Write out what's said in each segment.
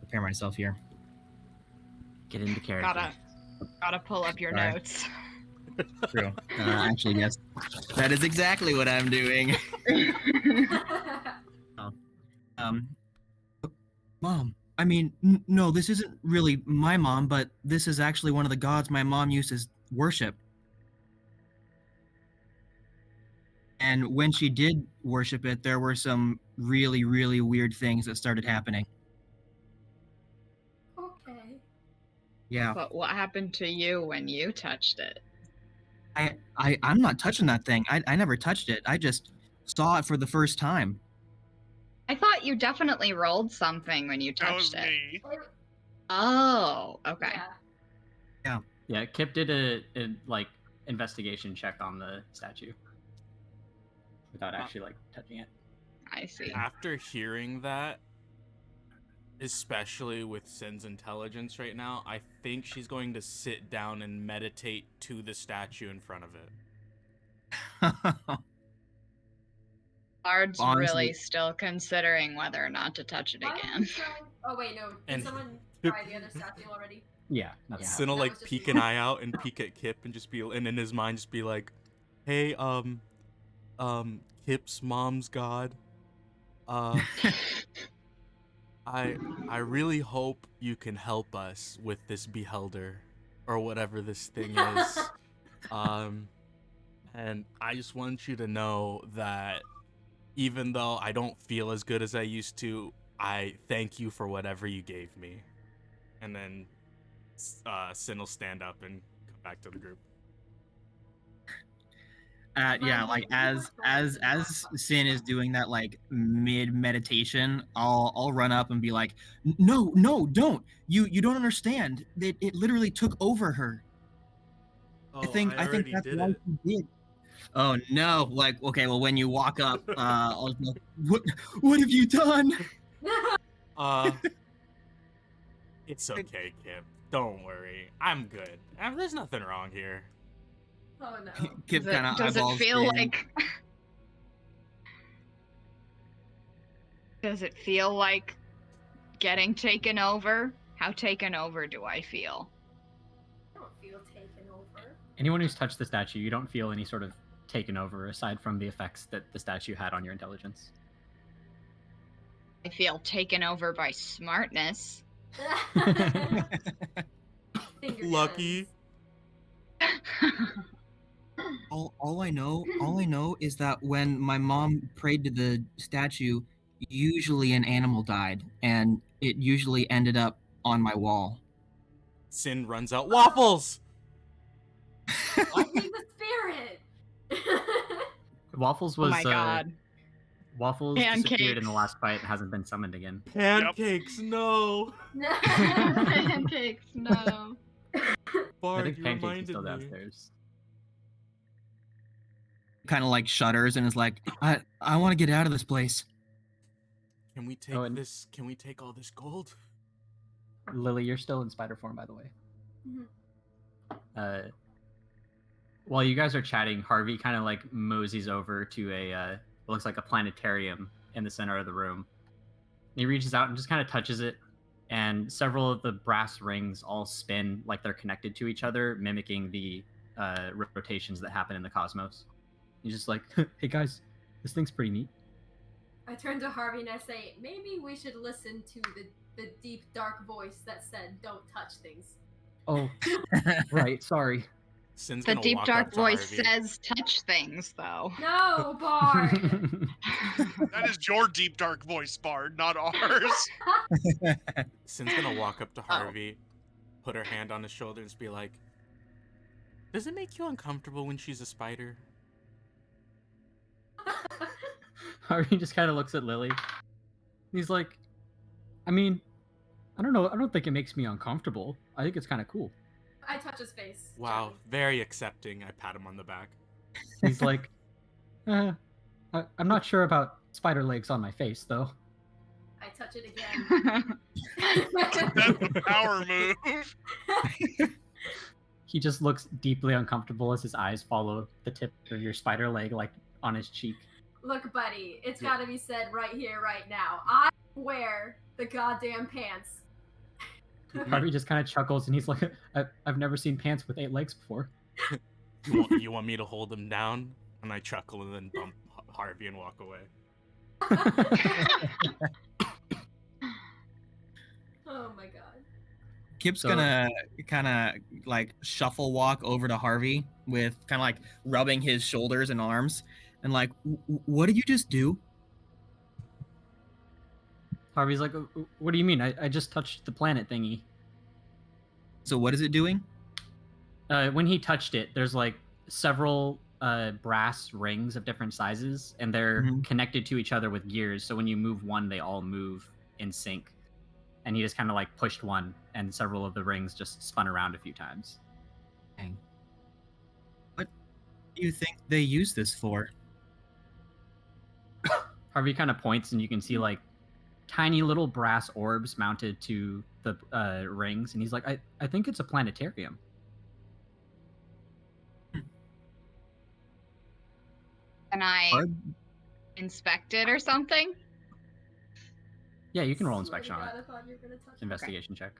prepare myself here. Get into character. Gotta pull up your notes. True. Actually, yes. That is exactly what I'm doing. Mom, I mean, no, this isn't really my mom, but this is actually one of the gods my mom used as worship. And when she did worship it, there were some really, really weird things that started happening. Okay. Yeah. But what happened to you when you touched it? I'm not touching that thing. I never touched it. I just saw it for the first time. I thought you definitely rolled something when you touched it. Me. Oh, okay. Yeah, Kip did a like investigation check on the statue without actually like touching it. I see. After hearing that, especially with Sin's intelligence right now, I think she's going to sit down and meditate to the statue in front of it. Bard's Honestly, really still considering whether or not to touch it again. Oh wait, no. Did someone try the other statue already? Yeah. Nothing Sin will like peek an eye out and peek at Kip and just be, and in his mind just be like, "Hey, Kip's mom's god. I really hope you can help us with this beholder, or whatever this thing is. And I just want you to know that even though I don't feel as good as I used to, I thank you for whatever you gave me." And then Sin will stand up and come back to the group. Yeah, like as Sin is doing that like mid meditation, I'll run up and be like, no, don't. You don't understand. It literally took over her. Oh, I think that's why she did. Oh no! Like, okay, well, when you walk up, I'll be like, what have you done? It's okay, Kip. Don't worry. I'm good. There's nothing wrong here. Oh no. Kip kind of Does it feel Sin. like? Does it feel like getting taken over? How taken over do I feel? I don't feel taken over. Anyone who's touched the statue, you don't feel any sort of taken over aside from the effects that the statue had on your intelligence. I feel taken over by smartness. Lucky. All I know is that when my mom prayed to the statue, usually an animal died, and it usually ended up on my wall. Sin runs out. Waffles! I need the spirit. Waffles was Oh my god. Waffles disappeared in the last fight and hasn't been summoned again. Pancakes, no. Pancakes, no. I Bard, think you Pancake's reminded still me. downstairs. Kind of like shudders and is like, I want to get out of this place. Can we take this? Can we take all this gold? Lily, you're still in spider form, by the way. Mhm. While you guys are chatting, Harvey kind of like moseys over to a what looks like a planetarium in the center of the room. He reaches out and just kind of touches it, and several of the brass rings all spin like they're connected to each other, mimicking the rotations that happen in the cosmos. He's just like, "Hey guys, this thing's pretty neat." I turn to Harvey and I say, maybe we should listen to the deep, dark voice that said, "Don't touch things." Oh, right. Sorry. Sin's The gonna deep walk dark up to voice Harvey. says touch things, though. No, Bard. That is your deep dark voice, Bard, not ours. Sin's gonna walk up to Harvey, put her hand on his shoulder, and just be like, "Does it make you uncomfortable when she's a spider?" Harvey just kind of looks at Lily. He's like, I mean, I don't know. I don't think it makes me uncomfortable. I think it's kind of cool. I touch his face. Wow, very accepting. I pat him on the back. He's like, I'm not sure about spider legs on my face, though. I touch it again. That's the power move. He just looks deeply uncomfortable as his eyes follow the tip of your spider leg, like, on his cheek. Look, buddy, it's gotta be said right here, right now. I wear the goddamn pants Harvey just kind of chuckles and he's like, I've never seen pants with 8 legs before. You want me to hold him down? And I chuckle and then bump Harvey and walk away. Oh my god. Kip's So- gonna kind of like shuffle walk over to Harvey with kind of like rubbing his shoulders and arms and like, what did you just do? Harvey's like, what do you mean? I just touched the planet thingy. So what is it doing? When he touched it, there's like several brass rings of different sizes, and they're Mhm. connected to each other with gears. So when you move one, they all move in sync. And he just kind of like pushed one, and several of the rings just spun around a few times. Dang. What do you think they use this for? Harvey kind of points, and you can see like tiny little brass orbs mounted to the rings, and he's like, I think it's a planetarium. Can I Hard- inspect it or something? Yeah, you can roll Swear to inspection on God, it. I thought you were gonna touch it. Investigation check.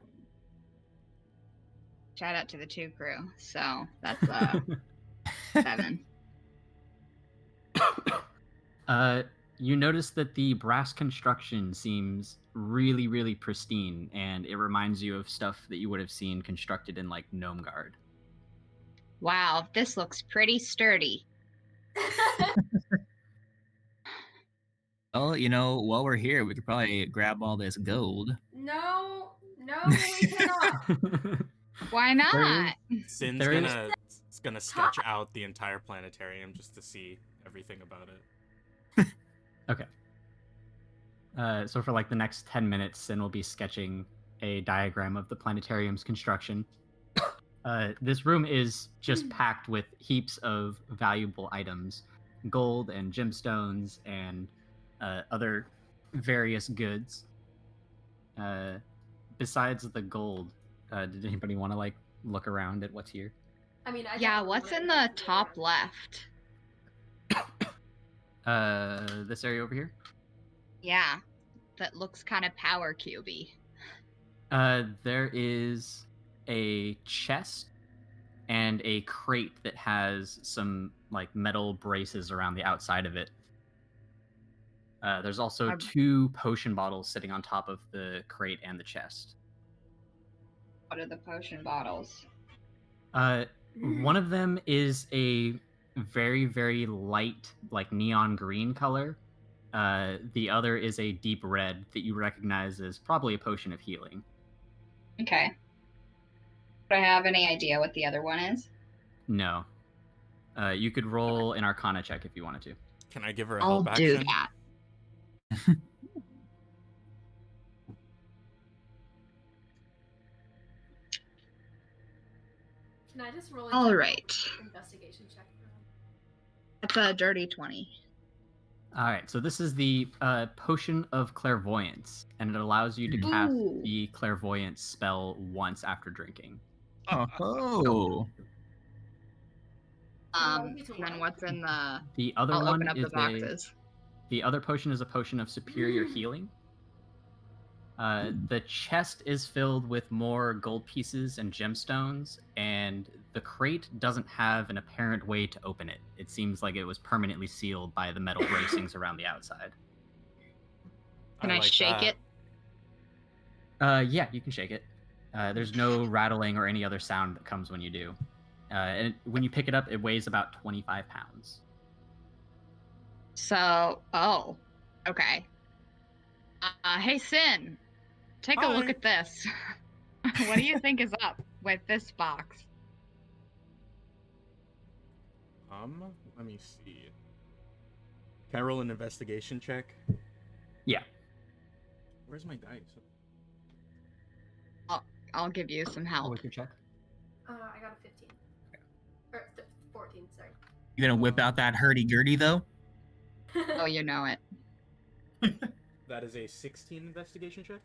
Shout out to the 2 crew. So that's 7. You notice that the brass construction seems really, really pristine, and it reminds you of stuff that you would have seen constructed in like Gnome Guard. Wow, this looks pretty sturdy. Well, while we're here, we could probably grab all this gold. No, we cannot. Why not? Sin's There is- gonna sketch out the entire planetarium just to see everything about it. So for like the next 10 minutes, Sin will be sketching a diagram of the planetarium's construction. This room is just packed with heaps of valuable items, gold and gemstones and other various goods. Besides the gold, did anybody want to like look around at what's here? I mean, Yeah, what's in the top left? This area over here? Yeah, that looks kind of power cubey. There is a chest and a crate that has some like metal braces around the outside of it. There's also Um, 2 potion bottles sitting on top of the crate and the chest. What are the potion bottles? One of them is a very, very light, like neon green color. The other is a deep red that you recognize as probably a potion of healing. Okay. Do I have any idea what the other one is? No. You could roll an Arcana check if you wanted to. Can I give her a I'll help do action? that. Can I just roll a All general right. investigation check for him? That's a dirty 20. All right, so this is the potion of clairvoyance, and it allows you to cast Ooh. the clairvoyance spell once after drinking. Oh. me to And then what? what's in the... The other I'll one open up is the boxes. the other potion is a potion of superior healing. The chest is filled with more gold pieces and gemstones, and the crate doesn't have an apparent way to open it. It seems like it was permanently sealed by the metal bracings around the outside. Can I like shake that. it? Yeah, you can shake it. There's no rattling or any other sound that comes when you do. And when you pick it up, it weighs about 25 pounds. So, okay. Hey, Sin, take a look Hi. at this. What do you think is up with this box? Let me see. Can I roll an investigation check? Yeah. Where's my dice? I'll give you some help. What's your check? I got a 15. Or 14, sorry. You gonna whip out that hurdy-gurdy, though? Oh, you know it. That is a 16 investigation check.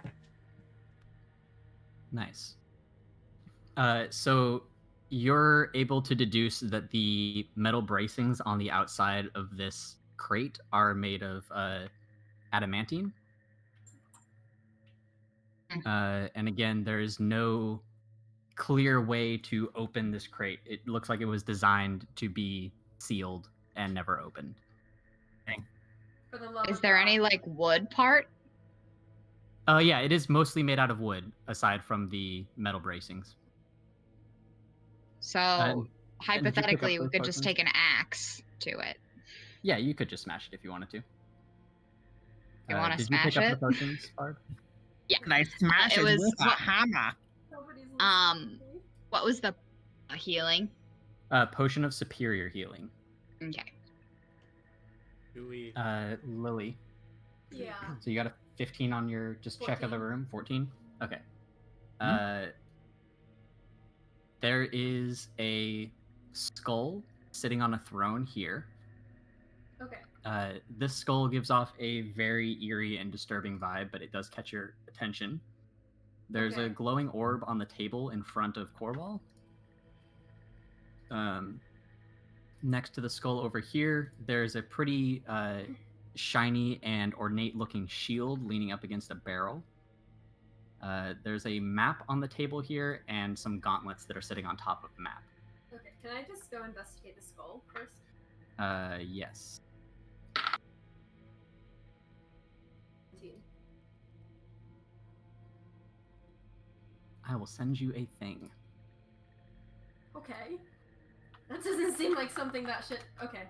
Nice. So you're able to deduce that the metal bracings on the outside of this crate are made of adamantine. And again, there is no clear way to open this crate. It looks like it was designed to be sealed and never opened. For the love Is of there God. any like wood part? Yeah, it is mostly made out of wood, aside from the metal bracings. So And did you pick hypothetically, up we those could just potions? take an axe to it. Yeah, you could just smash it if you wanted to. You wanna did you pick smash up it? the potions, Barb? And I smash it it was with a what- hammer. Nobody's listening Um, to me. What was the healing? Potion of superior healing. Okay. Do we? Lily. Yeah. So you got a 15 on your check of the 14. room. 14. Okay. There is a skull sitting on a throne here. Okay. This skull gives off a very eerie and disturbing vibe, but it does catch your attention. There's a Okay. glowing orb on the table in front of Corval. Next to the skull over here, there's a pretty shiny and ornate-looking shield leaning up against a barrel. There's a map on the table here and some gauntlets that are sitting on top of the map. Okay. Can I just go investigate the skull first? Yes. 17. I will send you a thing. Okay. That doesn't seem like something that should. Okay.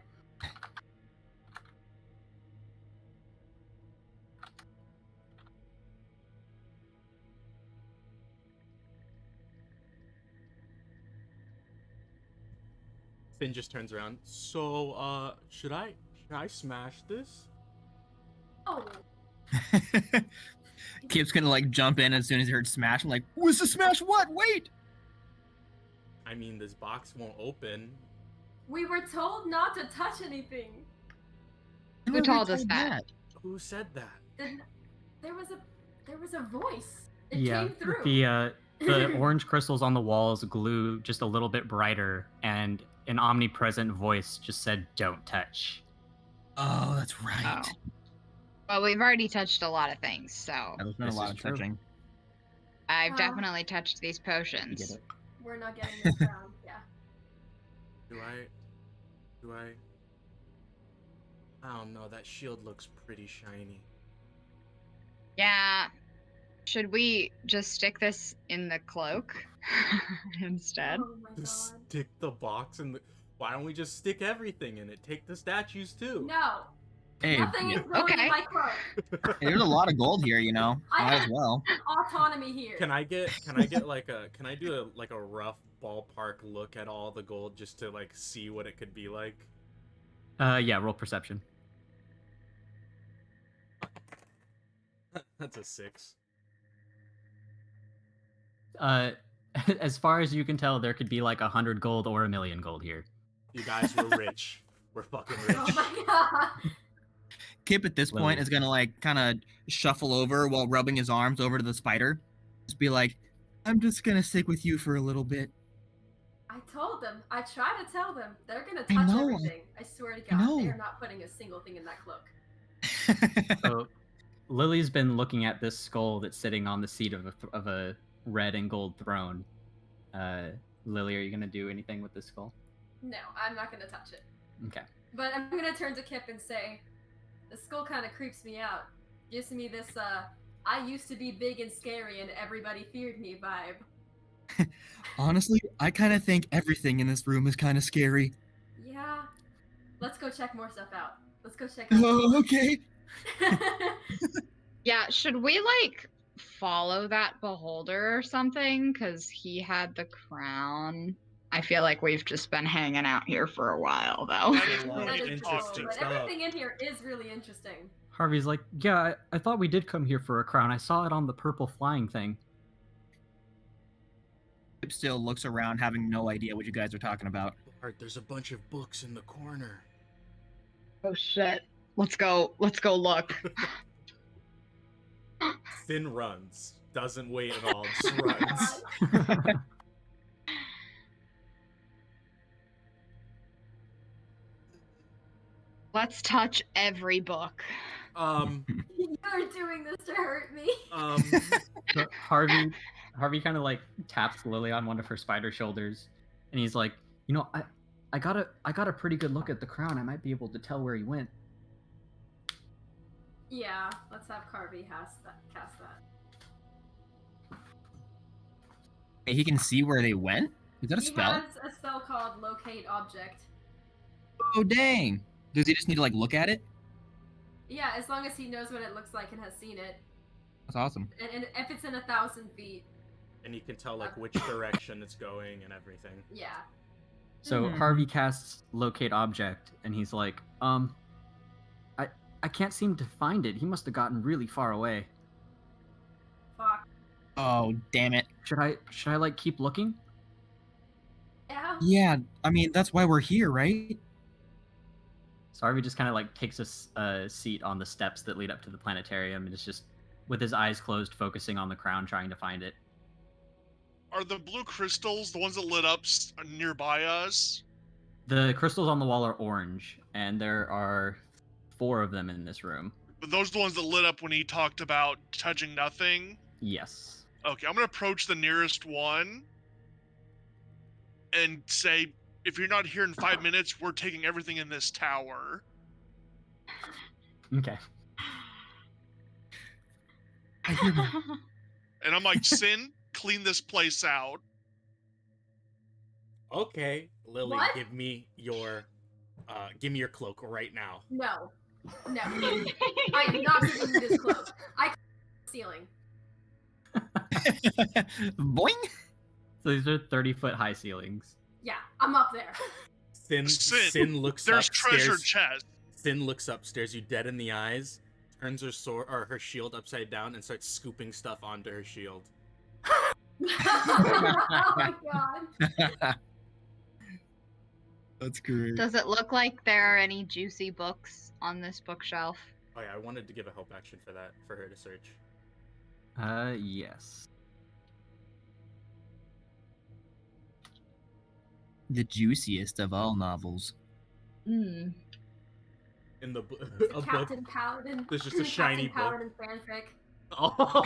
Finn just turns around. So, should I smash this? Oh. Kip's gonna like jump in as soon as he heard smash. I'm like, what's the smash? What? Wait! I mean, this box won't open. We were told not to touch anything. Who told us that? Who said that? There was a voice. It Yeah, came through. the orange crystals on the walls glue just a little bit brighter, and an omnipresent voice just said, "Don't touch." Oh, that's right. Oh. Well, we've already touched a lot of things, so There's been This a lot is of true. touching. I've Well- definitely touched these You get potions. it? We're not getting this crown. Yeah. Do I? I don't know. That shield looks pretty shiny. Yeah. Should we just stick this in the cloak instead? Oh my Just god. stick the box in the. Why don't we just stick everything in it? Take the statues too. No. Hey, Nothing is going okay. in my cloak. there's a lot of gold here, you know. I Might as have well. autonomy here. Can I do a rough ballpark look at all the gold just to like see what it could be like? Yeah, roll perception. That's a 6. As far as you can tell, there could be like 100 gold or 1,000,000 gold here. You guys were rich. We're fucking rich. Oh my god. Kip at this point Lily. is gonna like kind of shuffle over while rubbing his arms over to the spider. Just be like, I'm just gonna stick with you for a little bit. I told them. I tried to tell them. They're gonna I touch know. everything. I swear to I God, know. they are not putting a single thing in that cloak. So, Lily's been looking at this skull that's sitting on the seat of a red and gold throne. Lily, are you gonna do anything with this skull? No, I'm not gonna touch it. Okay. But I'm gonna turn to Kip and say, the skull kind of creeps me out. Gives me this, I used to be big and scary and everybody feared me vibe. Honestly, I kind of think everything in this room is kind of scary. Yeah. Let's go check more stuff out. Let's go check out. Oh, okay. Yeah, should we like follow that beholder or something? Because he had the crown. I feel like we've just been hanging out here for a while, though. That is That really is interesting cool, but stuff. everything in here is really interesting. Harvey's like, yeah, I thought we did come here for a crown. I saw it on the purple flying thing. Kip still looks around, having no idea what you guys are talking about. Bart, there's a bunch of books in the corner. Oh shit. Let's go look. Finn runs. Doesn't wait at all. Just runs. Let's touch every book. You're doing this to hurt me. So Harvey kind of like taps Lily on one of her spider shoulders, and he's like, you know, I got a pretty good look at the crown. I might be able to tell where he went. Yeah, let's have Carvey cast that. He can see where they went? Is that a He spell? has a spell called Locate Object. Oh, dang. Does he just need to, like, look at it? Yeah, as long as he knows what it looks like and has seen it. That's awesome. And if it's in 1,000 feet. And you can tell like which direction it's going and everything. Yeah. So Harvey casts Locate Object, and he's like, I can't seem to find it. He must have gotten really far away. Fuck. Oh, damn it. Should I like keep looking? Yeah. Yeah, I mean, that's why we're here, right? So Harvey just kind of like takes a seat on the steps that lead up to the planetarium, and is just with his eyes closed, focusing on the crown, trying to find it. Are the blue crystals the ones that lit up nearby us? The crystals on the wall are orange, and there are 4 of them in this room. But those are the ones that lit up when he talked about touching nothing? Yes. Okay, I'm gonna approach the nearest one and say, if you're not here in 5 minutes, we're taking everything in this tower. Okay. I hear you. And I'm like, Sin, clean this place out. Okay, Lily, What? give me your cloak right now. No. No. I am not giving you this cloak. I ceiling. Boing! So these are 30-foot high ceilings. Yeah, I'm up there. Sin, looks There's up, treasure stares, chest. Sin looks up, stares you dead in the eyes, turns her sword or her shield upside down, and starts scooping stuff onto her shield. Oh my god. That's great. Does it look like there are any juicy books on this bookshelf? Oh yeah, I wanted to give a help action for that, for her to search. Yes. The juiciest of all novels. Hmm. In the It's a a book. Captain Paladin. There's just a shiny Captain book. Paladin fanfic. Oh.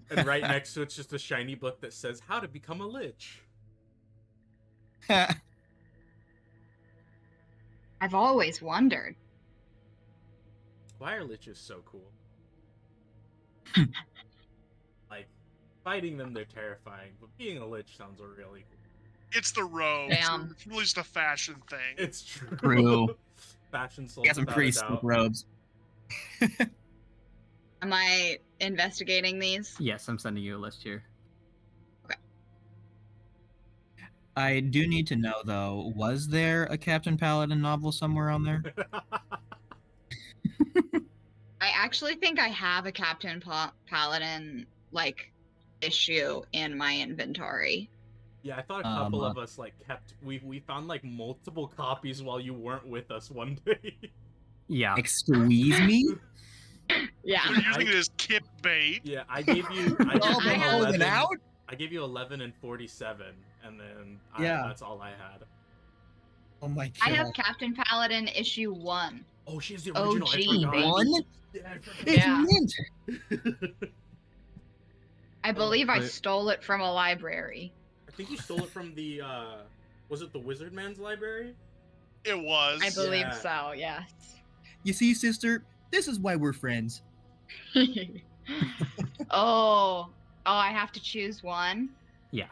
And right next to it's just a shiny book that says how to become a lich. I've always wondered. Why are liches so cool? Like, fighting them, they're terrifying, but being a lich sounds really cool. It's the robe. Damn. It's really just a fashion thing. It's true. True. Fashion soul. Got some pretty sick robes. Am I investigating these? Yes, I'm sending you a list here. I do need to know, though, was there a Captain Paladin novel somewhere on there? I actually think I have a Captain Paladin, like, issue in my inventory. Yeah, I thought a couple of us like kept. We found like multiple copies while you weren't with us one day. Yeah. Excuse me? Yeah. They're using it as kip bait. Yeah, I gave you. Y'all been holding out? I gave you 11 and 47, and then Yeah. that's all I had. Oh my god. I have Captain Paladin issue 1. Oh, she has the original. OG, I forgot. baby. One? Yeah, I forgot. It's Yeah. mint! I believe I but- stole it from a library. I think you stole it from the. Was it the Wizard Man's library? It was. I believe Yeah. so, yes. You see, sister, this is why we're friends. Oh, I have to choose one? Yeah.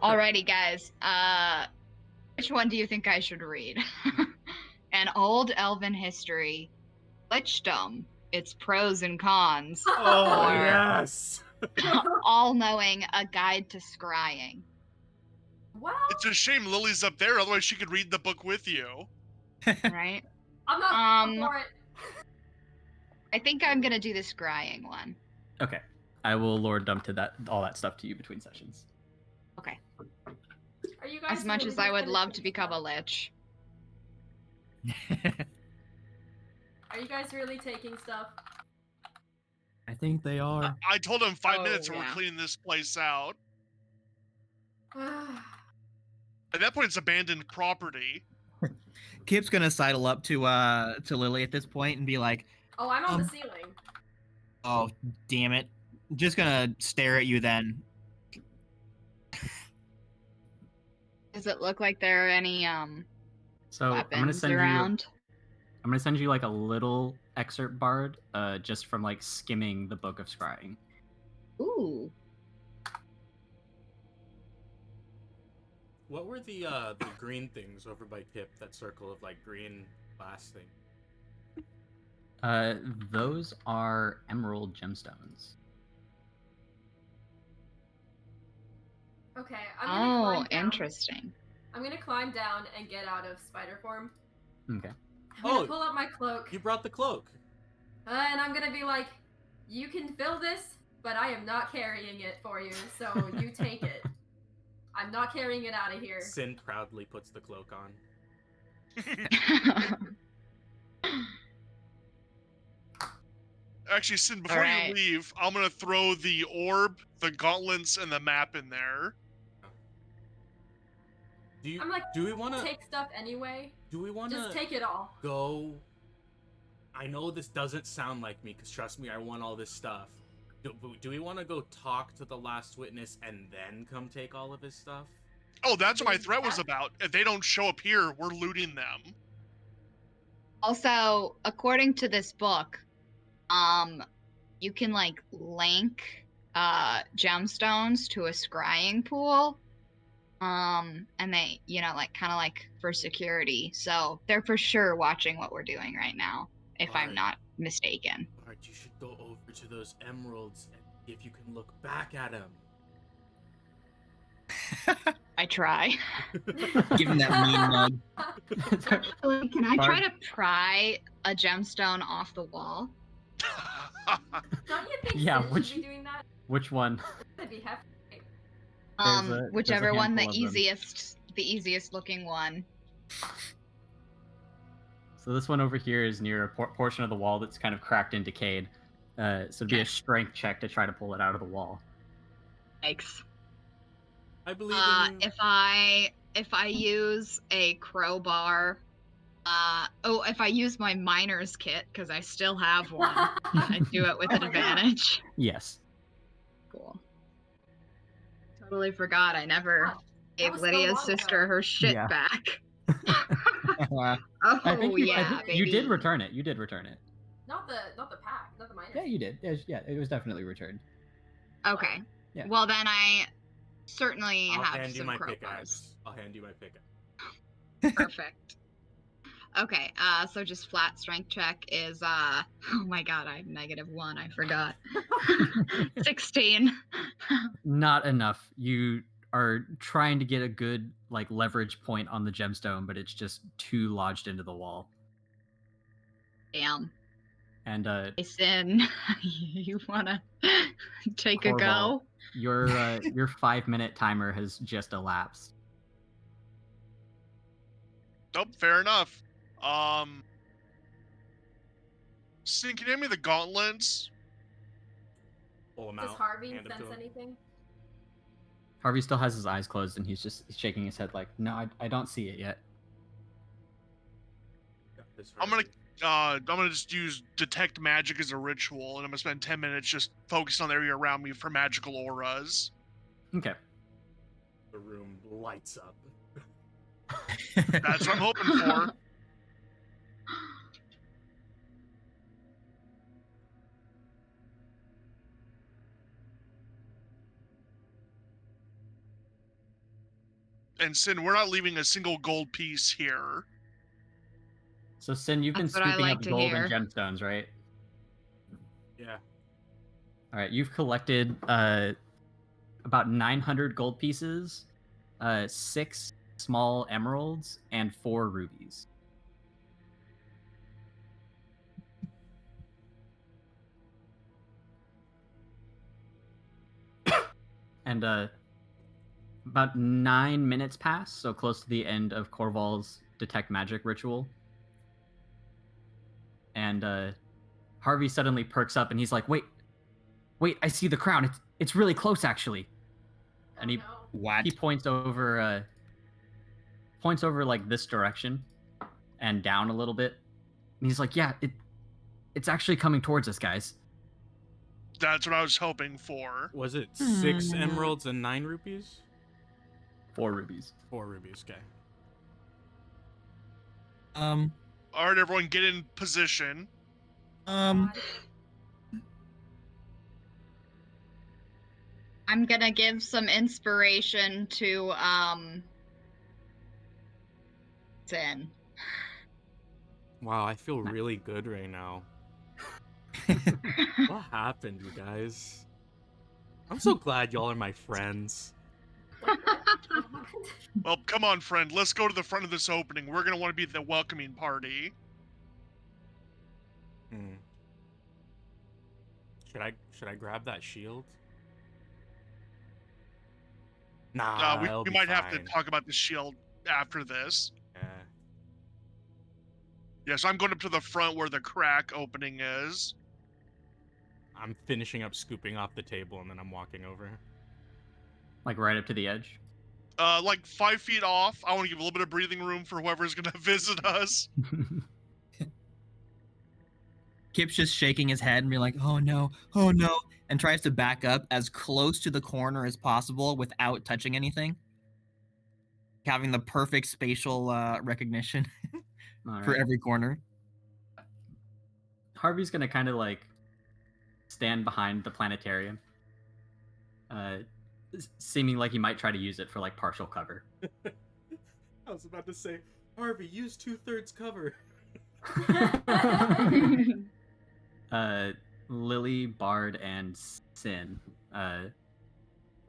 Alrighty, guys. Which one do you think I should read? An old elven history, Lichdom, its pros and cons, Oh Or- yes. all-knowing, a guide to scrying. Well, It's a shame Lily's up there, otherwise she could read the book with you. Right? I'm not for it. I think I'm gonna do the scrying one. Okay. I will lord dump to all that stuff to you between sessions. Okay. Are you guys As much really as I would gonna love take to become a stuff? lich. Are you guys really taking stuff? I think they are. I told him 5 Oh, minutes and we're yeah. cleaning this place out. At that point, it's abandoned property. Kip's gonna sidle up to Lily at this point and be like, Oh, I'm on the ceiling. "Oh, damn it! Just gonna stare at you then." Does it look like there are any So weapons around? I'm gonna send you like a little excerpt bard, just from like skimming the book of scrying. Ooh. What were the green things over by Kip? That circle of like green glass thing. Those are emerald gemstones. Okay, I'm gonna climb down. Interesting. I'm gonna climb down and get out of spider form. Okay. I'm gonna pull up my cloak. You brought the cloak. And I'm gonna be like, you can fill this, but I am not carrying it for you, so you take it. I'm not carrying it out of here. Sin proudly puts the cloak on. Actually, Sin, before you leave, I'm gonna throw the orb, the gauntlets, and the map in there. I'm like, do we want to take stuff anyway? Do we want to just take it all? Go. I know this doesn't sound like me, because trust me, I want all this stuff. Do we want to go talk to the last witness and then come take all of his stuff? Oh, that's what my threat was about. If they don't show up here, we're looting them. Also, according to this book, you can like link gemstones to a scrying pool. And they, like kind of like for security. So they're for sure watching what we're doing right now, if I'm not mistaken. Alright, you should go over to those emeralds and see if you can look back at them. I try. Give him that mean mug. Actually, can I try to pry a gemstone off the wall? Don't you think Yeah, Sid should be doing that? Which one? That'd be hefty. Whichever one, the handful of them. easiest looking one. So this one over here is near a portion of the wall that's kind of cracked and decayed. So it'd be a strength check to try to pull it out of the wall. Yikes. I believe in you. If I use a crowbar, if I use my miner's kit, because I still have one, I do it with an advantage. Yes. Cool. Totally forgot I never gave Lydia's sister her shit back. I think you baby. did return it. You did return it. Not the pack, not the miners. Yeah, you did. Yeah, it was definitely returned. Okay. Yeah. Well, then I certainly I'll have hand you some my crowbars. pickaxe. I'll hand you my pickaxe. Perfect. Okay, so just flat strength check is oh my god, I have -1, I forgot. 16. Not enough. You are trying to get a good like leverage point on the gemstone, but it's just too lodged into the wall. Damn. And Jason, you wanna take a go? Your 5-minute timer has just elapsed. Nope, fair enough. Sin, can you hand me the gauntlets? Pull them Does out. Harvey hand them to sense him. anything? Harvey still has his eyes closed, and he's shaking his head like, no, I don't see it yet. I'm gonna just use detect magic as a ritual, and I'm gonna spend 10 minutes just focused on the area around me for magical auras. Okay. The room lights up. That's what I'm hoping for. And Sin, we're not leaving a single gold piece here. So Sin, you've been That's what I scooping like up to gold hear. and gemstones, right? Yeah. All right, you've collected about 900 gold pieces, 6 small emeralds, and 4 rubies. And about 9 minutes pass, so close to the end of Corval's detect magic ritual. And Harvey suddenly perks up, and he's like, "Wait, I see the crown. It's really close, actually." And he What? points over like this direction, and down a little bit. And he's like, yeah, it's actually coming towards us, guys. That's what I was hoping for. Was it 6 emeralds and 9 rupees? 4 rubies. 4 rubies, okay. All right, everyone, get in position. I'm gonna give some inspiration to Sin. Wow, I feel really good right now. What happened, you guys? I'm so glad y'all are my friends. Well, come on, friend. Let's go to the front of this opening. We're gonna want to be the welcoming party. Should I grab that shield? Nah, we might have to talk about the shield after this. Yeah. Yes, I'm going up to the front where the crack opening is. I'm finishing up scooping off the table and then I'm walking over. Like right up to the edge? Like 5 feet off. I want to give a little bit of breathing room for whoever's going to visit us. Kip's just shaking his head and be like, oh no, and tries to back up as close to the corner as possible without touching anything. Having the perfect spatial recognition for every corner. Harvey's gonna kind of like stand behind the planetarium, seeming like he might try to use it for like partial cover. I was about to say, Harvey, use 2/3 cover. Lily, Bard, and Sin. Are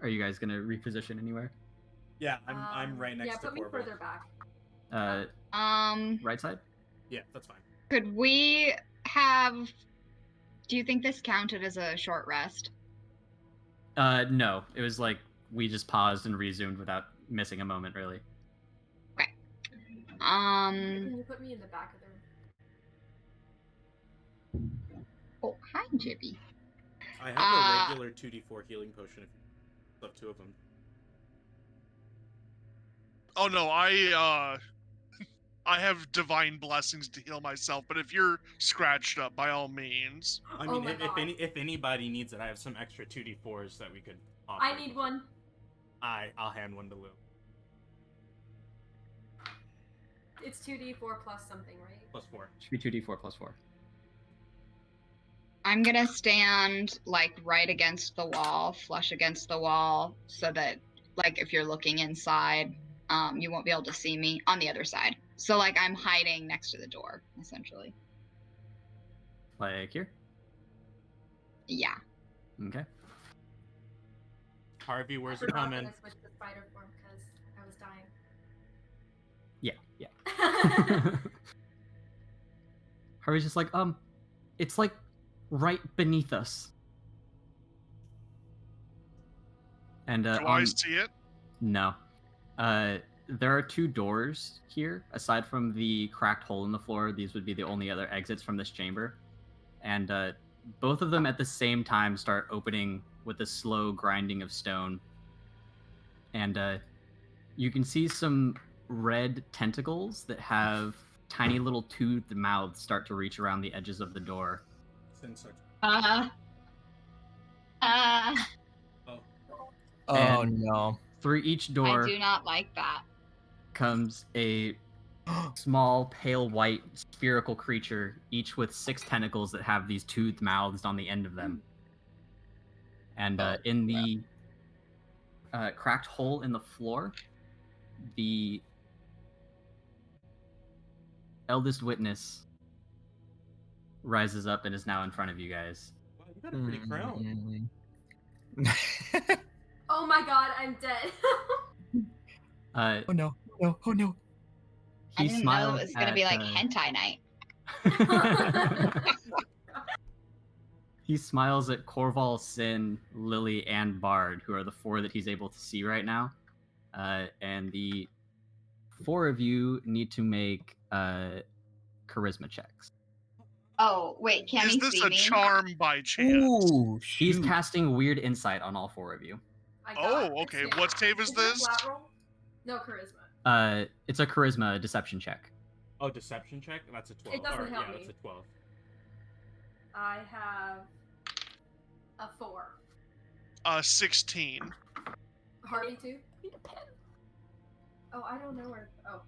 you guys gonna reposition anywhere? Yeah, I'm right next to put me Corvo. further back. Right side? Yeah, that's fine. Could we have... Do you think this counted as a short rest? No. It was like we just paused and resumed without missing a moment, really. Okay. Can you put me in the back of the room? Oh, hi, Jibby. I have a regular 2d4 healing potion if you love 2 of them. Oh no, I have divine blessings to heal myself, but if you're scratched up, by all means. I Oh mean, my God. if anybody needs it, I have some extra 2d4s that we could offer. I need one. I'll hand one to Lou. It's 2d4 plus something, right? +4. Should be 2d4 plus 4. I'm gonna stand like right against the wall, flush against the wall, so that like if you're looking inside, you won't be able to see me on the other side. So like I'm hiding next to the door, essentially. Like here? Yeah. Okay. Harvey, where's I it forgot coming? that I switched to spider form because I was dying. Yeah. Harvey's just like, it's like right beneath us. And Do I see it? No. There are 2 doors here. Aside from the cracked hole in the floor, these would be the only other exits from this chamber. And both of them at the same time start opening with a slow grinding of stone. And you can see some red tentacles that have tiny little toothed mouths start to reach around the edges of the door. Oh And no. through each door I do not like that. comes a small, pale white, spherical creature, each with 6 tentacles that have these toothed mouths on the end of them. And in the cracked hole in the floor, the eldest witness rises up and is now in front of you guys. Wow, you got a pretty crown. Oh my god, I'm dead. Oh no. I He didn't know smiles it was gonna be at, like hentai night. He smiles at Corval, Sin, Lily, and Bard, who are the 4 that he's able to see right now. And the 4 of you need to make charisma checks. Oh wait, can Is he this see a me? charm by chance? Ooh, He's shoot. casting weird insight on all 4 of you. I got Oh, it. okay. Yeah. What save is it a this? flat roll? No charisma. It's a charisma deception check. Oh, deception check? That's a 12. It doesn't Or, help yeah, me. that's a 12. I have a 4. 16. Harvey too. Need a pen. Oh, I don't know where. Oh.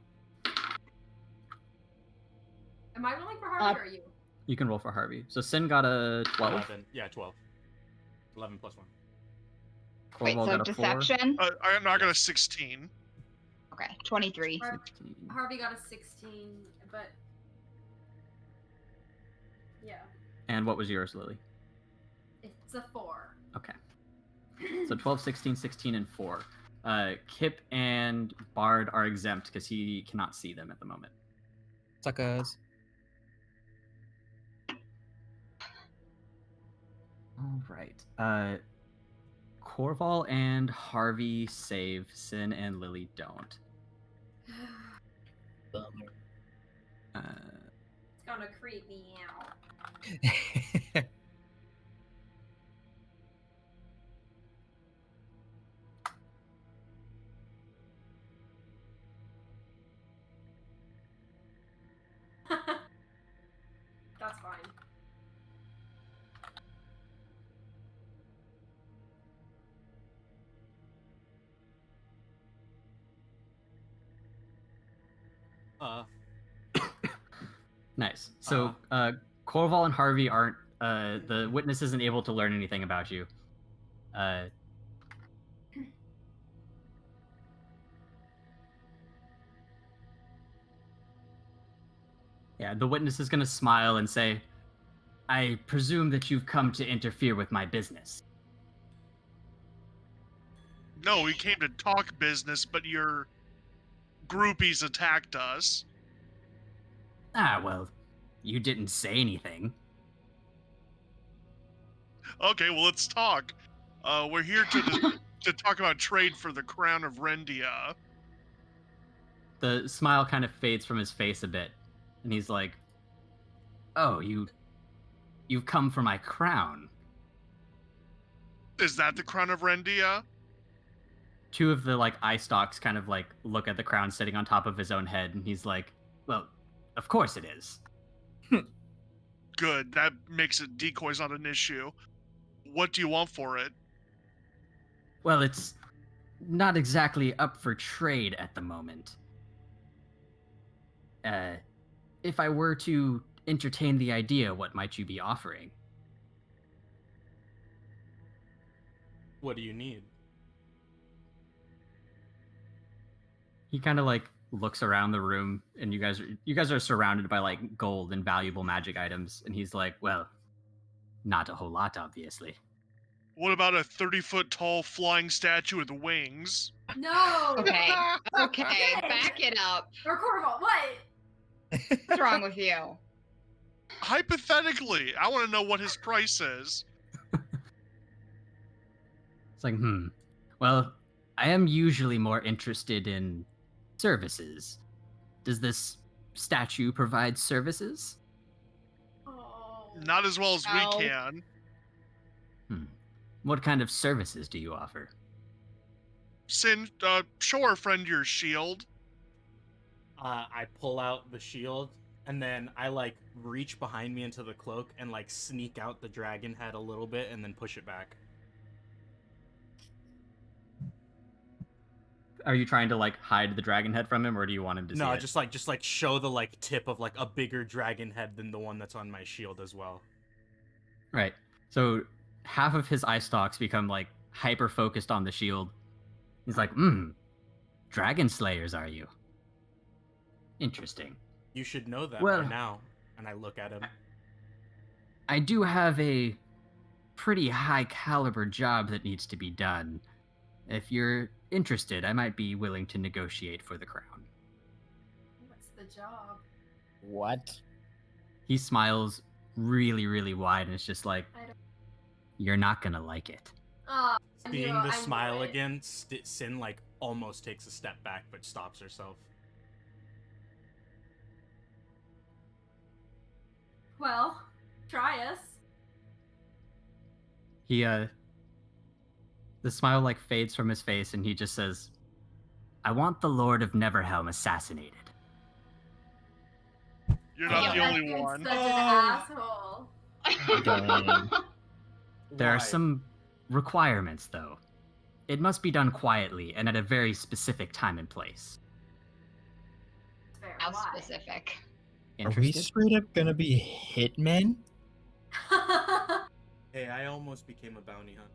Am I rolling for Harvey or are you? You can roll for Harvey. So Sin got a 12. 11. Yeah, 12. 11 plus 1. Wait, Corval so got a 4. deception? I got a 16. Okay, 23. 16. Harvey got a 16, but yeah, And what was yours, Lily? it's a 4. Okay. So 12, 16, 16, and 4. Kip and Bard are exempt because he cannot see them at the moment. Suckers. All right. Corval and Harvey save. Sin and Lily don't. Uh, It's gonna creep me out. That's fine. nice. So Corval and Harvey aren't. The witness isn't able to learn anything about you. Yeah, the witness is going to smile and say, I presume that you've come to interfere with my business. No, we came to talk business, but your groupies attacked us. Ah, well, you didn't say anything. Okay, well, let's talk. We're here to talk about trade for the crown of Rendia. The smile kind of fades from his face a bit, and he's like, oh, you've come for my crown. Is that the crown of Rendia? Two of the eye stalks kind of look at the crown sitting on top of his own head, and he's like, well, of course it is. Good, that makes it decoy's not an issue. What do you want for it? Well, it's not exactly up for trade at the moment. If I were to entertain the idea, what might you be offering? What do you need? He kind of looks around the room, and you guys are surrounded by gold and valuable magic items, and he's like, well, not a whole lot, obviously. What about a 30-foot tall flying statue with wings? No. Okay, back it up. Or Corval, what? What's wrong with you? Hypothetically, I want to know what his price is. It's like, well, I am usually more interested in services. Does this statue provide services? Oh. Not as well as No. we can. What kind of services do you offer? Sin, show our friend your shield. I pull out the shield, and then I reach behind me into the cloak and sneak out the dragon head a little bit and then push it back. Are you trying to hide the dragon head from him, or do you want him to see No, it? just show the tip of a bigger dragon head than the one that's on my shield as well. Right. So half of his eye stalks become hyper focused on the shield. He's like, dragon slayers, are you? Interesting. You should know that Well- by now. And I look at him. I do have a pretty high caliber job that needs to be done. If you're interested, I might be willing to negotiate for the crown. What's the job? What? He smiles really, really wide, and it's just like, I don't. you're not gonna like it. Seeing I the knew smile it. again, Sin almost takes a step back but stops herself. Well, try us. He, the smile fades from his face, and he just says, I want the Lord of Neverhelm assassinated. You're not the Yeah. only Being one. Such an asshole. Dang. There are Why? some requirements, though. It must be done quietly and at a very specific time and place. Fair. How Why? specific? Are we Interested? straight up gonna be hitmen? Hey, I almost became a bounty hunter.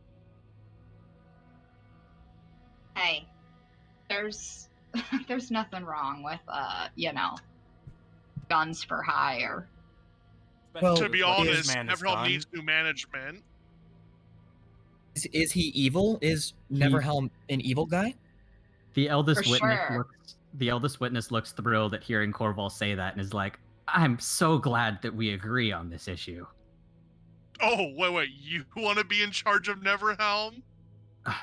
Hey, there's there's nothing wrong with guns for hire. Well, To be Especially with what this honest, man has Neverhelm done. needs new management. Is he evil? Is Neverhelm an evil guy? The eldest For witness sure. looks thrilled at hearing Corval say that and is like, "I'm so glad that we agree on this issue." Oh, wait, you want to be in charge of Neverhelm?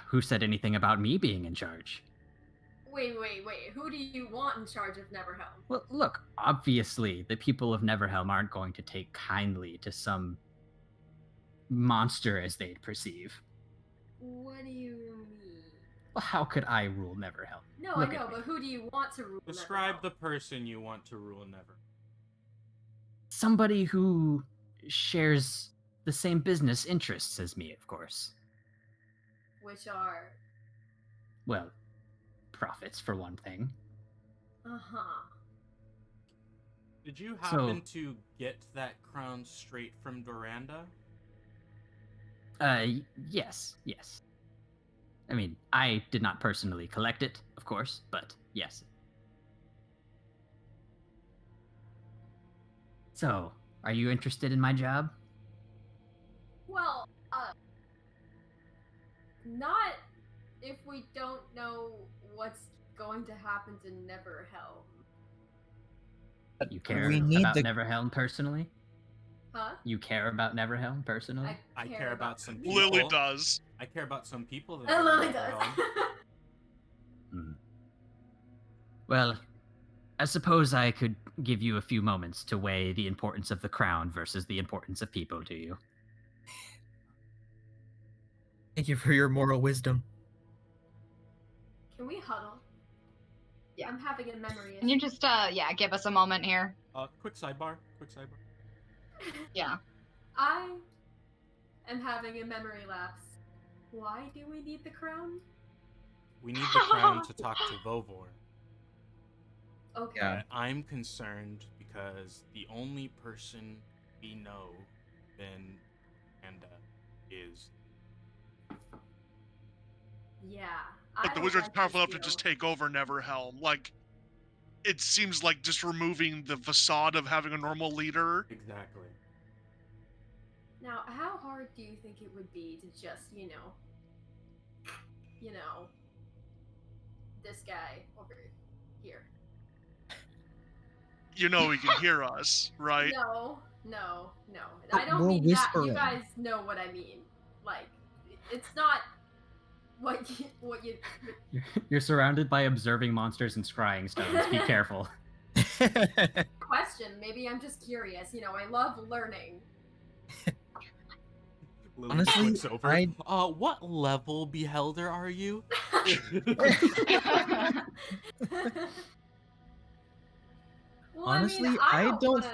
Who said anything about me being in charge? Wait. Who do you want in charge of Neverhelm? Well, look, obviously, the people of Neverhelm aren't going to take kindly to some monster as they'd perceive. What do you mean? Well, how could I rule Neverhelm? No, Look I at know, me. but who do you want to rule Describe Neverhelm? the person you want to rule Never. Somebody who shares the same business interests as me, of course. Which are... Well, profits, for one thing. Uh-huh. Did you happen to get that crown straight from Doranda? Yes. I mean, I did not personally collect it, of course, but yes. So, are you interested in my job? Well, not if we don't know what's going to happen to Neverhelm. You care We need about the- Neverhelm personally? Huh? You care about Neverhelm personally? I care about some people. Lily does. I care about some people that are Lily in does. Neverhelm. Hmm. Well, I suppose I could give you a few moments to weigh the importance of the crown versus the importance of people to you. Thank you for your moral wisdom. Can we huddle? Yeah. I'm having a memory Can you issue. just give us a moment here? Quick sidebar. Yeah. I am having a memory lapse. Why do we need the crown? We need the crown to talk to Vovor. Okay. Yeah. But I'm concerned because the only person we know in Anda is Yeah. But the wizard's powerful enough to just take over Neverhelm. Like, it seems like just removing the facade of having a normal leader. exactly. Now, how hard do you think it would be to just, this guy over here? You know he can hear us, right? No. But I don't we're mean that. whispering. You guys know what I mean. Like, it's not what you. You're surrounded by observing monsters and scrying stones. Be careful. Question. Maybe I'm just curious. I love learning. Lily Honestly, looks over. I- What level beholder are you? Well, Honestly, I don't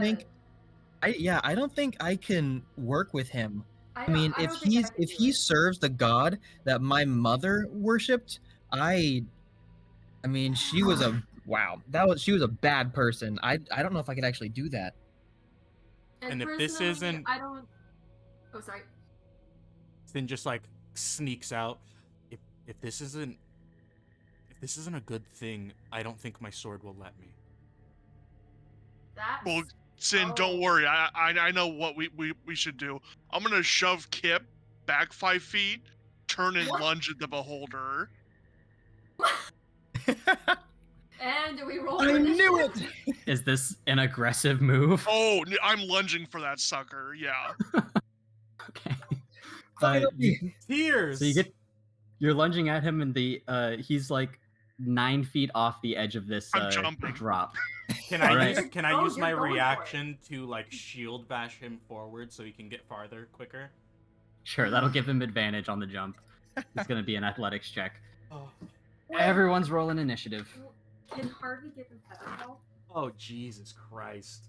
think I can work with him. I mean, if he serves the god that my mother worshipped, I mean, she was a she was a bad person. I don't know if I could actually do that. And if this personally, isn't- I don't. Oh, sorry. Then just like sneaks out. If this isn't a good thing, I don't think my sword will let me. That's. Well, Sin, don't worry. I know what we should do. I'm gonna shove Kip back 5 feet, turn and What? lunge at the beholder. And we roll. I for knew initiative? it. Is this an aggressive move? Oh, I'm lunging for that sucker. Yeah. Okay. Finally. Tears. So you're lunging at him, and he's like 9 feet off the edge of this I'm jumping. drop. Can I Alright. use Oh, use my you're going for it. reaction to like shield bash him forward so he can get farther quicker? Sure, that'll give him advantage on the jump. It's gonna be an athletics check. Oh, Wait, Everyone's rolling initiative. Can Harvey give him feather help? oh Jesus Christ.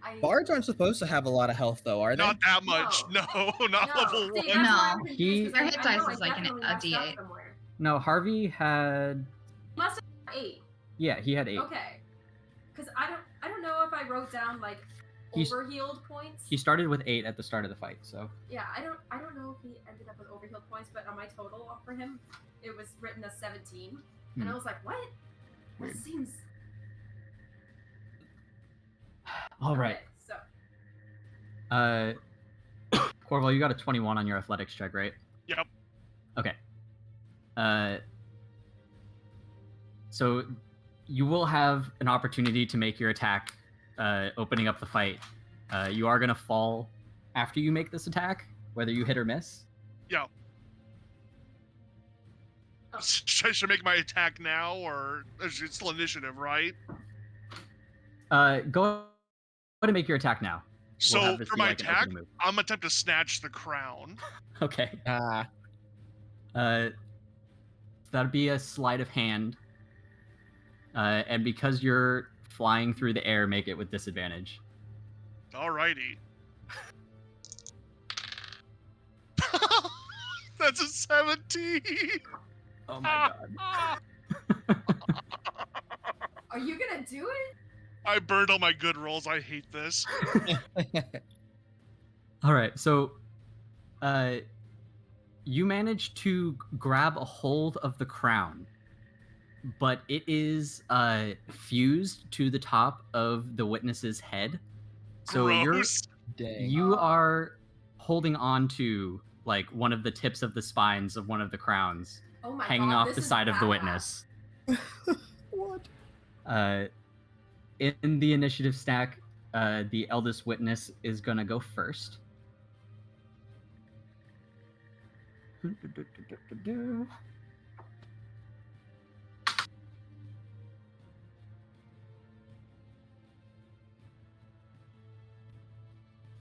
Bards aren't supposed to have a lot of health, though, are they? Not that much. No, not level See, 1. that's why I'm No. confused, 'cause Their hit I know dice I is like a definitely messed up D8. somewhere. No, Harvey had. Must have 8. Yeah, he had 8. Okay. Because I don't know if I wrote down like He's- overhealed points. He started with 8 at the start of the fight, so. Yeah, I don't know if he ended up with overhealed points, but on my total for him, it was written as 17, and I was like, what? Weird. That seems. All right. Okay, so Corval, you got a 21 on your athletics check, right? Yep. Okay. So you will have an opportunity to make your attack, opening up the fight. You are gonna fall after you make this attack, whether you hit or miss. Yeah. Should I make my attack now, or it's still initiative, right? Go ahead and make your attack now. So have this for be my like an attack, opening move. I'm gonna attempt to snatch the crown. Okay. Ah, That'd be a sleight of hand. And because you're flying through the air, make it with disadvantage. Alrighty. That's a 17. Oh my god. are you gonna do it? I burned all my good rolls. I hate this. All right, so you manage to grab a hold of the crown, but it is fused to the top of the witness's head. So Gross. you are holding on to like one of the tips of the spines of one of the crowns, Oh my hanging god, off this the is side of the badass. witness. what? In the initiative stack, the eldest witness is gonna go first.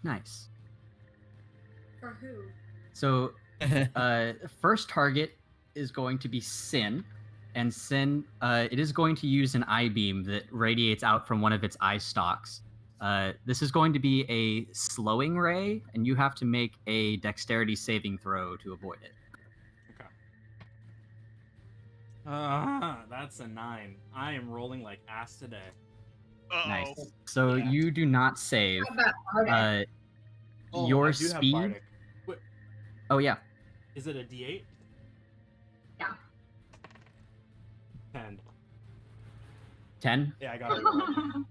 Nice. For who? So, first target is going to be Sin, and Sin, it is going to use an eye beam that radiates out from one of its eye stalks. This is going to be a slowing ray, and you have to make a dexterity saving throw to avoid it. Okay. That's a 9. I am rolling like ass today. Uh-oh. Nice. So Yeah. you do not save. How about Bardic? Oh, Your I do have speed. Bardic. Wait, Oh yeah. is it a D8? Yeah. 10. 10. Yeah, I got it.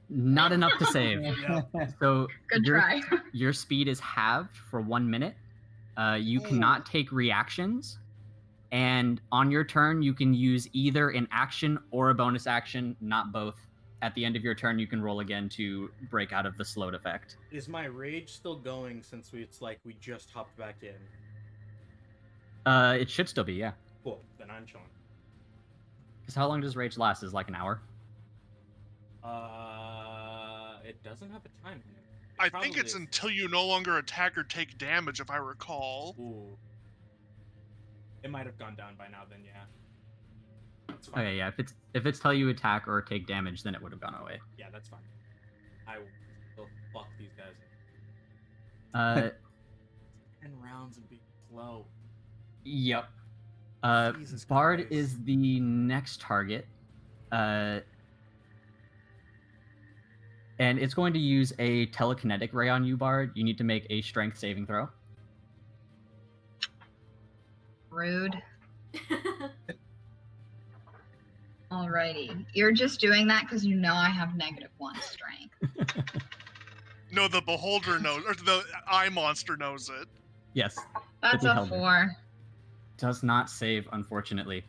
Not enough to save. Yeah. So Good your, try. your speed is halved for 1 minute. You cannot take reactions. And on your turn, you can use either an action or a bonus action, not both. At the end of your turn, you can roll again to break out of the slowed effect. Is my rage still going since it's like we just hopped back in? It should still be, yeah. Cool, then I'm chilling. Because how long does rage last? Is like an hour? It doesn't have a time limit. I Probably think it's is. until you no longer attack or take damage, if I recall. Ooh. It might have gone down by now, then yeah. That's fine. Okay, yeah. If it's tell you attack or take damage, then it would have gone away. Yeah, that's fine. I will fuck these guys. 10 rounds and be slow. Yep. Jesus Bard Christ. is the next target. And it's going to use a telekinetic ray on you, Bard. You need to make a strength saving throw. Rude. Alrighty. You're just doing that because you know I have -1 strength. No, the beholder knows, or the eye monster knows it. Yes. That's be a held. 4. Does not save, unfortunately.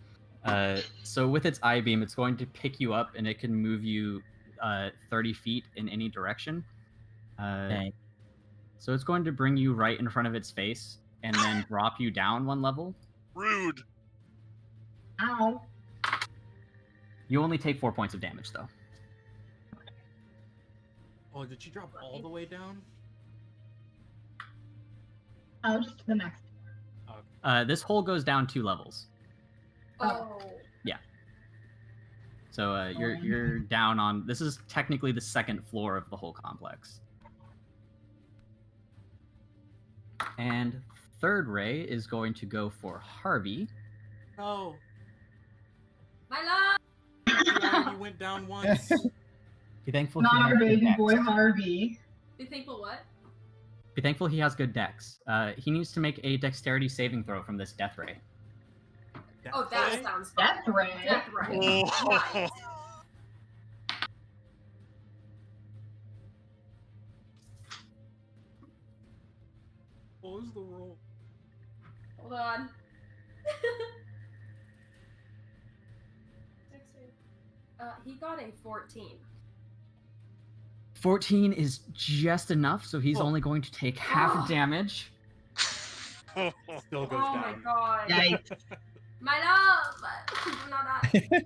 So with its eye beam, it's going to pick you up, and it can move you 30 feet in any direction. Dang. So it's going to bring you right in front of its face, and then drop you down 1 level. Rude. Ow. You only take 4 points of damage, though. Oh, did she drop all the way down? Oh, just to the next. This hole goes down 2 levels. Oh. So you're down on. This is technically the second floor of the whole complex. And third ray is going to go for Harvey. No. My love. You already went down once. Be thankful. Not he our has good baby dex. boy Harvey. Be thankful what? Be thankful he has good dex. He needs to make a dexterity saving throw from this death ray. Oh, that sounds fun. Death ray. Death ray. Right. What was the roll? Hold on. He got a 14. 14 is just enough, so he's Oh. only going to take half damage. Still goes Oh my down. god. Yikes. My love! Do not die.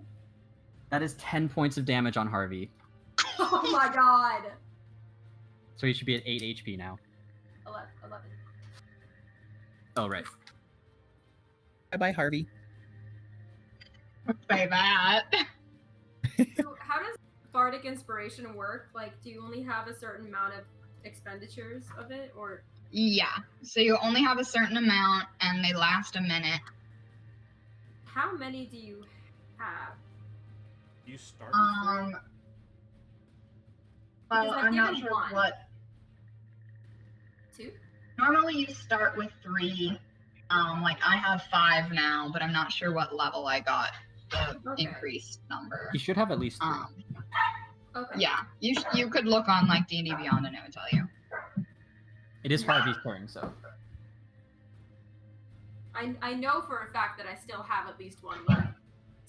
That is 10 points of damage on Harvey. Oh my god. So he should be at 8 HP now. 11. Oh, right. Bye-bye, Harvey. Say that. So how does Bardic Inspiration work? Like, do you only have a certain amount of expenditures of it, or? Yeah. So you only have a certain amount, and they last a minute. How many do you have? You start with three? Well, Because I've I'm not given sure one. what. 2? Normally you start with 3. Like I have 5 now, but I'm not sure what level I got the Okay. increased number. He should have at least 3. Okay. Yeah. You could look on like D&D Beyond, and it would tell you. It is Harvey's turn, so. I know for a fact that I still have at least one left.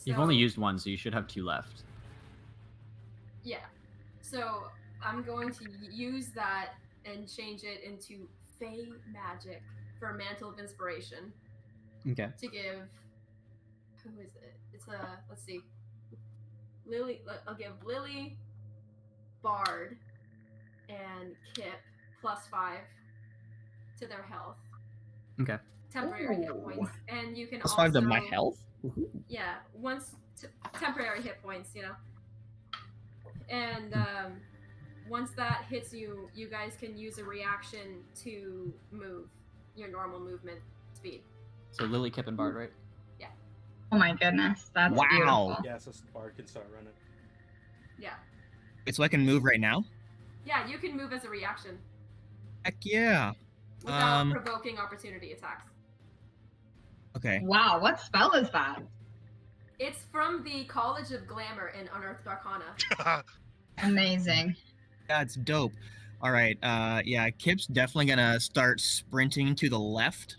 You've So- only used 1, so you should have 2 left. Yeah. So I'm going to use that and change it into Fey Magic for Mantle of Inspiration Okay. to give. Who is it? It's let's see. Lily. I'll give Lily, Bard, and Kip +5 to their health. Okay. Temporary hit Ooh. points, and you can Plus also 5 to my health? Yeah, temporary hit points, you know. And once that hits you, you guys can use a reaction to move your normal movement speed. So Lily, Kip, and Bard, right? Oh my goodness, that's Wow. beautiful. Yeah, so Bard can start running. Yeah. Okay, so I can move right now? Yeah, you can move as a reaction Heck yeah. without provoking opportunity attacks. Okay. Wow, what spell is that? It's from the College of Glamour in Unearthed Arcana. Amazing. That's dope. All right. Yeah, Kip's definitely gonna start sprinting to the left,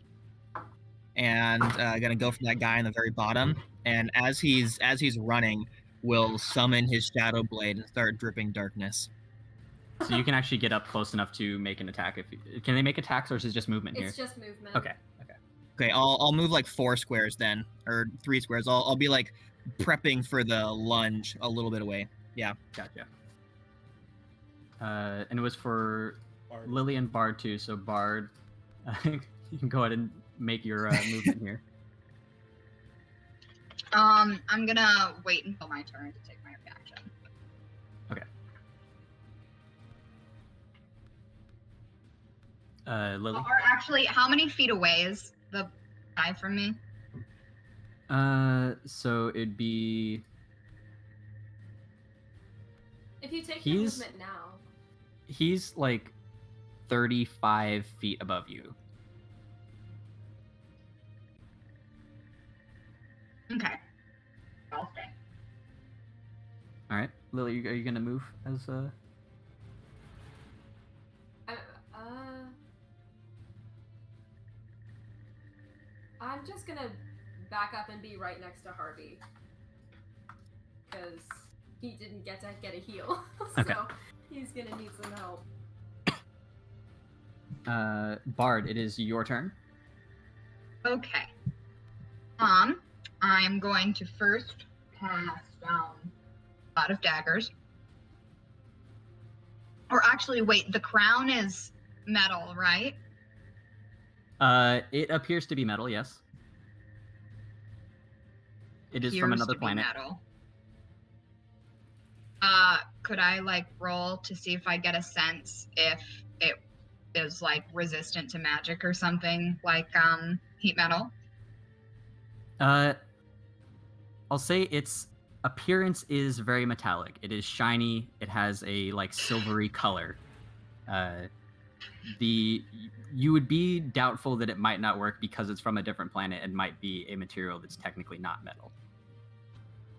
and gonna go for that guy in the very bottom. And as he's running, will summon his shadow blade and start dripping darkness. So you can actually get up close enough to make an attack. Can they make attacks, or is it just movement here? It's just movement. Okay. Okay, I'll move like 4 squares then, or 3 squares. I'll be like prepping for the lunge a little bit away. Yeah. Gotcha. And it was for Bard. Lily and Bard too. So Bard, you can go ahead and make your movement here. I'm gonna wait until my turn to take my reaction. Lily. Or actually, how many feet away is the guy from me? So it'd be. If you take your He's- movement now, He's like 35 feet above you. Okay. I'll stay. All right, Lily, are you gonna move as I'm just gonna back up and be right next to Harvey. Because he didn't get a heal. Okay. So he's gonna need some help. Bard? It is your turn. Okay. I'm going to first cast Pot of Daggers. Or actually, wait, the crown is metal, right? It appears to be metal. Yes. It is from Appears another to be planet. Metal. Could I like roll to see if I get a sense if it is like resistant to magic or something like heat metal? I'll say its appearance is very metallic. It is shiny. It has a like silvery color. You would be doubtful that it might not work because it's from a different planet and might be a material that's technically not metal.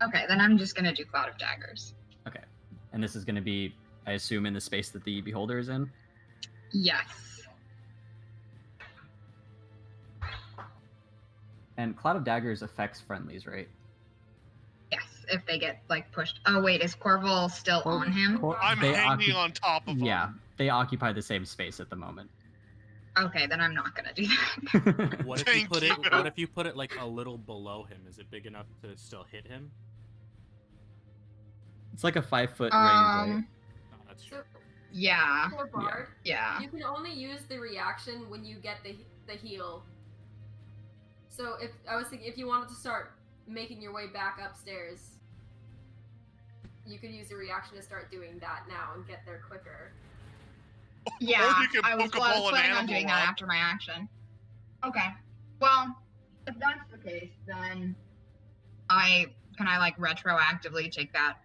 Okay, then I'm just gonna do Cloud of Daggers. Okay, and this is going to be, I assume, in the space that the beholder is in. Yes. And Cloud of Daggers affects friendlies, right? Yes, if they get like pushed. Oh wait, is Corval still on him? I'm hanging on top of him. Yeah, they occupy the same space at the moment. Okay, then I'm not gonna do that. What if you put it? What if you put it like a little below him? Is it big enough to still hit him? It's like a 5-foot range, right? Oh, that's true. So, Yeah. for Bard, Yeah. you can only use the reaction when you get the heal. So if I was thinking, if you wanted to start making your way back upstairs, you could use the reaction to start doing that now and get there quicker. Yeah, Or you can I was poke a ball and planning on animal doing that up. after my action. Okay. Well, if that's the case, then can I like retroactively take that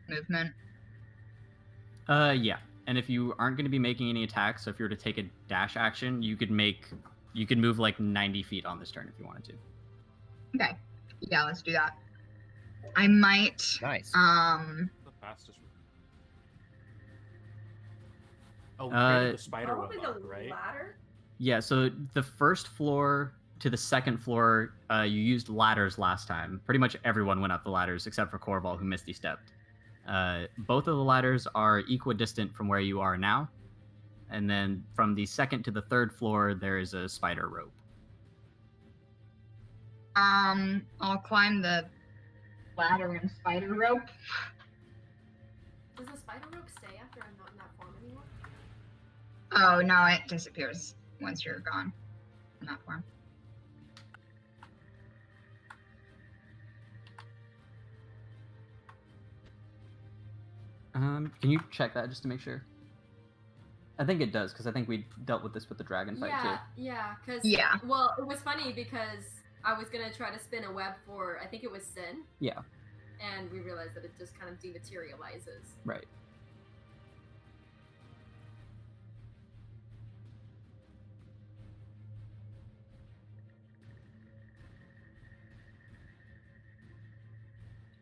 movement? Yeah. And if you aren't going to be making any attacks, so if you were to take a dash action, you could move like 90 feet on this turn if you wanted to. Okay. Yeah, let's do that. I might Nice. The fastest. Oh, we created the spider web Probably up, the right? ladder. Yeah, so the first floor to the second floor, you used ladders last time. Pretty much everyone went up the ladders except for Corval, who misty stepped. Both of the ladders are equidistant from where you are now. And then from the second to the third floor, there is a spider rope. I'll climb the ladder and spider rope. Does the spider rope stay after I'm not in that form anymore? Oh no, it disappears once you're gone in that form. Can you check that just to make sure? I think it does, because I think we dealt with this with the dragon fight too. Yeah, because Yeah. Well, it was funny because I was gonna try to spin a web for, I think it was Sin, Yeah, and we realized that it just kind of dematerializes. right.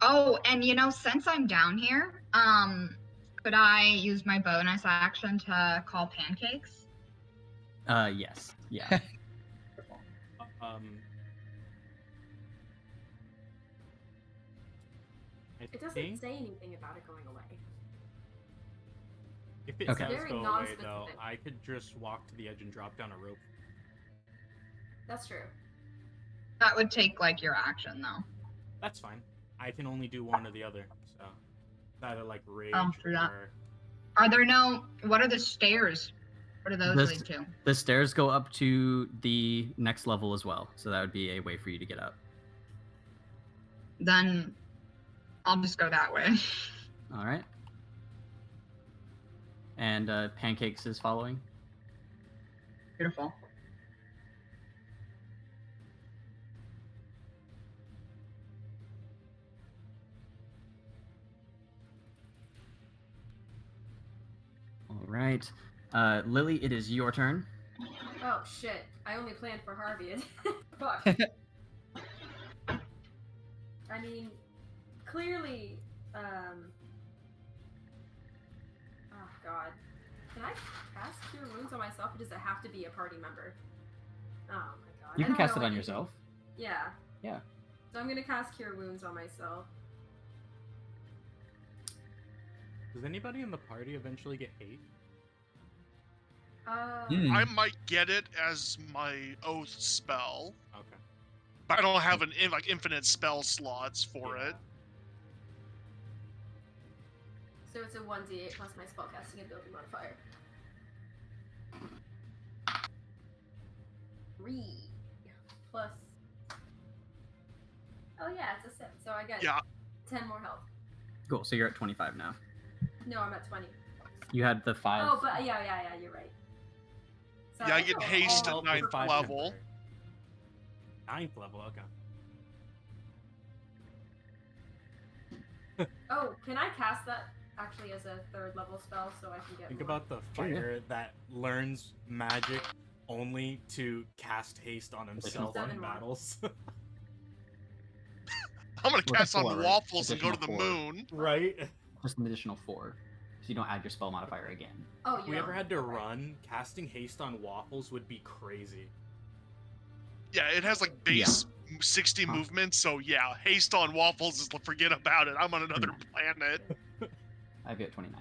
Oh, and since I'm down here, could I use my bonus action to call pancakes? Yes. Yeah. It doesn't say anything about it going away. If it Okay. does Very go away, non-specific. though, I could just walk to the edge and drop down a rope. That's true. That would take like your action though. That's fine. I can only do one or the other, so it's either like rage for that. or Are there no? What are the stairs? What do those This- lead to? The stairs go up to the next level as well, so that would be a way for you to get up. Then I'll just go that way. All right. And pancakes is following. Beautiful. All right. Lily, it is your turn. Oh shit! I only planned for Harvey. Fuck. I mean, clearly, oh god. Can I cast Cure Wounds on myself, or does it have to be a party member? Oh my god. You I can don't cast know it on anything. yourself. Yeah. Yeah. So I'm gonna cast Cure Wounds on myself. Does anybody in the party eventually get hate? I might get it as my oath spell, Okay. but I don't have an infinite spell slots for Yeah. it. So it's a 1d8 plus my spellcasting ability modifier. 3 plus. Oh yeah, it's a 6. So I get Yeah. 10 more health. Cool. So you're at 25 now. No, I'm at 20. You had the 5. Oh, but yeah, you're right. So Yeah, I get feel haste all at ninth prepared. level. 9th level, okay. Oh, can I cast that actually as a 3rd level spell so I can get Think more? about the fighter that learns magic only to cast haste on himself Seven in more. battles. I'm gonna Well, cast on 4, waffles and go to the additional 4. moon. Right? Just an additional 4. So you don't add your spell modifier again. Oh, If you we don't? ever had to Okay. run, casting haste on waffles would be crazy. Yeah, it has like base 60 movements, so yeah, haste on waffles is forget about it. I'm on another planet. I've got 29.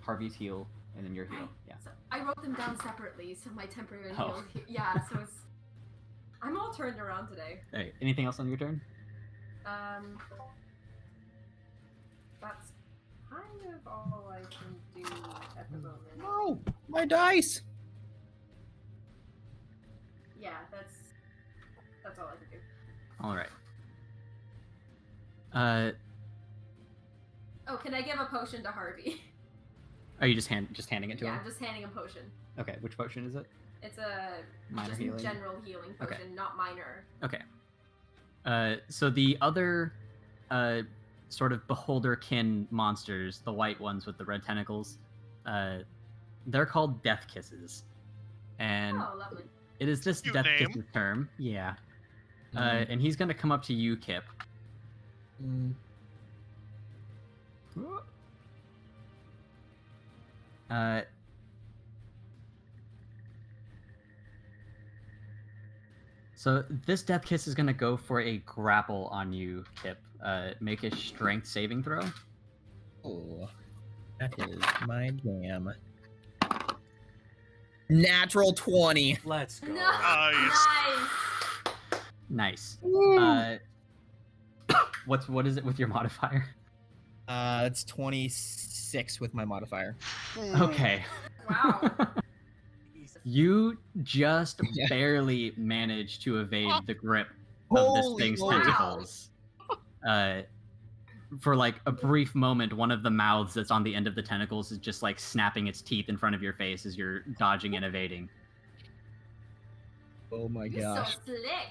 Harvey's heal, and then your heal. Yeah. So I wrote them down separately, so my temporary Oh. heal. Yeah, so it's. I'm all turned around today. Alright, anything else on your turn? That's kind of all I can do at the moment. No, my dice. Yeah, that's all I can do. Alright. Oh, can I give a potion to Harvey? Are you just handing it to Yeah, him? I'm just handing him potion. Okay, which potion is it? It's a Minor just healing? general healing Okay. potion, not minor. Okay. So the other sort of beholderkin monsters, the white ones with the red tentacles, they're called death kisses. And Oh, lovely. it is this Cute death name. kisses term. Yeah. Mhm. And he's going to come up to you, Kip. Mm, So this death kiss is going to go for a grapple on you, Kip. Make a strength saving throw. oh, that is my jam. Natural 20. Let's go. Nice. Nice. Woo. What is it with your modifier? It's 26 with my modifier. Okay. Wow. You just Yeah. barely managed to evade the grip of this Holy thing's moly. tentacles. For like a brief moment, one of the mouths that's on the end of the tentacles is just like snapping its teeth in front of your face as you're dodging and evading. Oh my You're gosh. so slick.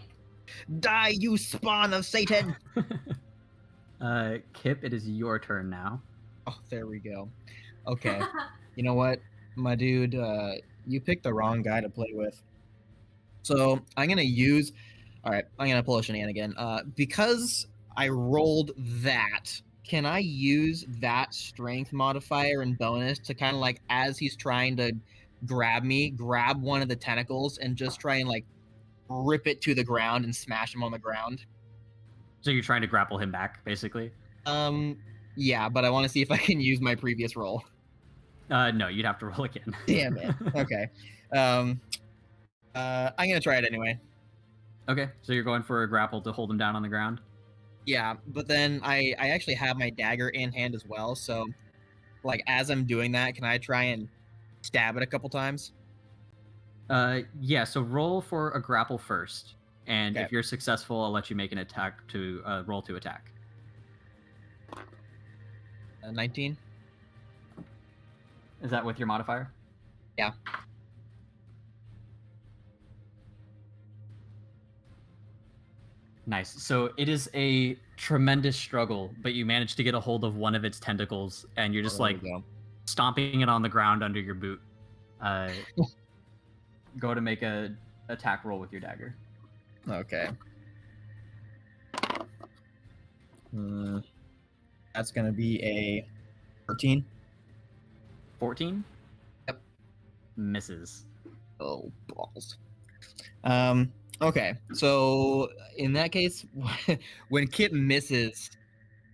Die, you spawn of Satan! Kip, it is your turn now. Oh, there we go. Okay. You know what, my dude? You picked the wrong guy to play with. So I'm gonna use. All right, I'm gonna pull a shenanigan. Because I rolled that. Can I use that strength modifier and bonus to kind of like, as he's trying to grab me, grab one of the tentacles and just try and like rip it to the ground and smash him on the ground? So you're trying to grapple him back, basically? Yeah, but I want to see if I can use my previous roll. No, you'd have to roll again. Damn it. Okay. I'm gonna try it anyway. Okay, so you're going for a grapple to hold him down on the ground? Yeah, but then I actually have my dagger in hand as well, so like as I'm doing that, can I try and stab it a couple times? Yeah, so roll for a grapple first. And Okay. if you're successful, I'll let you make an attack to roll to attack. 19? Is that with your modifier? Yeah. Nice. So it is a tremendous struggle, but you manage to get a hold of one of its tentacles, and you're just There like we go. stomping it on the ground under your boot. Go to make a attack roll with your dagger. Okay. That's gonna be a 13. 14? Yep. Misses. Oh, balls. Okay, so in that case, when Kip misses,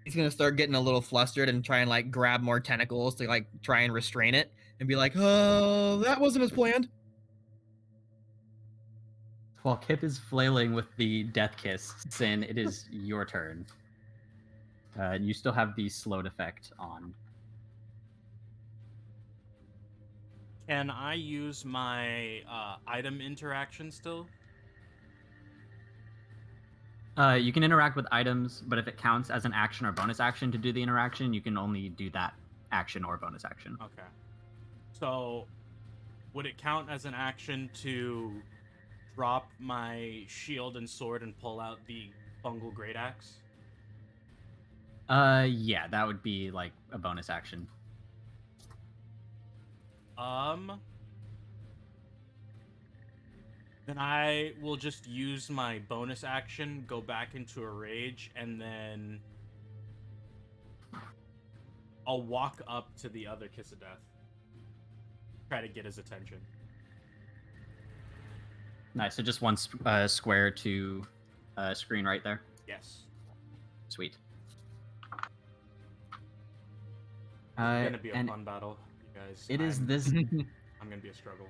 he's gonna start getting a little flustered and try and like grab more tentacles to like try and restrain it and be like, "Oh, that wasn't as planned." While Kip is flailing with the death kiss, Sin, it is your turn. You still have the slowed effect on. Can I use my item interaction still? You can interact with items, but if it counts as an action or bonus action to do the interaction, you can only do that action or bonus action. Okay. So, would it count as an action to drop my shield and sword and pull out the fungal great axe? Yeah, that would be like a bonus action. Then I will just use my bonus action, go back into a rage, and then I'll walk up to the other Kiss of Death. Try to get his attention. Nice. So just one square to screen right there. Yes. Sweet. It's gonna be a fun battle, you guys. It is this. I'm gonna be a struggle.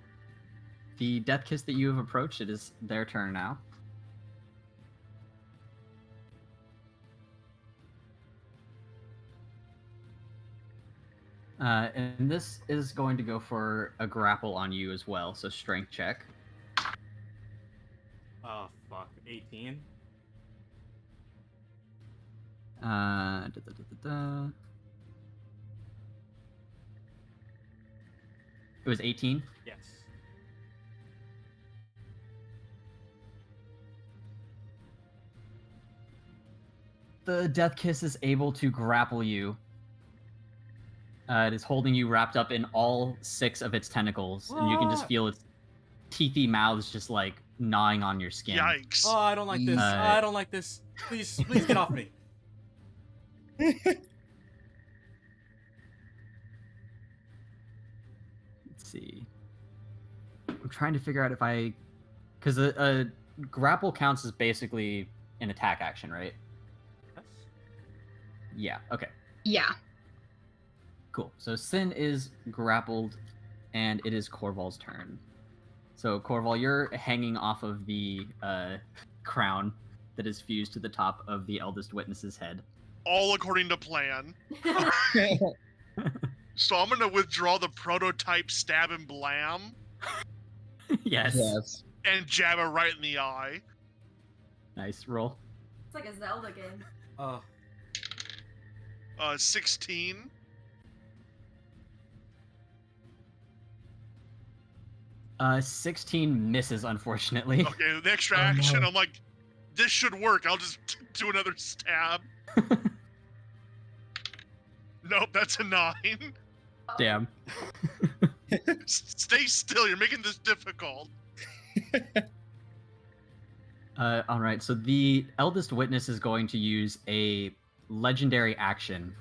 The Death Kiss that you have approached, it is their turn now. And this is going to go for a grapple on you as well, so strength check. Oh, fuck. 18? It was 18? Yes. The Death Kiss is able to grapple you. It is holding you wrapped up in all 6 of its tentacles, and you can just feel its teethy mouths just like gnawing on your skin. Yikes. Oh, I don't like this. I don't like this. Please get off me. Let's see. I'm trying to figure out if because a grapple counts as basically an attack action, right? Yes. Yeah. Okay. Yeah. Cool. So Sin is grappled, and it is Corval's turn. So Corval, you're hanging off of the crown that is fused to the top of the Eldest Witness's head. All according to plan. So I'm gonna withdraw the prototype stab and blam Yes. Yes. and jab it right in the eye. Nice roll. It's like a Zelda game. 16. 16 misses, unfortunately. Okay, the extra Oh, action, no. I'm like, this should work. I'll just do another stab. Nope, that's a 9. Damn. Stay still, you're making this difficult. All right, so the Eldest Witness is going to use a legendary action.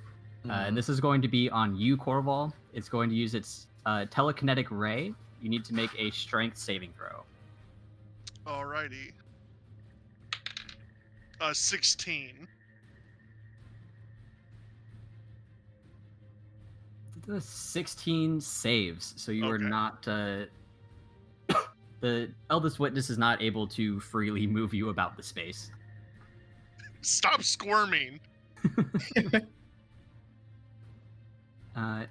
And this is going to be on you, Corval. It's going to use its telekinetic ray. You need to make a strength saving throw. Alrighty. 16. The 16 saves, so you are Okay. not. The Eldest Witness is not able to freely move you about the space. Stop squirming.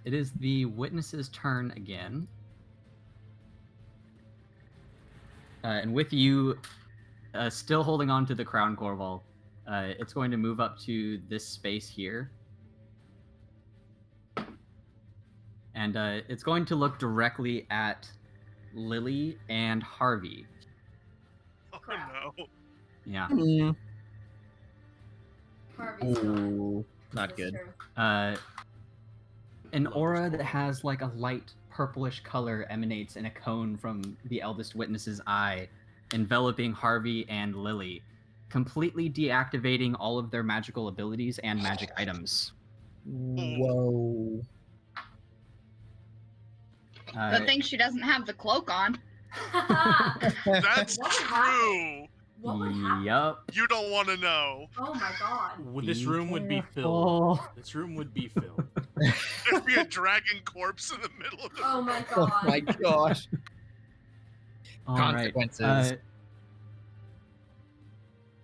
It is the Witness's turn again. And with you still holding on to the crown, Corval, it's going to move up to this space here. And it's going to look directly at Lily and Harvey. Oh Crap. no. Yeah. Harvey's Ooh, not That's good. true. An aura that has like a light purplish color emanates in a cone from the Eldest Witness's eye, enveloping Harvey and Lily, completely deactivating all of their magical abilities and magic items. Whoa. Good thing she doesn't have the cloak on. That's What true. What would happen? Yup. You don't want to know. Oh my god. This room would be filled. This room would be filled. There'd be a dragon corpse in the middle of the Oh my Oh god. my gosh. All right. Consequences.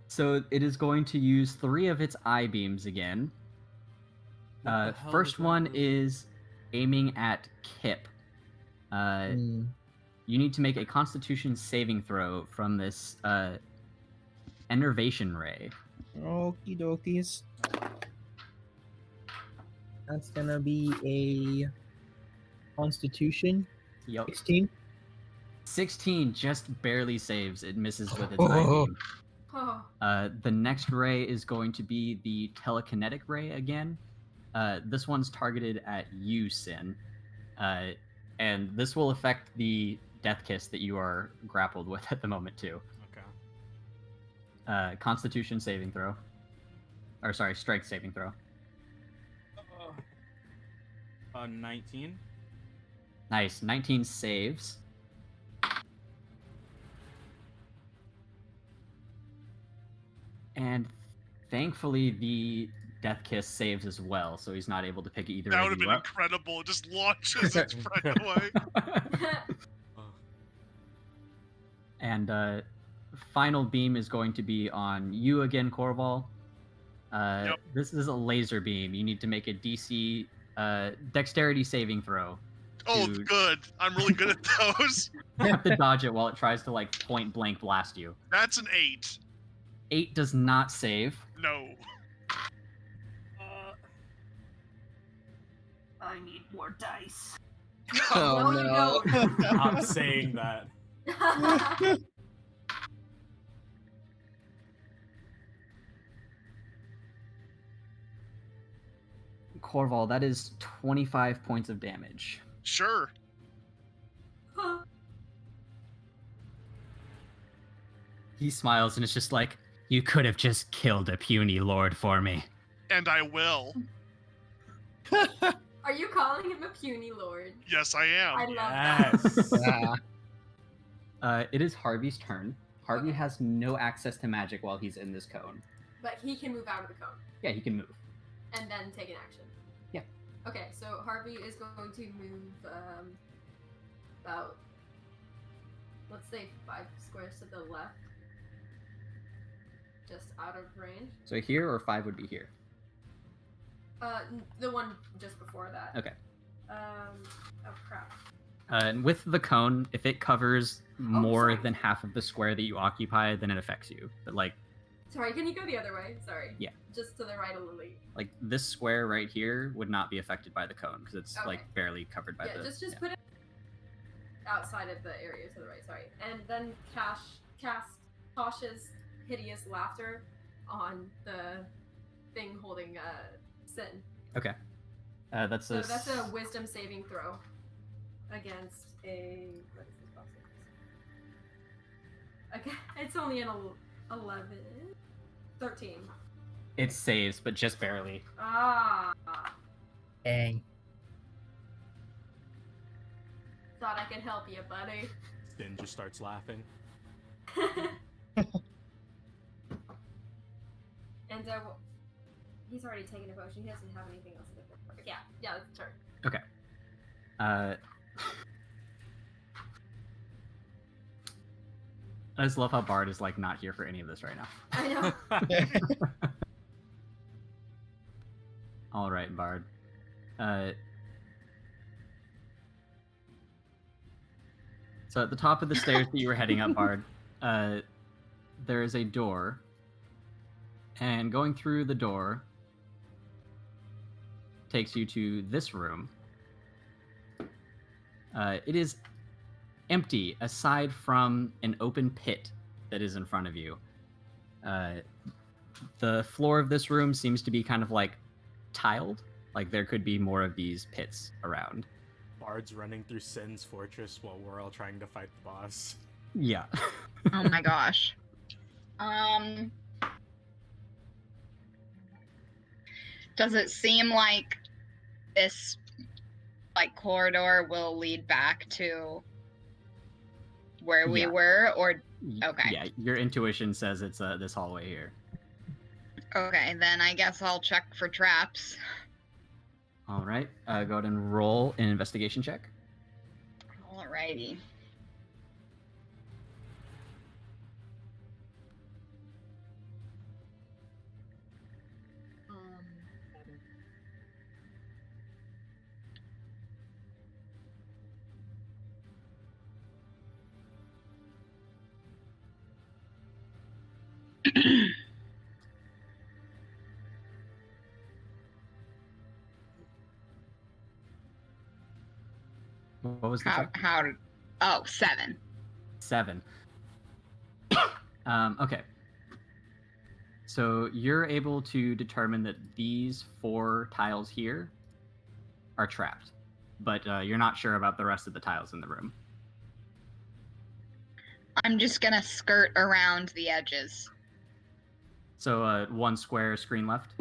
So it is going to use 3 of its eye beams again. What the hell First does that one do? is aiming at Kip. Mm. You need to make a Constitution saving throw from this Enervation Ray. Okie dokies. That's gonna be a Constitution Yep. 16. 16 just barely saves. It misses with its Oh. IV. Oh. The next ray is going to be the telekinetic ray again. This one's targeted at you, Sin. And this will affect the death kiss that you are grappled with at the moment, too. Okay. Constitution saving throw. Or, sorry, strength saving throw. 19. Nice. 19 saves. And thankfully, the death kiss saves as well, so he's not able to pick either That of would have you been up. incredible. It just launches its friend away. And final beam is going to be on you again, Corval. Yep. This is a laser beam. You need to make a DC dexterity saving throw. Oh, to- good. I'm really good at those. You have to dodge it while it tries to like point blank blast you. That's an 8. 8 does not save. No. I need more dice. Oh, no, no. you don't. Stop saying that. Corval, that is 25 points of damage. Sure. He smiles and it's just like, you could have just killed a puny lord for me. And I will. Are you calling him a puny lord? Yes, I am. I love Yes. Yeah. It is Harvey's turn. Harvey Okay. has no access to magic while he's in this cone. that. But he can move out of the cone Yeah, he can move. and then take an action. Yeah. Okay, so Harvey is going to move about, let's say, 5 squares to the left. Just out of range. So here or 5 would be here. The one just before that. Okay. Oh crap. And with the cone, if it covers more sorry. than half of the square that you occupy, then it affects you. But like Sorry, can you go the other way? Sorry. Yeah. Just to the right a little. this square right here would not be affected by the cone because it's Okay. like barely covered by Yeah, the. just put it outside of the area to the right. Sorry, and then cast Tosh's hideous laughter on the thing holding Sin. Okay. That's So a. that's a wisdom saving throw against a. What is this box? Okay, it's only an 11, 13. It saves, but just barely. Ah, Dang. thought I could help you, buddy. Then just starts laughing. And he's already taken a potion. He doesn't have anything else to do. Yeah, that's his turn. Okay. I just love how Bard is like not here for any of this right now. I know. All right, Bard. So at the top of the stairs that you were heading up, Bard, there is a door, and going through the door takes you to this room. It is empty aside from an open pit that is in front of you. The floor of this room seems to be kind of like tiled, like there could be more of these pits around. Bard's running through Sin's fortress while we're all trying to fight the boss. Yeah. Oh my gosh. Does it seem like this corridor will lead back to where we Yeah. were, or okay. Yeah, your intuition says it's this hallway here. Okay, then I guess I'll check for traps. All right, go ahead and roll an investigation check. Alrighty. What was the check? Oh, 7. 7. Okay. So you're able to determine that these 4 tiles here are trapped, but you're not sure about the rest of the tiles in the room. I'm just gonna skirt around the edges. So 1 square screen left,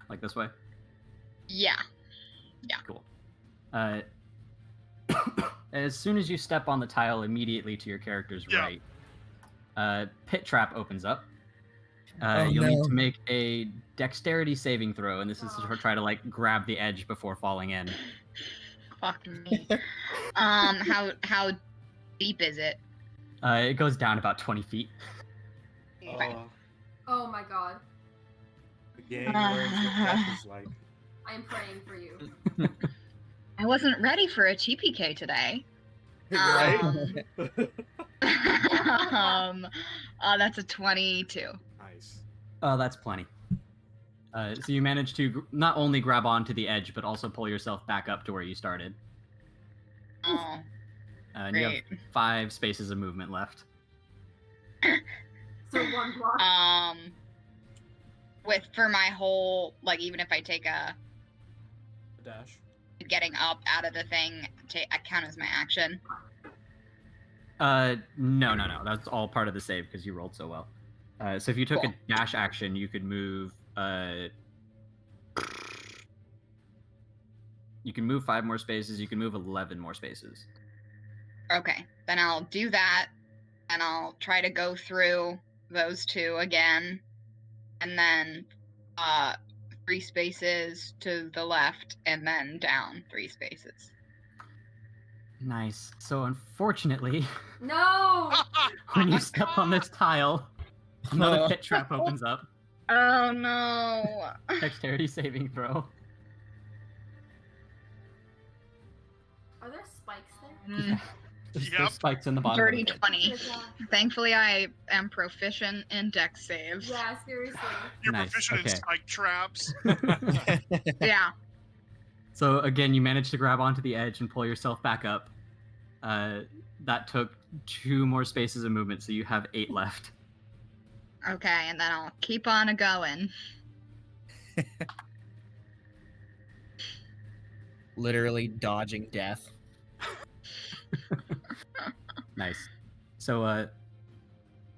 like this way? Yeah. Cool. As soon as you step on the tile immediately to your character's right, pit trap opens up. You'll need to make a dexterity saving throw, and this is to try to like grab the edge before falling in. Fuck me. How deep is it? It goes down about 20 feet. Okay. Oh my god. The gang learns what death is like. I am praying for you. I wasn't ready for a TPK today. Right? That's a 22. Nice. Oh, that's plenty. So you manage to not only grab onto the edge, but also pull yourself back up to where you started. Oh, And you have great. 5 spaces of movement left. So 1 block. For my whole, like, even if I take a Dash. getting up out of the thing, I count as my action. No. That's all part of the save because you rolled so well. So if you took a dash action, you could move. You can move 5 more spaces. You can move 11 more spaces. Okay, then I'll do that, and I'll try to go through those 2 again, and then 3 spaces to the left, and then down 3 spaces. Nice. So unfortunately, No! when you step on this tile, another pit trap opens up. Oh no! Dexterity saving throw. Are there spikes there? Yeah. There's Yep. spikes in the bottom. Dirty Of the pit. 20. Thankfully, I am proficient in dex saves. Yeah, seriously. You're Nice, proficient in okay. spike traps. Yeah. So again, you managed to grab onto the edge and pull yourself back up. That took 2 more spaces of movement, so you have 8 left. Okay, and then I'll keep on a going. Literally dodging death. Nice. So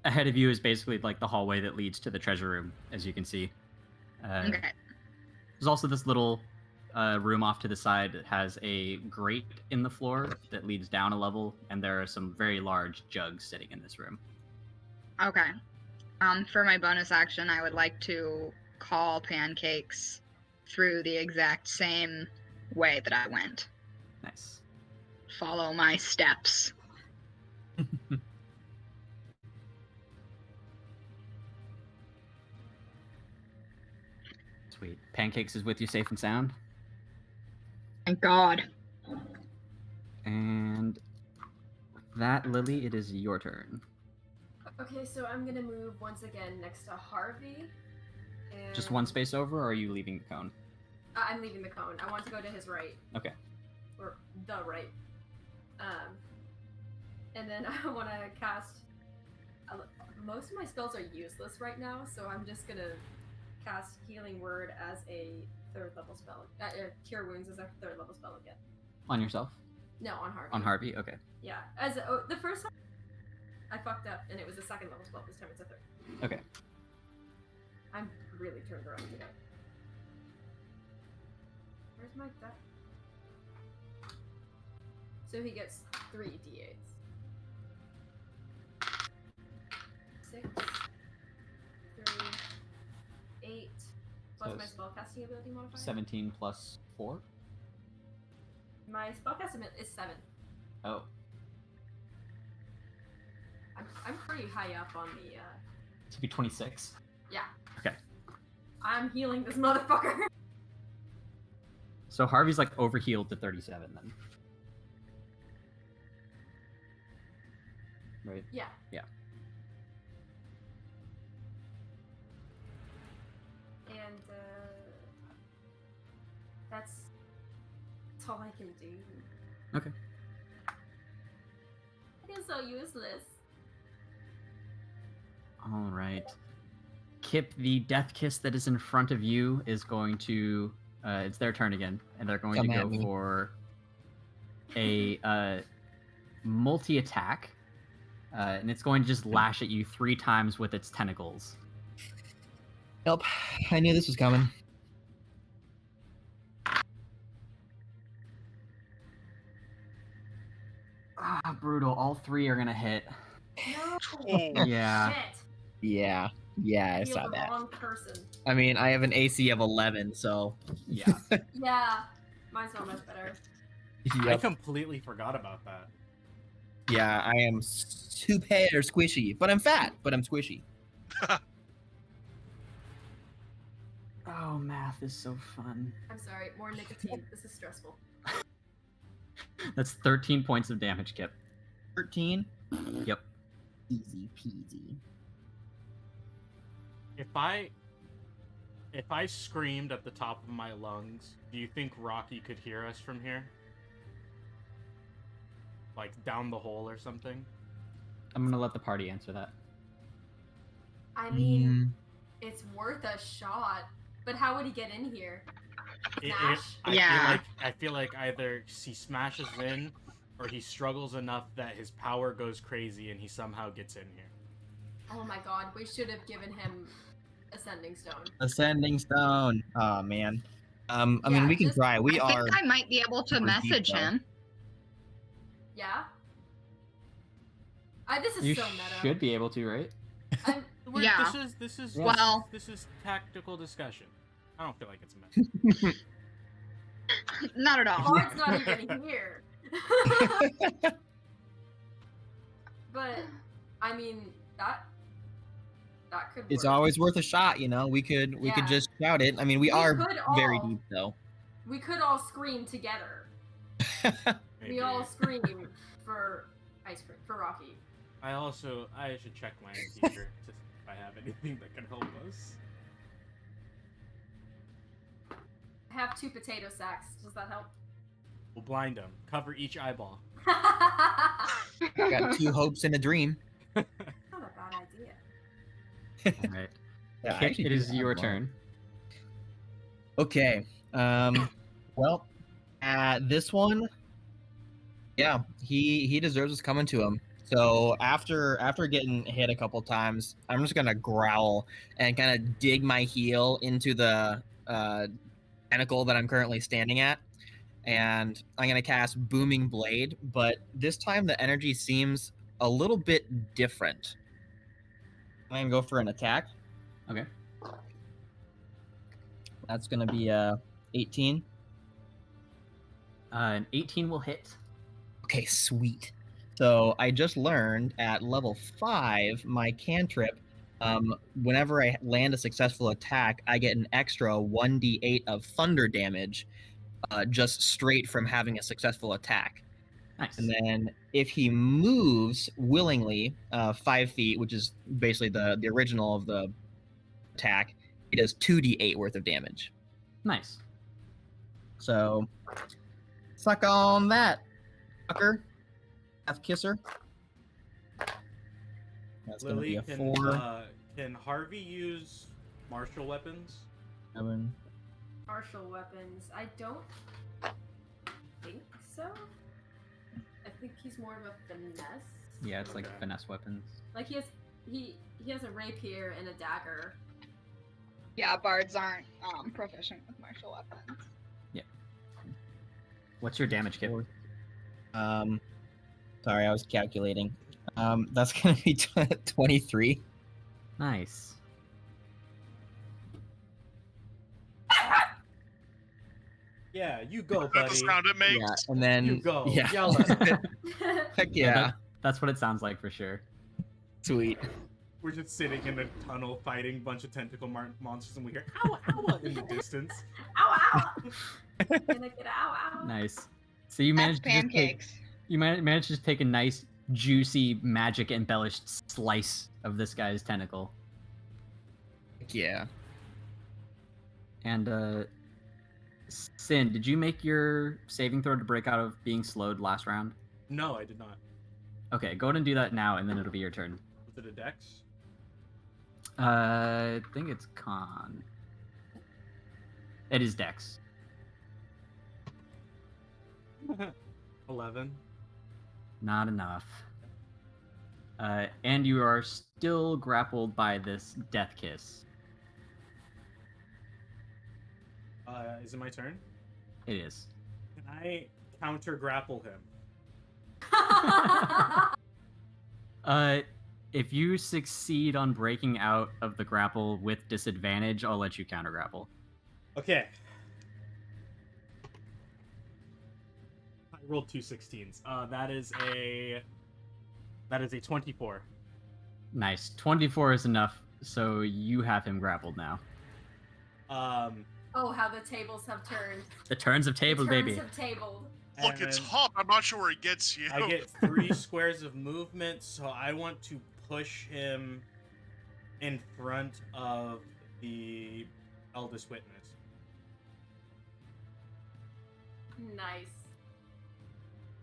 ahead of you is basically like the hallway that leads to the treasure room, as you can see. Okay. There's also this little room off to the side that has a grate in the floor that leads down a level, and there are some very large jugs sitting in this room. Okay. For my bonus action, I would like to call pancakes through the exact same way that I went. Nice. Follow my steps. Sweet. Pancakes is with you safe and sound. Thank God. And with that, Lily, it is your turn. Okay, so I'm gonna move once again next to Harvey. And Just 1 space over, or are you leaving the cone? I'm leaving the cone. I want to go to his right. Okay. Or the right. And then I want to cast. Most of my spells are useless right now, so I'm just gonna cast Healing Word as a 3rd level spell. Cure Wounds as a 3rd level spell again. On yourself? No, on Harvey. On Harvey? Okay. Yeah. The first time I fucked up, and it was a 2nd level spell. This time it's a 3rd. Okay. I'm really turned around today. Where's my deck? So he gets 3 d8s. 6, 3, 8, plus So my spellcasting ability modifier. 17 plus 4? My spellcasting is 7. Oh. I'm pretty high up on the. To be 26. Yeah. Okay. I'm healing this motherfucker. So Harvey's like overhealed to 37 then. Right? Yeah. Yeah. And that's all I can do. Okay. I feel so useless. All right. Kip, the death kiss that is in front of you is going to. It's their turn again, and they're going Come to at go me. for a multi-attack, and it's going to just lash at you 3 times with its tentacles. Nope. I knew this was coming. Ah, brutal. All 3 are gonna hit. No. Oh, Yeah. Shit. Yeah. Yeah, I I feel saw the that. wrong person. I mean, I have an AC of 11, so. Yeah. Yeah. Mine's not much better. I Yep. completely forgot about that. Yeah, I am super squishy, but I'm fat, but I'm squishy. Oh, math is so fun. I'm sorry. More nicotine. This is stressful. That's 13 points of damage, Kip. 13. Yep. Easy peasy. If I screamed at the top of my lungs, do you think Rocky could hear us from here? Like down the hole or something? I'm gonna let the party answer that. I mean, it's worth a shot. But how would he get in here? Smash? I feel like either he smashes in, or he struggles enough that his power goes crazy and he somehow gets in here. Oh my god, we should have given him Ascending Stone. Ascending stone. Oh man. I mean, Yeah, we can just- try. We I are. think I might be able to super deep, message though. him. Yeah? This is You so meta. should be able to, right? I'm, Yeah. This is Well- this is tactical discussion. I don't feel like it's meant. Not at all. Bard's not even here. But, I mean, that could It's work. always worth a shot, you know. We could Yeah. just shout it. I mean, we are could very all- deep though. We could all scream together. Maybe. We all scream for ice cream, for Rocky. I should check my teacher to see if I have anything that can help us. I have 2 potato sacks. Does that help? We'll blind them. Cover each eyeball. Got 2 hopes and a dream. Not a bad idea. All right. Yeah, I Kip, actually it do is have your one. turn. Okay. Well, this one, yeah, he deserves what's coming to him. So after getting hit a couple times, I'm just gonna growl and kind of dig my heel into the tentacle that I'm currently standing at, and I'm gonna cast Booming Blade. But this time the energy seems a little bit different. I'm gonna go for an attack. Okay. That's gonna be 18. An 18 will hit. Okay, sweet. So I just learned at level 5, my cantrip, whenever I land a successful attack, I get an extra 1d8 of thunder damage, just straight from having a successful attack. Nice. And then if he moves willingly 5 feet, which is basically the original of the attack, it does 2d8 worth of damage. Nice. So suck on that, fucker. Death kisser. That's gonna Lily, be a 4. can Harvey use martial weapons? 7. Martial weapons. I don't think so. I think he's more of a finesse. Yeah, it's like Okay. finesse weapons. Like he has a rapier and a dagger. Yeah, bards aren't proficient with martial weapons. What's your damage, Kip? Sorry, I was calculating. That's gonna be 23. Nice. Yeah, you go, That's the buddy. sound it makes. Yeah, and then You go. yeah, Yell at him. heck yeah, That's what it sounds like for sure. sweet. We're just sitting in a tunnel fighting a bunch of tentacle monsters, and we hear "ow, ow" in the distance. Ow, ow! Gonna get ow, ow. Nice. So you That's managed to just take, pancakes. you managed to just take a nice, juicy, magic embellished slice of this guy's tentacle. Heck yeah. And Sin, did you make your saving throw to break out of being slowed last round? No, I did not. Okay, go ahead and do that now, and then it'll be your turn. Was it a dex? I think it's con. It is dex. 11. Not enough. And you are still grappled by this death kiss. Is it my turn? It is. Can I counter grapple him? If you succeed on breaking out of the grapple with disadvantage, I'll let you counter grapple. Okay. I rolled 2 16s. That is a 24. Nice. 24 is enough, so you have him grappled now. Oh, how the tables have turned. The turns of table, baby. The turns have tabled. Look, it's Hop. I'm not sure where he gets you. I get 3 squares of movement, so I want to push him in front of the eldest witness. Nice.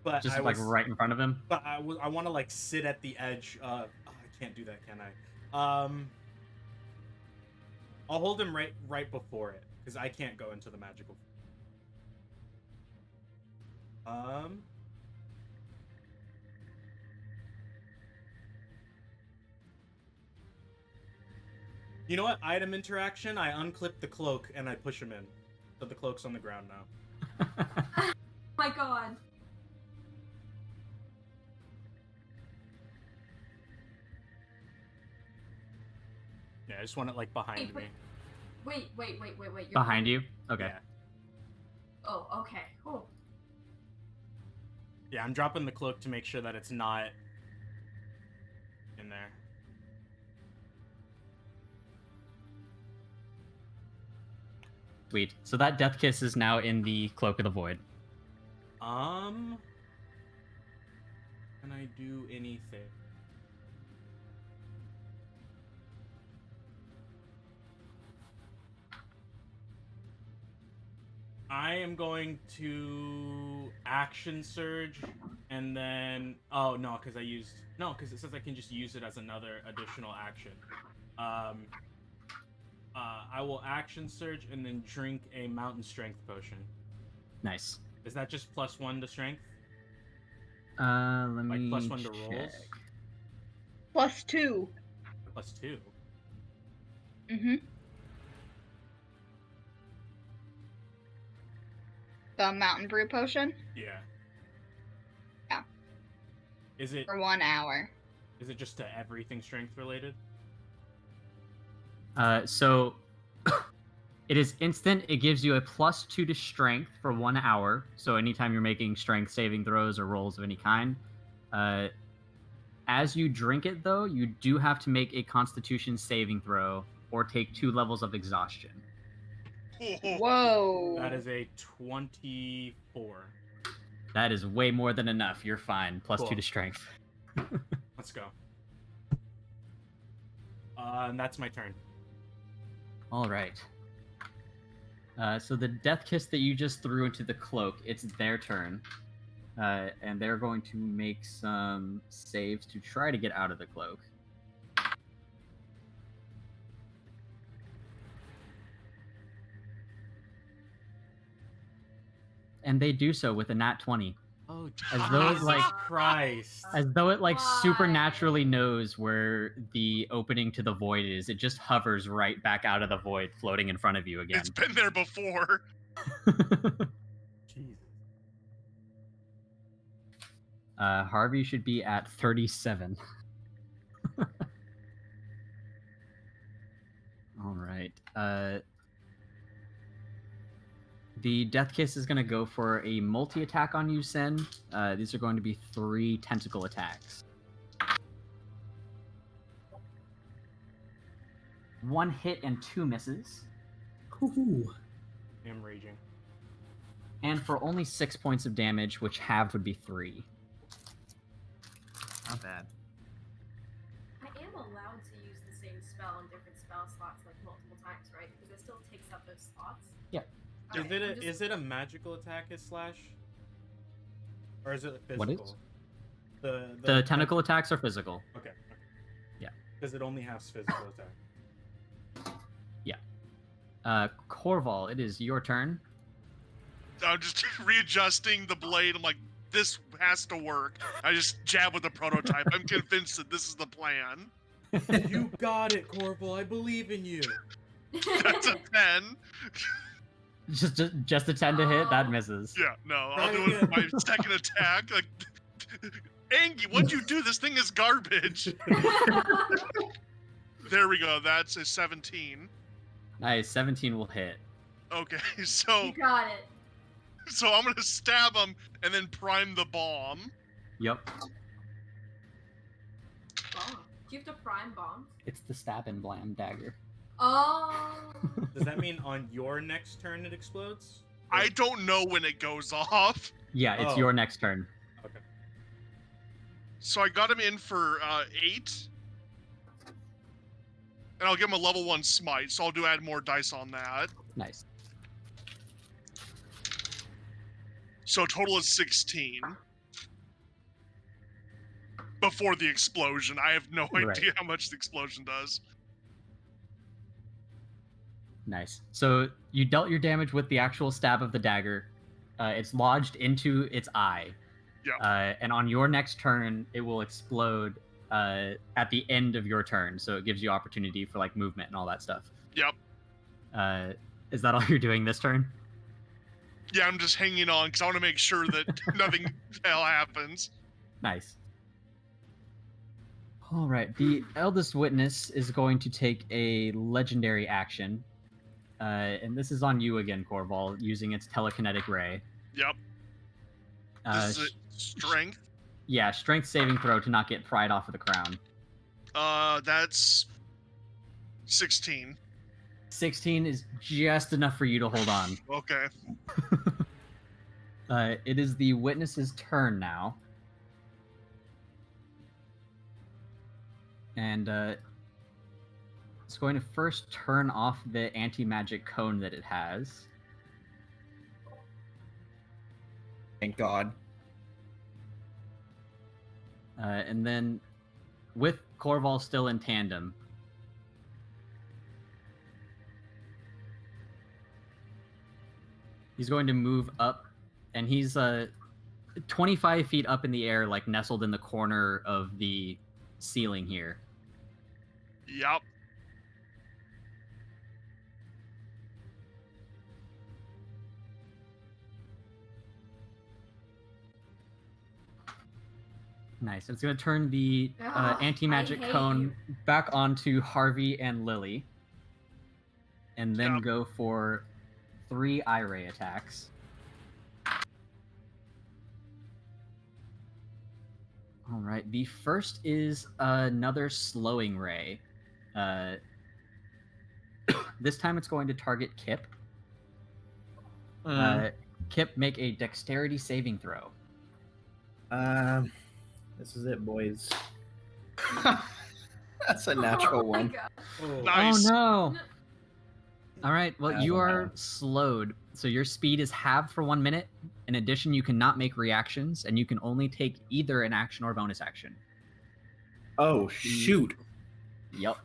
But Just like right in front of him? But I want to like sit at the edge. I can't do that, can I? I'll hold him right before it because I can't go into the magical. You know what? Item interaction. I unclip the cloak and I push him in. So the cloak's on the ground now. Oh my god. Yeah, I just want it like behind me. Wait. You're Behind you? Okay. Yeah. Oh, okay. Oh. Yeah, I'm dropping the cloak to make sure that it's not in there. Sweet. So that death kiss is now in the Cloak of the Void. Can I do anything? I am going to action surge and then because it says I can just use it as another additional action. I will action surge and then drink a mountain strength potion. Nice. Is that just +1 to strength? Let Like me +1 to check. rolls? +2. +2. Mm-hmm. The mountain brew potion? Yeah. Yeah. Is it For 1 hour. Is it just to everything strength related? So it is instant. It gives you a +2 to strength for 1 hour. So anytime you're making strength saving throws or rolls of any kind. As you drink it, though, you do have to make a Constitution saving throw or take 2 levels of exhaustion. Whoa. That is a 24. That is way more than enough. You're fine. +2 Cool. to strength. Let's go. And that's my turn. All right. So the death kiss that you just threw into the cloak, it's their turn. And they're going to make some saves to try to get out of the cloak. And they do so with a nat 20. Oh, As though it, Jesus like- Christ. As though it like Why? supernaturally knows where the opening to the void is. It just hovers right back out of the void, floating in front of you again. It's been there before. Jesus. Harvey should be at 37. All right. The Death Kiss is going to go for a multi-attack on you, Sen. These are going to be 3 tentacle attacks. 1 hit and 2 misses. Ooh. I'm raging. And for only 6 points of damage, which halved would be 3. Not bad. I am allowed to use the same spell in different spell slots like multiple times, right? Because it still takes up those slots. Yeah. Is it a magical attack, his slash? Or is it physical? What is? The tentacle attacks are physical. Okay. Yeah. Because it only has physical attack. Yeah. Corval, it is your turn. I'm just readjusting the blade. I'm like, this has to work. I just jab with the prototype. I'm convinced that this is the plan. You got it, Corval. I believe in you. That's a 10. Just a 10 to hit, that misses. Yeah, no, I'll do it for my second attack. Like, Angie, what'd you do? This thing is garbage. There we go. That's a 17. Nice, 17 will hit. Okay, so You got it. so I'm gonna stab him and then prime the bomb. Yep. Bomb. Do you have to prime bombs? It's the stab and blam dagger. Oh. Does that mean on your next turn it explodes? I don't know when it goes off. Yeah, it's Oh. your next turn. Okay. So I got him in for 8. And I'll give him a level 1 smite, so I'll add more dice on that. Nice. So total is 16. Before the explosion. I have no Right. idea how much the explosion does. Nice. So you dealt your damage with the actual stab of the dagger. It's lodged into its eye. Yeah. And on your next turn, it will explode at the end of your turn. So it gives you opportunity for like movement and all that stuff. Yep. Is that all you're doing this turn? Yeah, I'm just hanging on because I want to make sure that nothing hell happens. Nice. All right. The Eldest Witness is going to take a legendary action. And this is on you again, Corval, using its telekinetic ray. Yep. This is it. Strength. Yeah, strength saving throw to not get pried off of the crown. That's 16. 16 is just enough for you to hold on. Okay. It is the witness's turn now. And it's going to first turn off the anti-magic cone that it has. Thank God. And then, with Corval still in tandem, he's going to move up, and he's 25 feet up in the air, like nestled in the corner of the ceiling here. Yep. Nice. It's going to turn the Ugh, anti-magic I hate cone back onto Harvey and Lily. And then Yep. go for 3 eye ray attacks. All right. The first is another slowing ray. This time it's going to target Kip. Kip, make a dexterity saving throw. This is it, boys. That's a Oh natural my one. God. Oh, Nice. Oh no! No. All right. Well, That's you a are no. slowed, so your speed is halved for 1 minute. In addition, you cannot make reactions, and you can only take either an action or bonus action. Oh, shoot. Yep.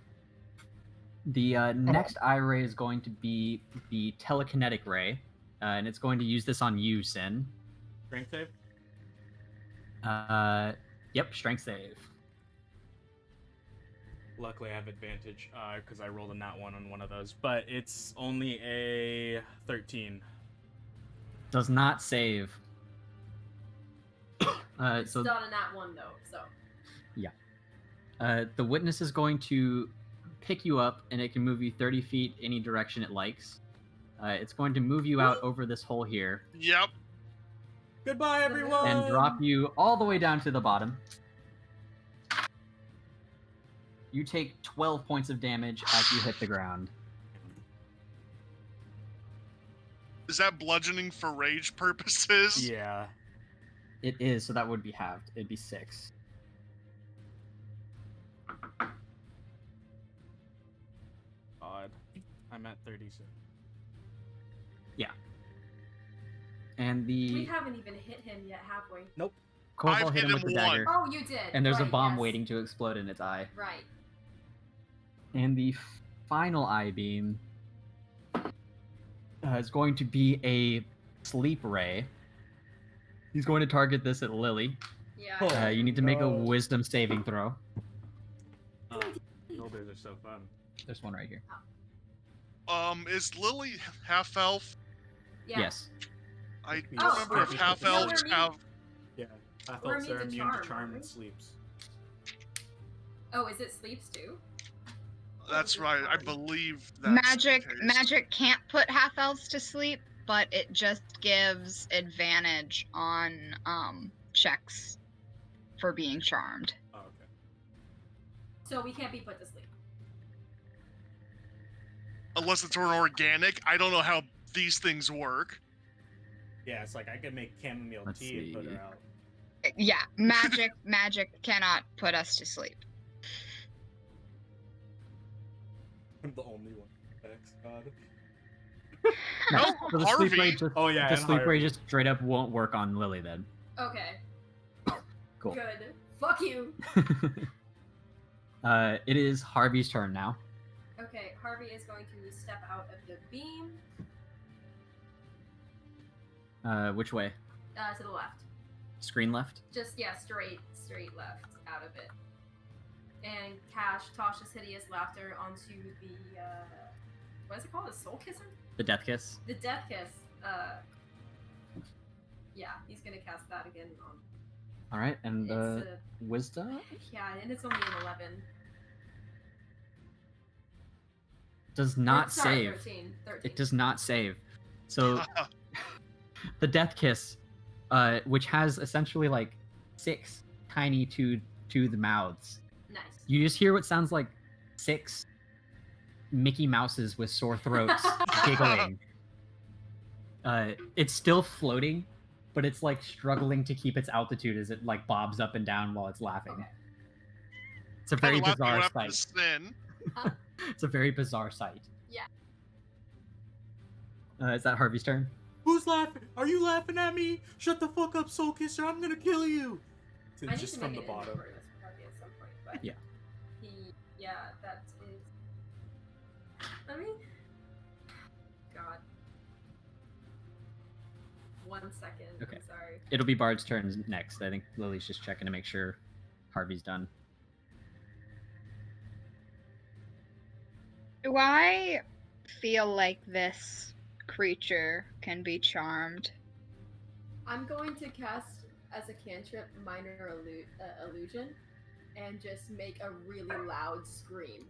The next eye ray is going to be the telekinetic ray, and it's going to use this on you, Sin. Strength save? Yep, strength save. Luckily, I have advantage because I rolled a nat 1 on one of those, but it's only a 13. Does not save. It's So done in that one though, so. the witness is going to pick you up, and it can move you 30 feet any direction it likes. It's going to move you out over this hole here Yep. Goodbye, everyone! and drop you all the way down to the bottom. You take 12 points of damage as you hit the ground. Is that bludgeoning for rage purposes? Yeah. It is, so that would be halved. It'd be 6. Odd. I'm at 36. And We the haven't even hit him yet, have we? Nope. Corval I've hit hit him with him the dagger, Oh, you did. and there's a Right, bomb yes. waiting to explode in its eye. Right. And the final eye beam is going to be a sleep ray. He's going to target this at Lily. Yeah. Oh. You need to make a no. wisdom saving throw. Builders are so fun. There's one right here. Is Lily half elf? Yeah. Yes. I Oh, don't remember if okay. half No, elves they're have. Yeah. I We're thought they're immune to immune to charm, charm aren't and we? sleeps. Oh, is it sleeps too? That's Oh, right. I sorry. believe that's the case. Magic can't put half elves to sleep, but it just gives advantage on checks for being charmed. Oh, okay. So we can't be put to sleep. Unless it's an organic. I don't know how these things work. Yeah, it's like I can make chamomile Let's tea and put see. her out. Yeah, magic cannot put us to sleep. I'm the only one. Thanks, God. No, So the sleep ray Harvey. just, Oh yeah, the and sleep ray Harvey. just straight up won't work on Lily then. Okay. Cool. Good. Fuck you. It is Harvey's turn now. Okay, Harvey is going to step out of the beam Which way? to the left. Screen left? Just straight left out of it. And cast Tasha's hideous laughter onto the what is it called? A soul kisser? The death kiss? The death kiss. Yeah, he's gonna cast that again on. Alright, and It's wisdom? yeah, and it's only an 11. Does not Sorry, save. 13. It does not save. So the death kiss, which has essentially like 6 tiny toothed mouths. Nice. You just hear what sounds like 6 Mickey Mouses with sore throats giggling. It's still floating, but it's like struggling to keep its altitude as it like bobs up and down while it's laughing. Okay. It's a very Kinda laughing bizarre after the sight. sin. It's a very bizarre sight. Yeah. Is that Harvey's turn? Who's laughing? Are you laughing at me? Shut the fuck up, Soul Kisser. I'm gonna kill you. I need Just to from make the an bottom. inventory list for Harvey at some point, but Yeah. that is. I mean, God. 1 second. Okay. I'm sorry. It'll be Bard's turn next. I think Lily's just checking to make sure Harvey's done. Do I feel like this creature can be charmed? I'm going to cast as a cantrip minor illusion, and just make a really loud scream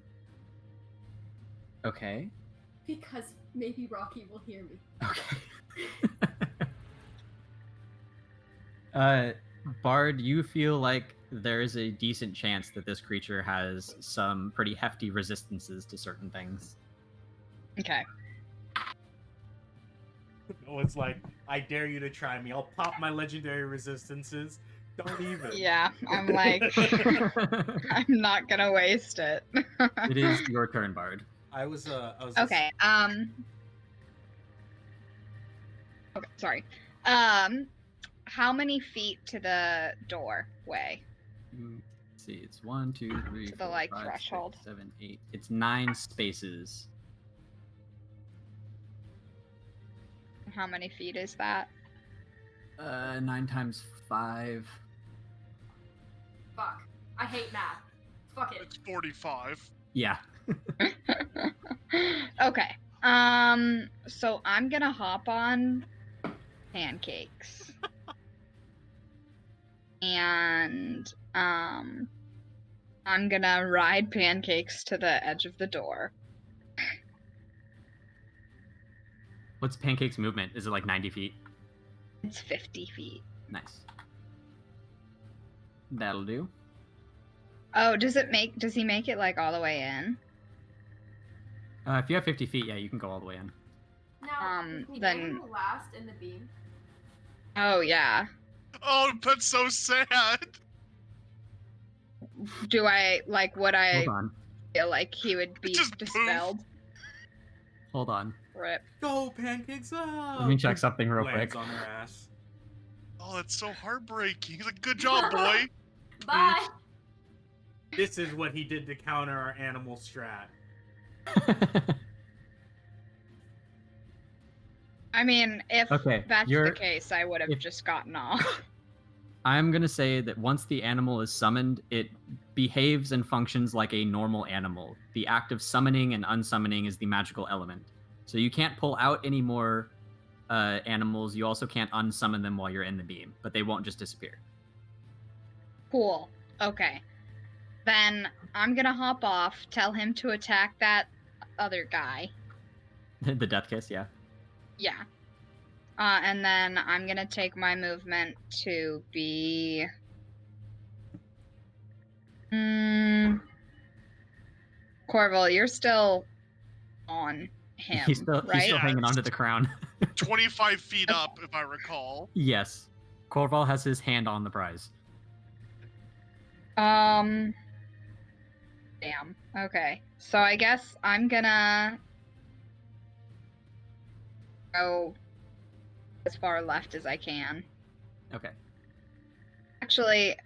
Okay. because maybe Rocky will hear me. Okay. Bard, you feel like there is a decent chance that this creature has some pretty hefty resistances to certain things. Okay. No, it's like, I dare you to try me. I'll pop my legendary resistances. Don't even. Yeah, I'm like, I'm not gonna waste it. It is your turn, Bard. I was Okay. Okay, sorry. How many feet to the doorway? Let's see, it's 1, 2, 3, To the, 4, like, 5, 6, threshold. 7, 8. It's 9 spaces. How many feet is that? 9 times 5. Fuck. I hate math. Fuck it. It's 45. Yeah. Okay. So I'm gonna hop on pancakes. And I'm gonna ride pancakes to the edge of the door. What's Pancake's movement? Is it like 90 feet? It's 50 feet. Nice. That'll do. Oh, does he make it like all the way in? If you have 50 feet, yeah, you can go all the way in. Now, can we then- get him last in the beam? Oh yeah. Oh, that's so sad. Would I Hold on. feel like he would be Just poof. dispelled? Hold on. Rip. Go pancakes up. Let me check something real Lands quick. on her ass. Oh, that's so heartbreaking. He's like, good job, boy. Bye. This is what he did to counter our animal strat. I mean, if Okay, that's you're- the case, I would have if- just gotten off. I'm gonna say that once the animal is summoned, it behaves and functions like a normal animal. The act of summoning and unsummoning is the magical element. So you can't pull out any more animals. You also can't unsummon them while you're in the beam, but they won't just disappear. Cool. Okay. Then I'm gonna hop off, tell him to attack that other guy. The death kiss, yeah. Yeah. And then I'm gonna take my movement to be... Corval, you're still on him, He's still right? hanging onto the crown. 25 feet up, if I recall. Yes. Corval has his hand on the prize. Damn. Okay. So I guess I'm gonna go as far left as I can. Okay. Actually,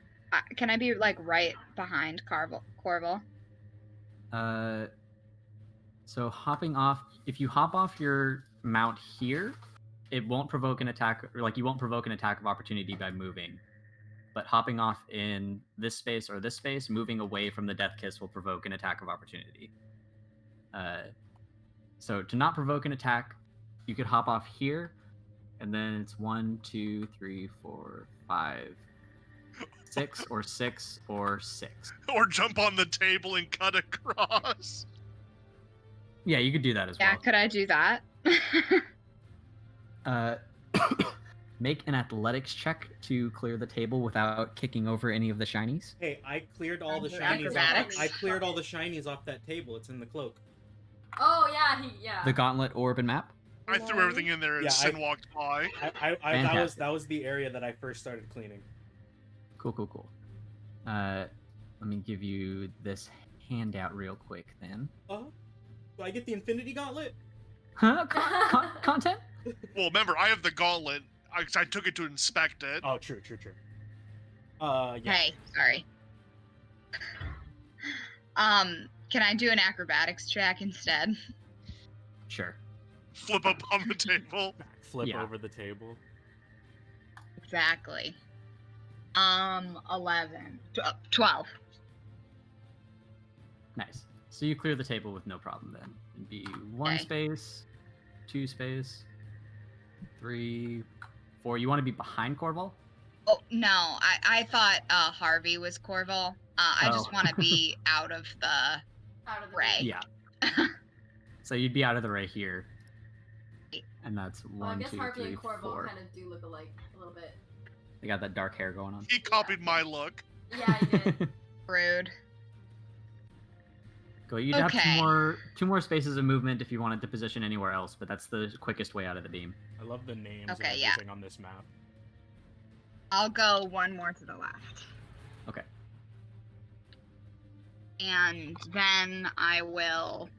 can I be like right behind Corval? So hopping off, if you hop off your mount here, it won't provoke an attack, or like you won't provoke an attack of opportunity by moving. But hopping off in this space or this space, moving away from the death kiss will provoke an attack of opportunity. So to not provoke an attack, you could hop off here, and then it's 1, 2, 3, 4, 5, 6, or 6, or 6. Or jump on the table and cut across. Yeah, you could do that as Yeah, well. could I do that? Make an athletics check to clear the table without kicking over any of the shinies. Hey, I cleared all the Under shinies. acrobatics. I cleared all the shinies off that table. It's in the cloak. Oh yeah, yeah. The gauntlet, orb, and map. I threw everything in there as Yeah, Sin walked by. That was the area that I first started cleaning. Cool. Let me give you this handout real quick then. Do I get the Infinity Gauntlet? Huh? Content? Well, remember, I have the gauntlet. I took it to inspect it. Oh, true. Yeah. Hey, sorry. Can I do an acrobatics check instead? Sure. Flip up on the table. Flip Yeah. over the table. Exactly. 12. Nice. So you clear the table with no problem then. It'd be 1 Okay. space, 2 space, 3, 4. You want to be behind Corval? Oh, no, I thought Harvey was Corval. I just Oh. want to be out of the Out of the ray. Yeah. So you'd be out of the ray here. And that's Well, I 1, guess 2, Harvey 3, and Corval 4. kind of do look alike a little bit. They got that dark hair going on. He copied my look. Yeah, I did. Rude. Go. You'd have Okay. two more spaces of movement if you wanted to position anywhere else, but that's the quickest way out of the beam. I love the names Okay, and yeah. everything on this map. I'll go one more to the left. Okay. And then I will,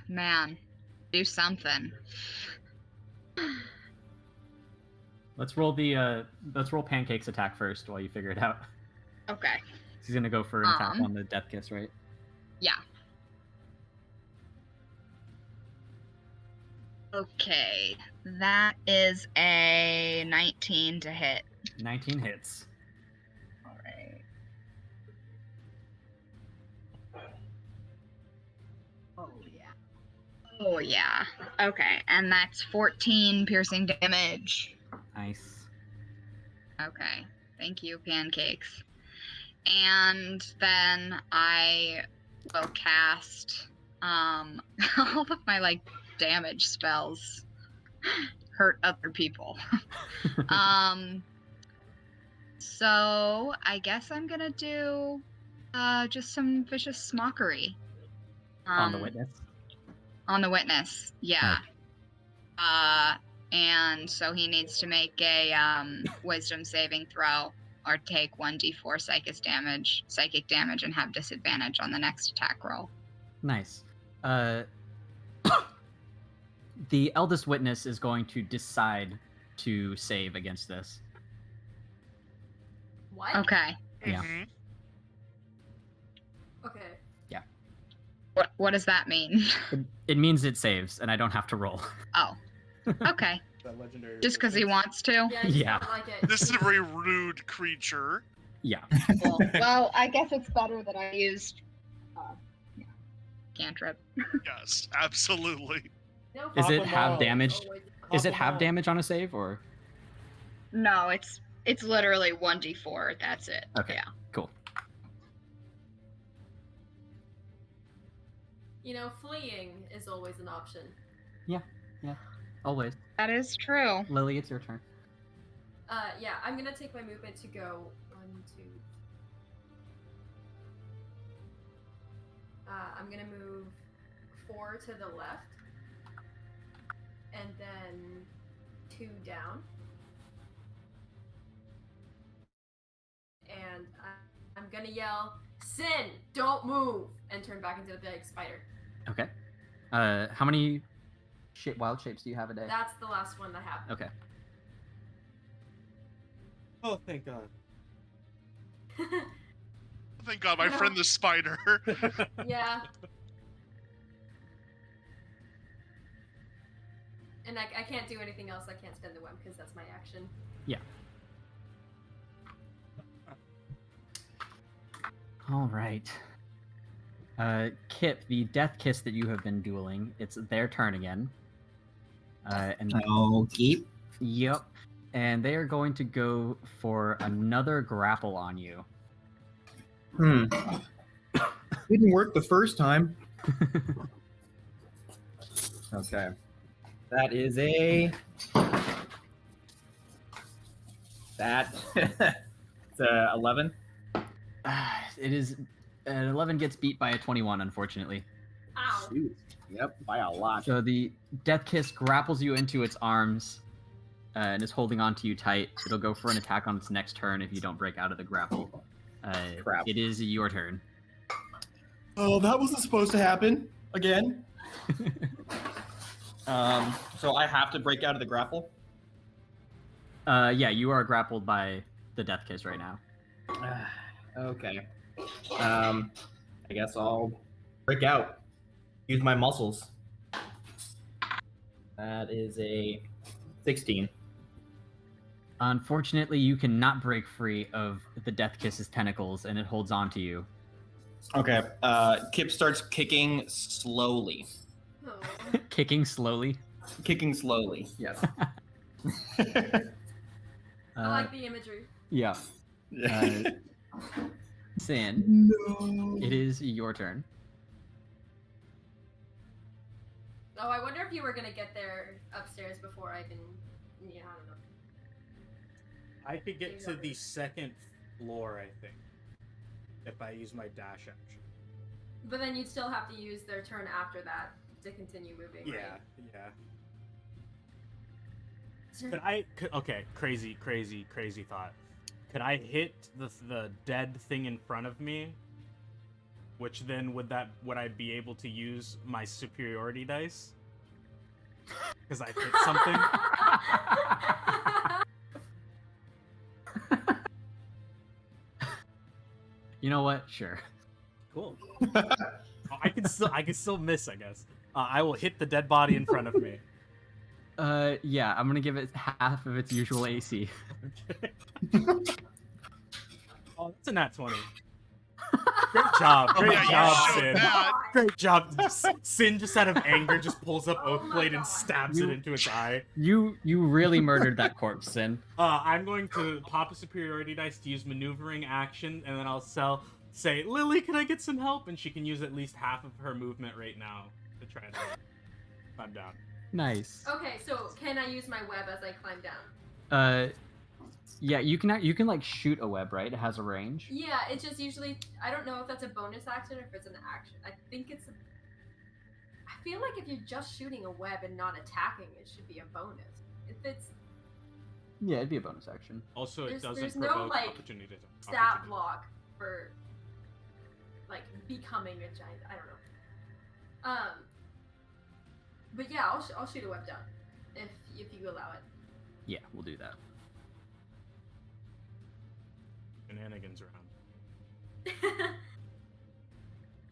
man, do something. Let's roll Pancake's attack first while you figure it out. Okay. He's gonna go for an attack Um. on the death kiss, right? Yeah. Okay. That is a 19 to hit. 19 hits. All right. Oh, yeah. Oh, yeah. Okay. And that's 14 piercing damage. Nice. Okay. Thank you, pancakes. And then I will cast all of my like damage spells hurt other people. So I guess I'm gonna do just some vicious mockery. On the witness. On the witness, yeah. And so he needs to make a wisdom saving throw. or take 1d4 psychic damage, and have disadvantage on the next attack roll. Nice. The eldest witness is going to decide to save against this. What? Okay. Yeah. Mhm. Okay. What does that mean? It means it saves, and I don't have to roll. Oh. Okay. That legendary. Just because he wants to? Yeah. I just Yeah. don't like it. This is a very rude creature. Yeah. Cool. Well, I guess it's better that I used cantrip. Yes, absolutely. No, Is it Pop 'em half all. damaged? always- Is it Pop 'em half all. damage on a save, or? No, it's literally 1d4. That's it. Okay. Yeah. Cool. You know, fleeing is always an option. Always. That is true. Lily, it's your turn. Yeah, I'm gonna take my movement to go 1, 2. I'm gonna move 4 to the left, and then 2 down, and I'm gonna yell, "Sin, don't move!" and turn back into the big spider. Okay. How many wild shapes do you have a day? That's the last one I have. Okay. Oh, thank God. Thank God, my friend the spider. Yeah. And I can't do anything else. I can't spend the web because that's my action. All right. Kip, the death kiss that you have been dueling, it's their turn again. And Oh, keep. yep. And they are going to go for another grapple on you. Didn't work the first time. Okay. That is a. That. It's a 11. It is an 11 gets beat by a 21, unfortunately. Ow. Shoot. Yep, by a lot. So the death kiss grapples you into its arms and is holding on to you tight. It'll go for an attack on its next turn if you don't break out of the grapple. Crap. It is your turn. Oh, that wasn't supposed to happen again. So I have to break out of the grapple. Yeah, you are grappled by the death kiss right now. Okay. I guess I'll break out. Use my muscles. That is a 16. Unfortunately, you cannot break free of the death kiss's tentacles, and it holds on to you. Okay. Kip starts kicking slowly. Oh. Kicking slowly. Kicking slowly. Yes. I like the imagery. Yeah. Sin, No. it is your turn. Oh, I wonder if you were gonna get there upstairs before I can. Yeah, I don't know. I could get to the second floor, I think, if I use my dash action. But then you'd still have to use their turn after that to continue moving. Yeah, Right? yeah. Okay, crazy thought. Could I hit the dead thing in front of me? Which then would I be able to use my superiority dice? Because I hit something. You know what? Sure. Cool. I can still miss, I guess. I will hit the dead body in front of me. Yeah, I'm gonna give it half of its usual AC. Oh, that's a nat 20. Great job. Great Yeah, you job, showed Sin. that. Great job. Sin just out of anger just pulls up Oh Oath my Blade and God. stabs it into its eye. You really murdered that corpse, Sin. I'm going to pop a superiority dice to use maneuvering action, and then I'll say, Lily, can I get some help? And she can use at least half of her movement right now to try and help. I'm down. Nice. Okay, so can I use my web as I climb down? Yeah, you can like shoot a web, right? It has a range. Yeah, it just usually. I don't know if that's a bonus action or if it's an action. I think it's. I feel like if you're just shooting a web and not attacking, it should be a bonus. If it's. Yeah, it'd be a bonus action. Also, it doesn't there's no, provoke like, opportunity. stat opportunity. block for like becoming a giant. I don't know. But yeah, I'll shoot a web down if you allow it. Yeah, we'll do that. Shenanigans around.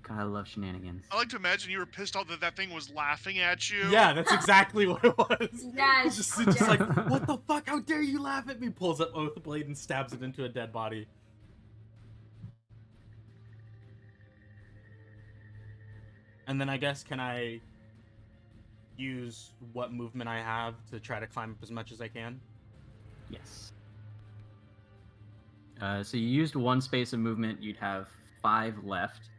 God, I love shenanigans. I like to imagine you were pissed off that that thing was laughing at you. Yeah, that's exactly what it was. Yes. Just like, what the fuck? How dare you laugh at me? Pulls up Oath Blade and stabs it into a dead body. And then I guess, can I use what movement I have to try to climb up as much as I can? Yes. So you used 1 space of movement. You'd have 5 left.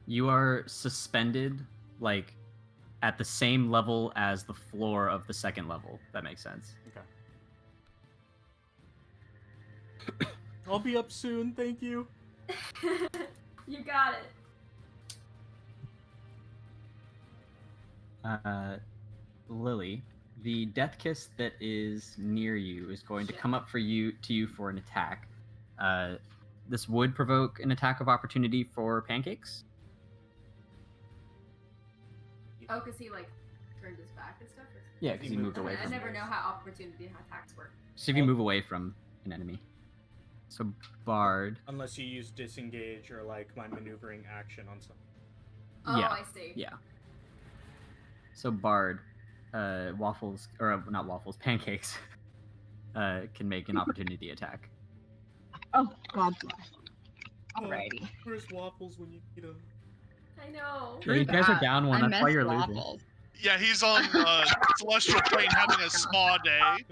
You are suspended, like, at the same level as the floor of the second level. If that makes sense. Okay. I'll be up soon, thank you. You got it. Lily, the death kiss that is near you is going to come up to you for an attack. This would provoke an attack of opportunity for Pancakes. Oh, because he like turned his back and stuff. Yeah, because he moved away I from never you. know how opportunity attacks work. So if you move away from an enemy. So Bard. Unless you use disengage or like my maneuvering action on something. Oh, Yeah. I see. Yeah. So Bard, Waffles, or not Waffles, Pancakes, can make an opportunity attack. Oh, God bless. Alrighty. Where's Waffles when you need him? I know. You guys are down one. I That's why miss you're losing. waffles. Yeah, he's on Celestial Plane having a spa day.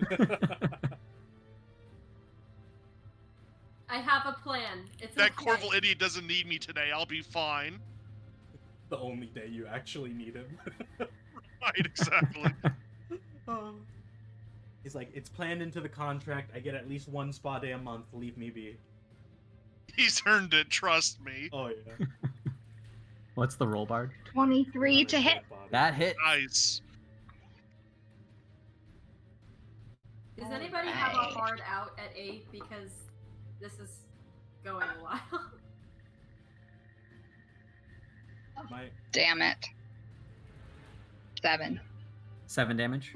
I have a plan. It's That okay. Corval idiot doesn't need me today. I'll be fine. The only day you actually need him. Right, exactly. He's like, it's planned into the contract. I get at least 1 spa day a month. Leave me be. He's earned it, trust me. Oh, yeah. What's the roll, Bard? 23 to hit. That hit. Nice. Does anybody have a hard out at 8? Because this is going a while. My... Damn it. 7. 7 damage?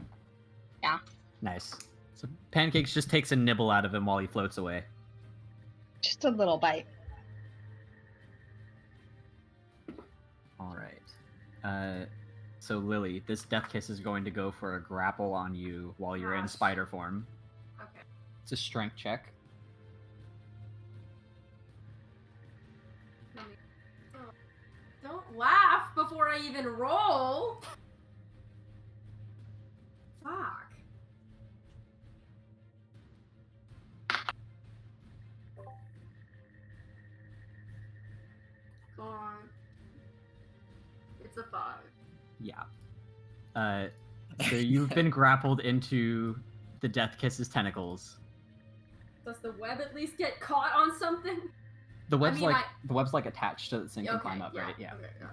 Yeah. Nice. So Pancakes just takes a nibble out of him while he floats away. Just a little bite. Alright. So Lily, this death kiss is going to go for a grapple on you while you're in Gosh. spider form. Okay. It's a strength check. Let me... Oh. Don't laugh before I even roll. Fuck. Go on. It's a 5. Yeah. So you've been grappled into the death kiss's tentacles. Does the web at least get caught on something? The web's mean, the web's like attached to the thing can Okay, climb up, yeah, right? Yeah. okay, yeah.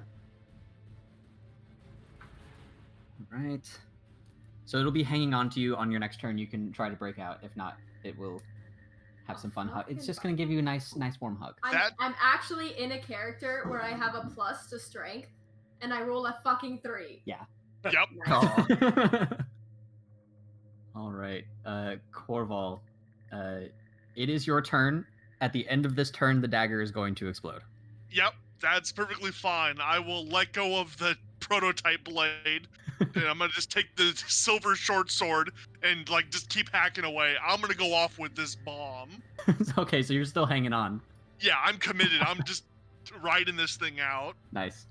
Right. So it'll be hanging on to you on your next turn. You can try to break out. If not, it will have some fun hug. It's just gonna give you a nice warm hug. I'm actually in a character where I have a plus to strength, and I roll a fucking 3. Yeah. Yep. Aw. All right, Corval. It is your turn. At the end of this turn, the dagger is going to explode. Yep, that's perfectly fine. I will let go of the prototype blade, and I'm gonna just take the silver short sword and like just keep hacking away. I'm gonna go off with this bomb. Okay, so you're still hanging on. Yeah, I'm committed. I'm just riding this thing out. Nice.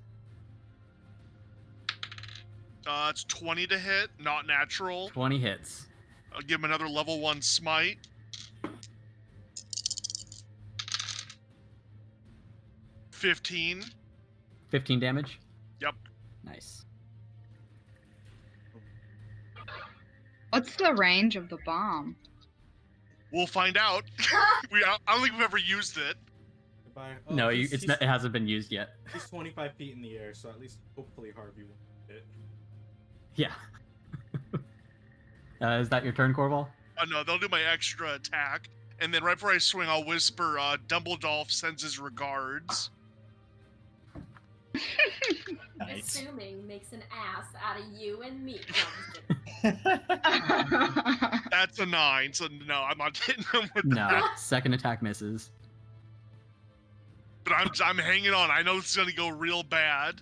It's 20 to hit, not natural. 20 hits. I'll give him another level 1 smite. 15. 15 damage? Yep. Nice. What's the range of the bomb? We'll find out. I don't think we've ever used it. Goodbye. No, he's it hasn't been used yet. He's 25 feet in the air, so at least hopefully Harvey will. Yeah. Is that your turn, Corval? Oh no, they'll do my extra attack, and then right before I swing, I'll whisper, Dumbledore sends his regards. Nice. Assuming makes an ass out of you and me. That's a 9, so no, I'm not hitting him with No. that. Second attack misses. But I'm hanging on. I know it's gonna go real bad.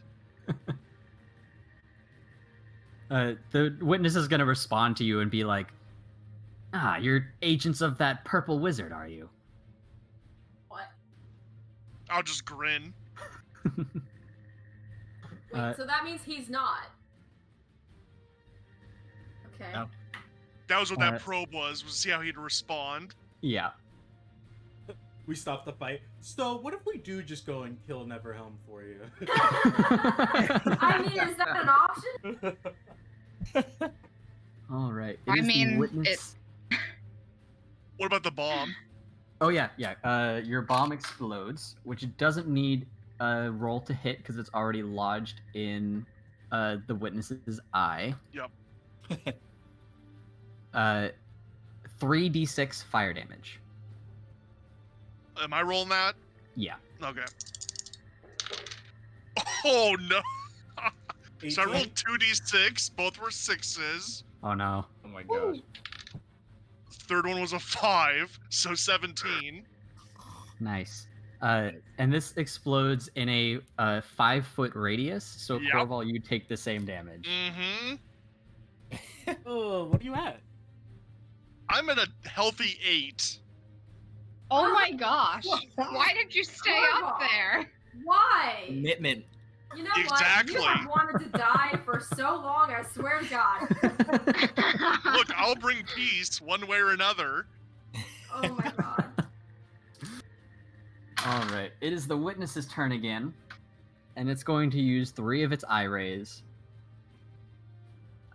The witness is going to respond to you and be like, "Ah, you're agents of that purple wizard, are you?" What? I'll just grin. Wait, so that means he's not. Okay. No. That was what that probe was see how he'd respond. Yeah. We stopped the fight. So what if we do just go and kill Neverhelm for you? I mean, is that an option? All right. I It is the mean, witness... What about the bomb? Oh yeah. Your bomb explodes, which doesn't need a roll to hit because it's already lodged in the witness's eye. Yep. 3d6 fire damage. Am I rolling that? Yeah. Okay. Oh no! So I 18? rolled 2d6. Both were 6s. Oh no. Oh my gosh. Third one was a 5, so 17. Nice. And this explodes in a 5-foot radius, so Yep. Corval, you take the same damage. Mm-hmm. Oh, what are you at? I'm at a healthy 8. Oh my gosh. Why did you stay up Corval. there? Why? Commitment. You know Exactly. what? You have wanted to die for so long, I swear to God. Look, I'll bring peace one way or another. Oh my God. All right. It is the witness's turn again, and it's going to use 3 of its eye rays.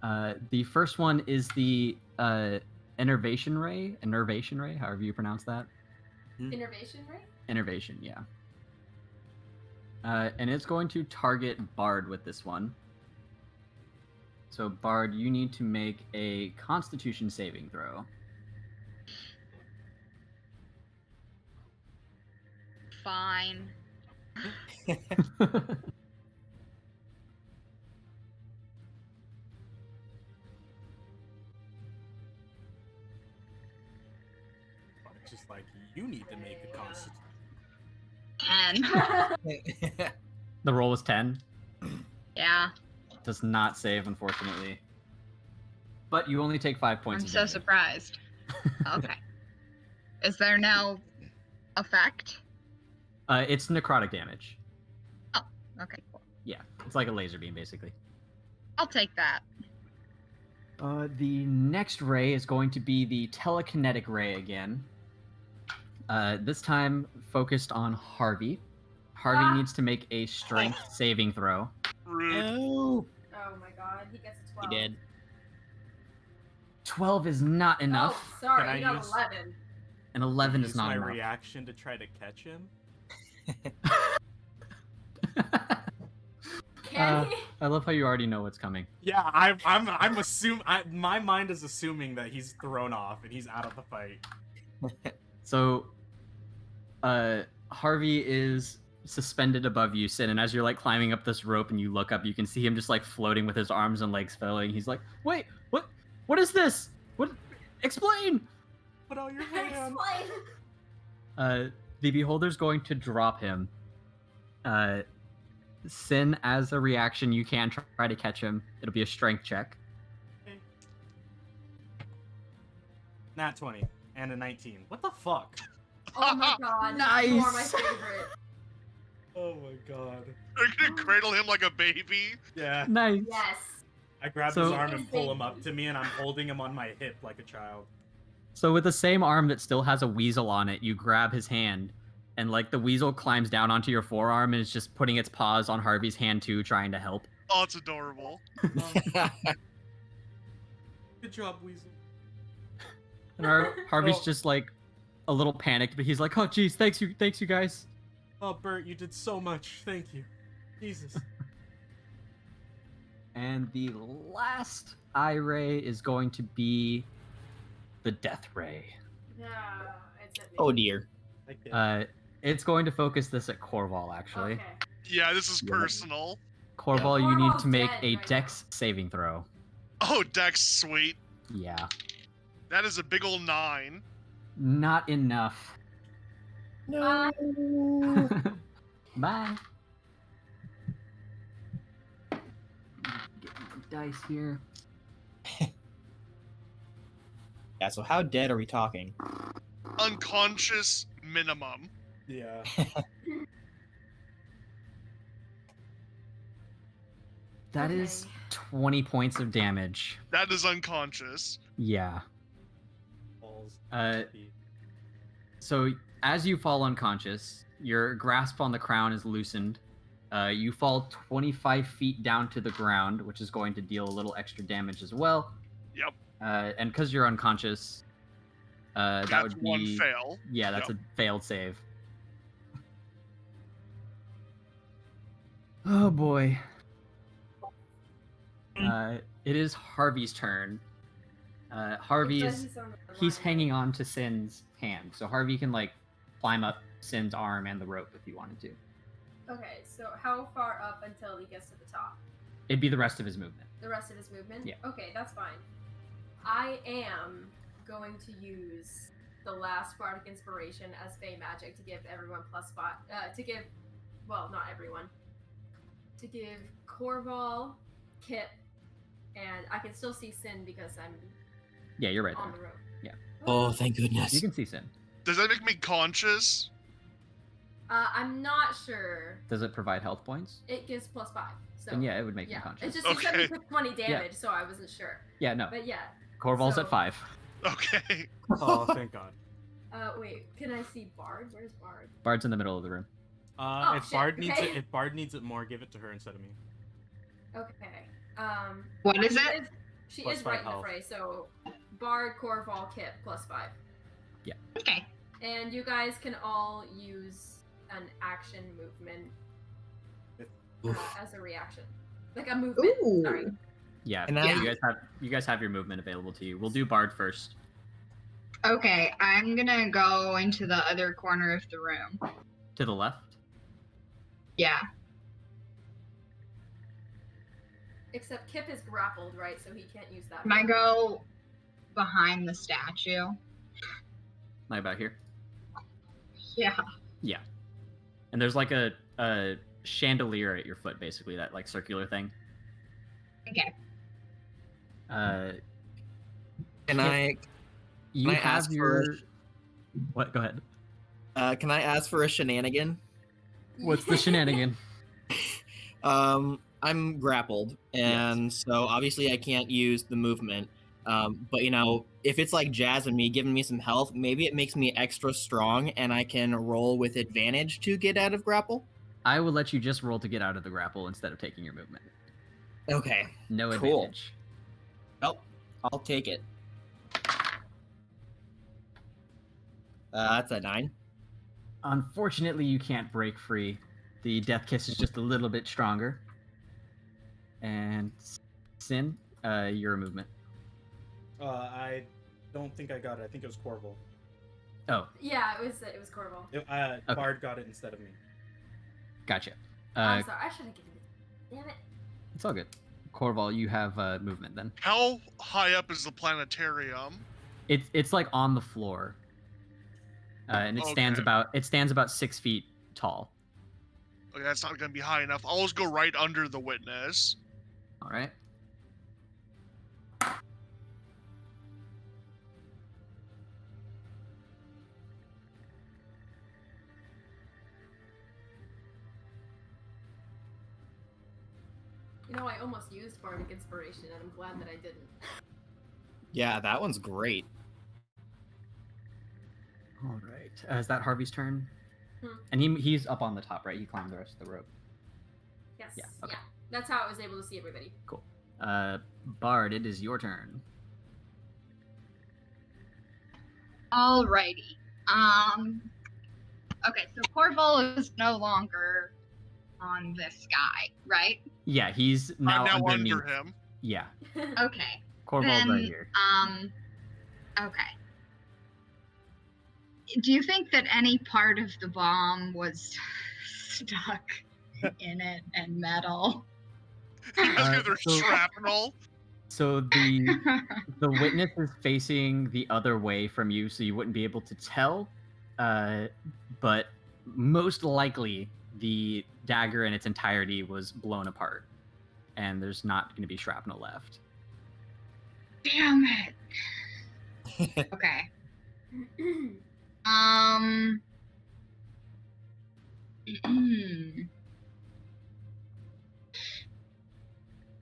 The first one is the innervation ray, however you pronounce that. Innervation rate? Innervation, yeah. And it's going to target Bard with this one. So Bard, you need to make a Constitution saving throw. Fine. It's just like, you need to make a constitution. 10. The roll was 10. Yeah. Does not save, unfortunately. But you only take 5 points I'm of so damage. surprised. Okay. Is there no effect? It's necrotic damage. Okay, cool. Yeah, it's like a laser beam, basically. I'll take that. The next ray is going to be the telekinetic ray again. This time focused on Harvey. Harvey needs to make a strength saving throw. Rude. Oh, Oh my God, he gets a 12. he did. 12 is not enough, Oh, sorry, Can I you got use- 11. and 11 Use is not my enough. reaction to try to catch him. Can he? I love how you already know what's coming. Yeah, I'm assuming. My mind is assuming that he's thrown off and he's out of the fight. So, Harvey is suspended above you, Sin, and as you're like climbing up this rope and you look up, you can see him just like floating with his arms and legs flailing. He's like, "Wait, what is this? What? Explain!" Put out your hand. Explain. The beholder's going to drop him. Sin, as a reaction, you can try to catch him. It'll be a strength check. Nat 20 and a 19. What the fuck? Oh my God, you are my Nice. favorite. Oh my god. Are you gonna cradle him like a baby? Yeah. Nice. Yes. I grab So- his arm and pull him up to me, and I'm holding him on my hip like a child. So with the same arm that still has a weasel on it, you grab his hand, and like the weasel climbs down onto your forearm and is just putting its paws on Harvey's hand too, trying to help. Oh, it's adorable. Good job, Weasel. And Harvey's Oh. just like a little panicked, but he's like, "Oh, geez, thanks you guys." Oh, Bert, you did so much. Thank you. Jesus. And the last eye ray is going to be the death ray. Yeah, it's at me. Oh dear. It's going to focus this at Corval, actually. Okay. Yeah, this is personal. Corval, you need Corval's to make dead a right dex saving throw. Oh, Dex, sweet. Yeah. That is a big ol' 9. Not enough. No. Bye. Get more dice here. Yeah, so how dead are we talking? Unconscious minimum. Yeah. That is 20 points of damage. That is unconscious. Yeah. Balls. So as you fall unconscious, your grasp on the crown is loosened. You fall 25 feet down to the ground, which is going to deal a little extra damage as well. Yep. And because you're unconscious, that That's would be one fail. Yeah, that's a failed save. Oh boy. It is Harvey's turn. Harvey It is says on the he's line, hanging on to Sin's hand, so Harvey can like climb up Sin's arm and the rope if he wanted to. Okay, so how far up until he gets to the top? It'd be the rest of his movement. The rest of his movement? Yeah. Okay, that's fine. I am going to use the last bardic inspiration as Fey magic to give everyone well, not everyone. To give Corval, Kip, and I can still see Sin because I'm Yeah, you're right on there. the rope. Yeah. Oh, thank goodness. You can see Sin. Does that make me conscious? I'm not sure. Does it provide health points? It gives +5. So Then yeah, it would make yeah. him conscious. It's just you said we Okay. took 20 damage, so I wasn't sure. Yeah, no. But yeah. Corval's so- at 5. Okay. Oh, thank God. Wait, can I see Bard? Where's Bard? Bard's in the middle of the room. If shit, Bard needs okay. it, if Bard needs it more, give it to her instead of me. Okay. What is she it? She Plus is right 5 in the health. fray, so Bard, Corval, Kip, +5. Okay. And you guys can all use an action movement as a reaction. Like a movement. Ooh. Sorry. Yeah, And I- you guys have your movement available to you. We'll do Bard first. Okay, I'm gonna go into the other corner of the room. To the left. Yeah. Except Kip is grappled, right? So he can't use that. Can I go behind the statue? Like about here. Yeah. Yeah. And there's like a chandelier at your foot, basically, that like circular thing. Okay. Can I You I have ask your for- What? Go ahead. can I ask for a shenanigan? What's the shenanigan? I'm grappled, and so obviously I can't use the movement. But you know, if it's like Jazz and me giving me some health, maybe it makes me extra strong, and I can roll with advantage to get out of grapple. I will let you just roll to get out of the grapple instead of taking your movement. Okay, No Cool. advantage. well, I'll take it. That's a 9. Unfortunately, you can't break free. The death kiss is just a little bit stronger. And Sin, your movement. I don't think I got it. I think it was Corval. Oh, Yeah, it was Corval. Bard got it instead of me. gotcha. I'm sorry, I should have given it. Damn it. It's all good. Corval, you have movement then. How high up is the planetarium? It's like on the floor, and it stands Okay. about 6 feet tall. Okay, that's not gonna be high enough. I'll just go right under the witness. All right. You know, I almost used bardic inspiration, and I'm glad that I didn't. Yeah, that one's great. All right. Is that Harvey's turn? Hmm. And he's up on the top, right? He climbed the rest of the rope. Yes. Yeah, okay. That's how I was able to see everybody. Bard, it is your turn. Alrighty. Okay, so Corval is no longer on this guy, right? Yeah, he's now, I'm now underneath. under him. Yeah, Okay. Corval's right Then, here. Okay. Do you think that any part of the bomb was stuck in it and metal? You guys get their so- shrapnel. So the witness is facing the other way from you, so you wouldn't be able to tell. But most likely, the dagger in its entirety was blown apart, and there's not going to be shrapnel left. Damn it. Okay.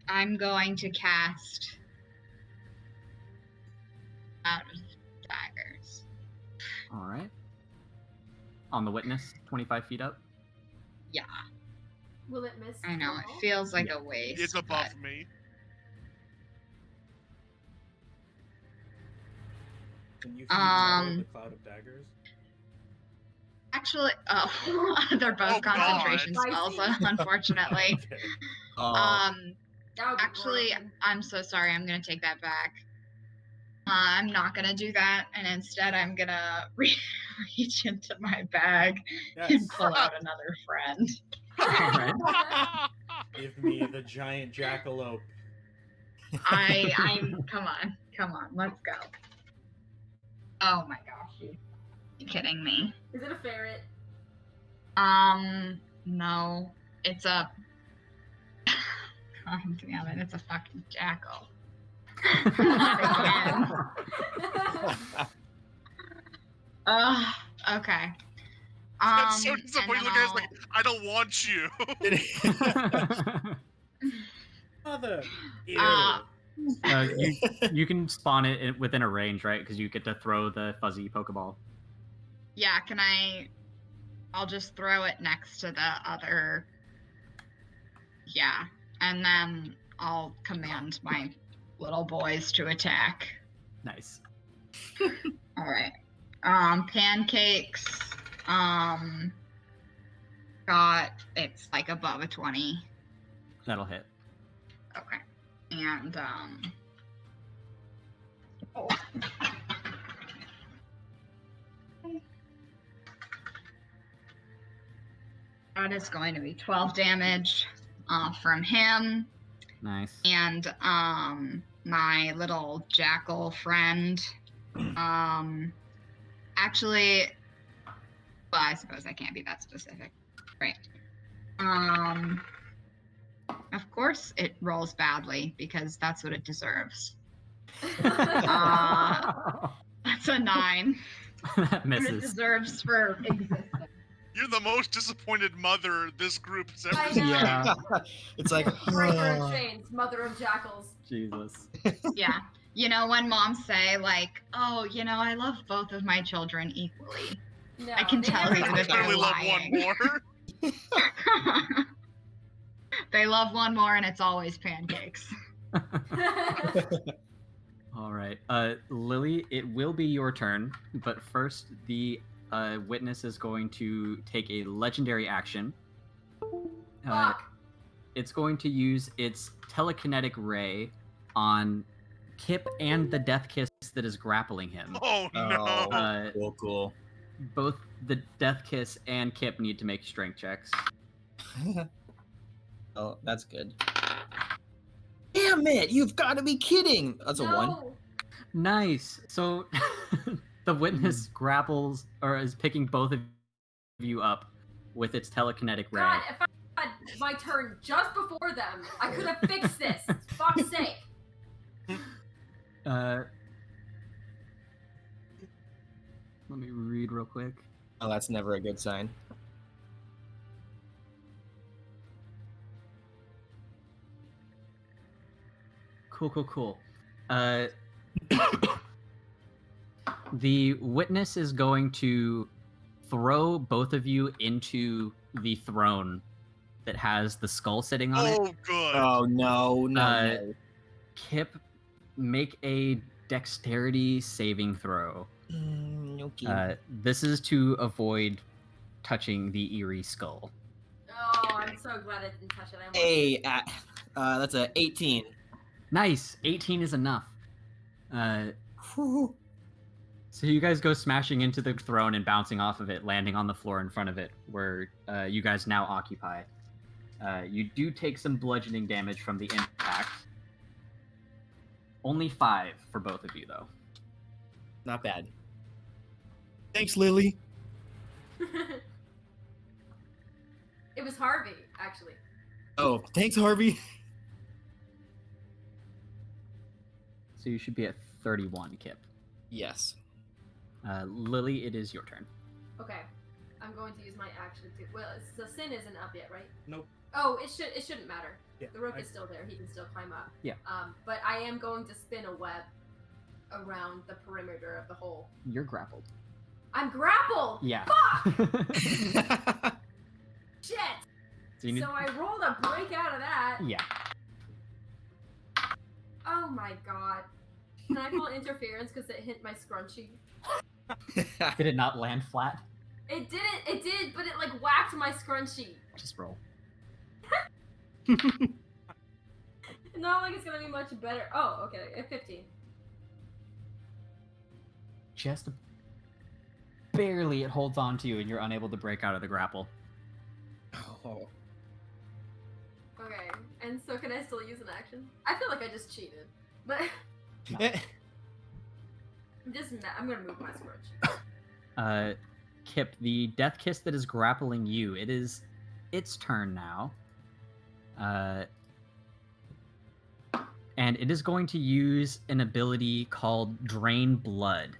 I'm going to cast out of daggers. All right. On the witness, 25 feet up. Yeah, Will it miss? I know. It Corval? feels like a waste. It's above but- me. Can you Um, the cloud of daggers? Actually, they're both Oh, God. concentration spells, Spicy. unfortunately. Okay. That would be Actually, broken. I'm so sorry. I'm gonna take that back. I'm not gonna do that, and instead, I'm gonna reach into my bag Yes. and pull out another friend. Give me the giant jackalope. I'm come on, let's go. Oh my gosh, you kidding me? Is it a ferret? No, it's a. God damn it! It's a fucking jackal. Again. Okay. That's so and disappointing. then The guy's like, I don't want you. Mother. Ew. You can spawn it within a range, right? Because you get to throw the fuzzy Pokeball. Yeah, can I? I'll just throw it next to the other. Yeah, and then I'll command my little boys to attack. Nice. All right. Pancakes. Got it's like above a 20. That'll hit. Okay. And oh. That is going to be 12 damage from him. Nice. And my little jackal friend. Actually, well, I suppose I can't be that specific. Right. Of course it rolls badly because that's what it deserves. That's a 9. That What it misses. deserves for existing. You're the most disappointed mother this group has I ever know. Yeah. It's like Breaker of chains, mother of jackals. Jesus. Yeah. You know, when moms say, like, oh, you know, I love both of my children equally. No, I can they tell never you I that they're clearly love lying. one more. They love one more, and it's always pancakes. All right. Lily, it will be your turn, but first the witness is going to take a legendary action. Fuck. It's going to use its telekinetic ray on Kip and the Death Kiss that is grappling him. Oh no. Cool. Both the Death Kiss and Kip need to make strength checks. Oh, that's good. Damn it! You've got to be kidding! That's a 1. No. Nice. So the witness grapples or is picking both of you up with its telekinetic ray. God, if I had my turn just before them, I could have fixed this. Fuck's sake. Let me read real quick. Oh, that's never a good sign. Cool. The witness is going to throw both of you into the throne that has the skull sitting on it. Oh good. Oh, no. no. Kip, make a dexterity saving throw. Okay. This is to avoid touching the eerie skull. Oh, I'm so glad I didn't touch it. That's a 18. Nice. 18 is enough. So you guys go smashing into the throne and bouncing off of it, landing on the floor in front of it, where you guys now occupy. You do take some bludgeoning damage from the impact. Only 5 for both of you, though. Not bad. Thanks, Lily. It was Harvey, actually. Oh, thanks, Harvey. So you should be at 31, Kip. Yes. Lily, it is your turn. Okay. I'm going to use my action to. Well, the sin isn't up yet, right? Nope. Oh, it shouldn't matter. Yeah, The rope is still there. He can still climb up. Yeah. But I am going to spin a web around the perimeter of the hole. You're grappled. I'm grappled. Yeah. Fuck! Shit. So I rolled a break out of that. Yeah. Oh my god. Can I call interference because it hit my scrunchie? Did it not land flat? It didn't. It did, but it like whacked my scrunchie. Just roll. Not like it's gonna be much better. Oh, okay. At 15. Just barely it holds on to you and you're unable to break out of the grapple. Oh. Okay. And so can I still use an action? I feel like I just cheated. But I'm gonna move my scrunchie. Kip, the death kiss that is grappling you, it is its turn now. And it is going to use an ability called Drain Blood.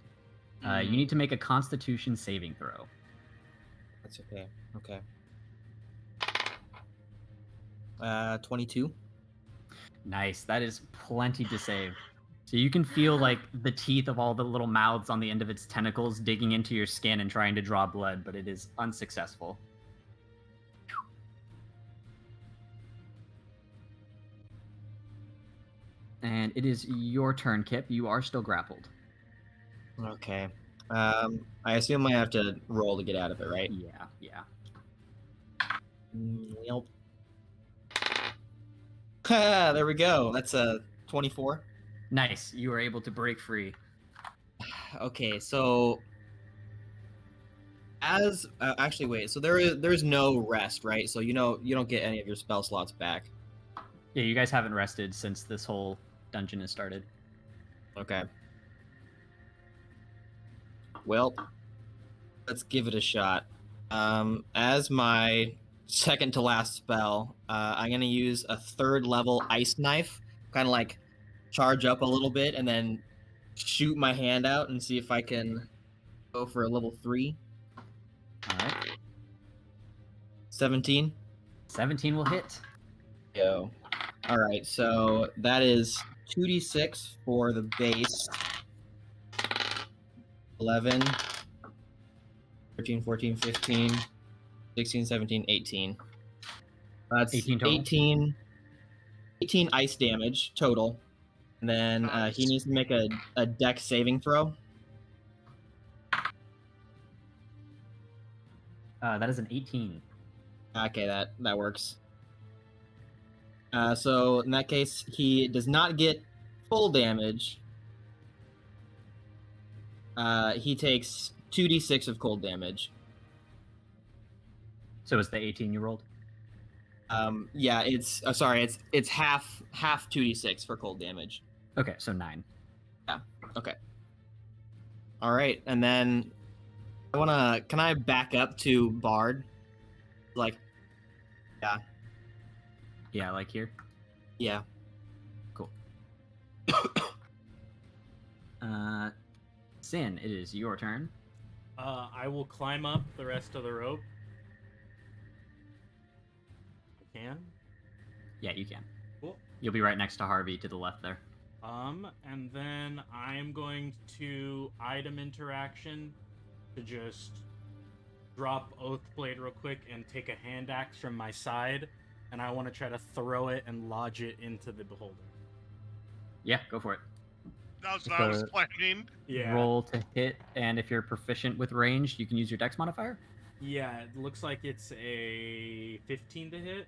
You need to make a Constitution saving throw. That's okay. Okay. 22. Nice. That is plenty to save. So you can feel like the teeth of all the little mouths on the end of its tentacles digging into your skin and trying to draw blood, but it is unsuccessful. And it is your turn, Kip. You are still grappled. Okay. I assume I have to roll to get out of it, right? Yeah. Yep. There we go. That's a 24. Nice. You were able to break free. Okay, so as actually wait, so there's no rest, right? So you don't get any of your spell slots back. Yeah, you guys haven't rested since this whole dungeon has started. Okay. Well, let's give it a shot. As my second to last spell, I'm gonna use a 3rd level ice knife, kind of like charge up a little bit and then shoot my hand out and see if I can go for a level 3. All right. 17. 17 will hit. Go. All right, so that is 2d6 for the base. 11, 13, 14, 15, 16, 17, 18. That's 18 total? 18 ice damage total. And then he needs to make a dex saving throw. That is an 18. Okay, that works. So in that case, he does not get full damage. He takes 2d6 of cold damage. So it's the 18 you rolled? Yeah, it's it's half 2d6 for cold damage. Okay, so 9. Yeah. Okay. All right, and then can I back up to Bard? Like, yeah. Yeah, like here? Yeah. Cool. Sin, it is your turn. I will climb up the rest of the rope. I can. Yeah, you can. Cool. You'll be right next to Harvey to the left there. And then I'm going to item interaction to just drop Oathblade real quick and take a hand axe from my side, and I want to try to throw it and lodge it into the beholder. Yeah, go for it. That's what I was planning. Yeah. Roll to hit, and if you're proficient with range, you can use your dex modifier. Yeah, it looks like it's a 15 to hit.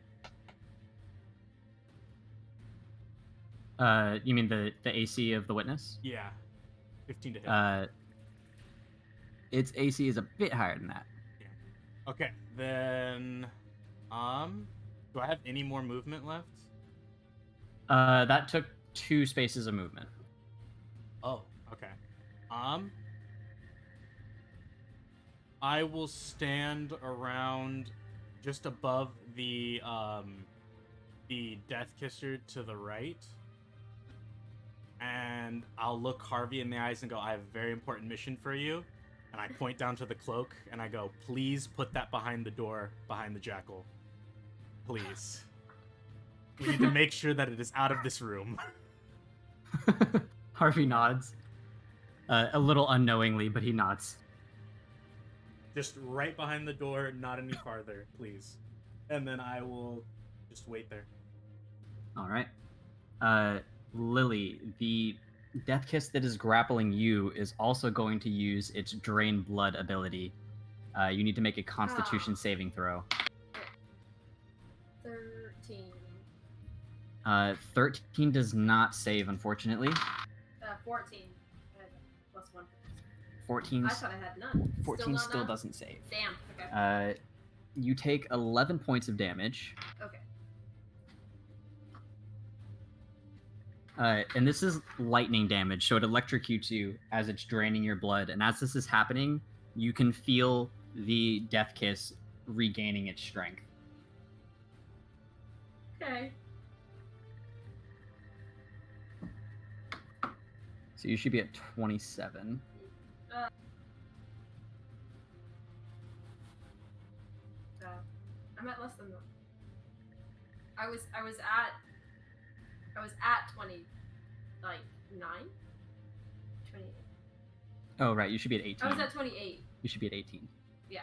You mean the AC of the witness? Yeah, 15 to hit. Its AC is a bit higher than that. Yeah. Okay, then, do I have any more movement left? That took 2 spaces of movement. Oh, okay. I will stand around just above the Death Kisser to the right. And I'll look Harvey in the eyes and go, I have a very important mission for you. And I point down to the cloak and I go, please put that behind the door, behind the jackal. Please. We need to make sure that it is out of this room. Harvey nods. A little unknowingly, but he nods. Just right behind the door, not any farther, please. And then I will just wait there. All right. Lily, the Death Kiss that is grappling you is also going to use its Drain Blood ability. You need to make a Constitution saving throw. 13. 13 does not save, unfortunately. 14. I had +1. 14. I thought I had none. 14 not still enough? doesn't save. Damn. Okay. You take 11 points of damage. Okay. And this is lightning damage, so it electrocutes you as it's draining your blood. And as this is happening, you can feel the Death Kiss regaining its strength. Okay. So you should be at 27. I'm at less than that. I was at 20, like 9, 28. Oh right, you should be at 18. I was at 28. You should be at 18. Yeah.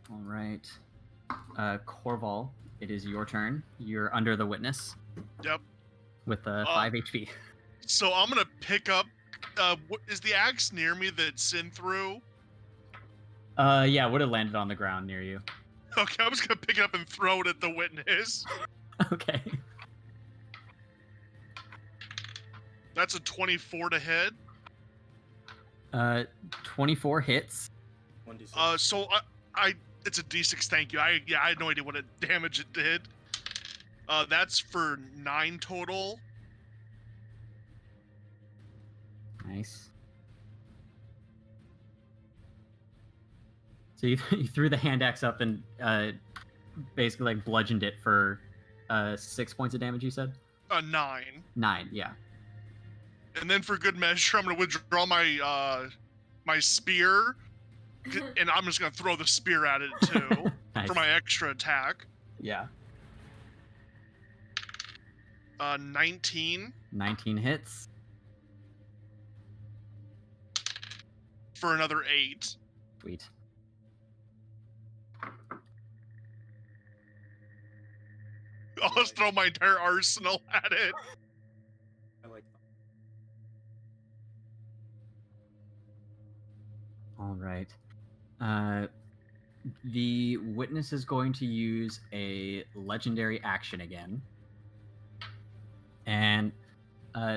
All right. Corval, it is your turn. You're under the witness. Yep. With 5 HP. So I'm gonna pick up. Is the axe near me that Sin threw? Yeah, would have landed on the ground near you. Okay, I'm just gonna pick it up and throw it at the witness. Okay. That's a 24 to hit. 24 hits. 1d6. So it's a D6. Thank you. I had no idea what damage it did. That's for 9 total. Nice. So you threw the hand axe up and basically like bludgeoned it for 6 points of damage, you said? 9. 9, yeah. And then for good measure, I'm gonna withdraw my my spear, and I'm just gonna throw the spear at it too Nice. for my extra attack. Yeah. 19 19 hits. for another 8. Sweet. I'll just throw my entire arsenal at it. I like that. All right. The witness is going to use a legendary action again. And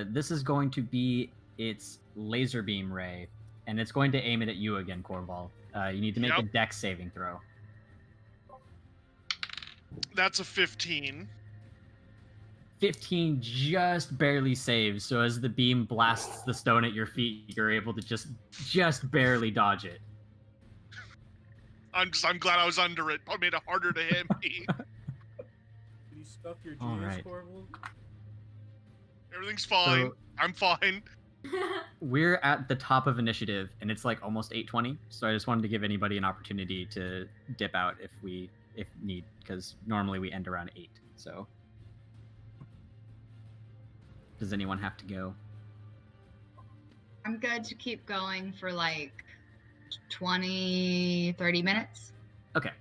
this is going to be its laser beam ray. And it's going to aim it at you again, Corval. You need to make a dex saving throw. That's a 15. 15 just barely saves. So as the beam blasts the stone at your feet, you're able to just barely dodge it. I'm glad I was under it. Probably made it harder to hit me. Did you stuff your All jewels, right. Corval? Everything's fine. So- I'm fine. We're at the top of initiative, and it's like almost 8:20. So I just wanted to give anybody an opportunity to dip out if need, because normally we end around 8. So, does anyone have to go? I'm good to keep going for like 20, 30 minutes. Okay.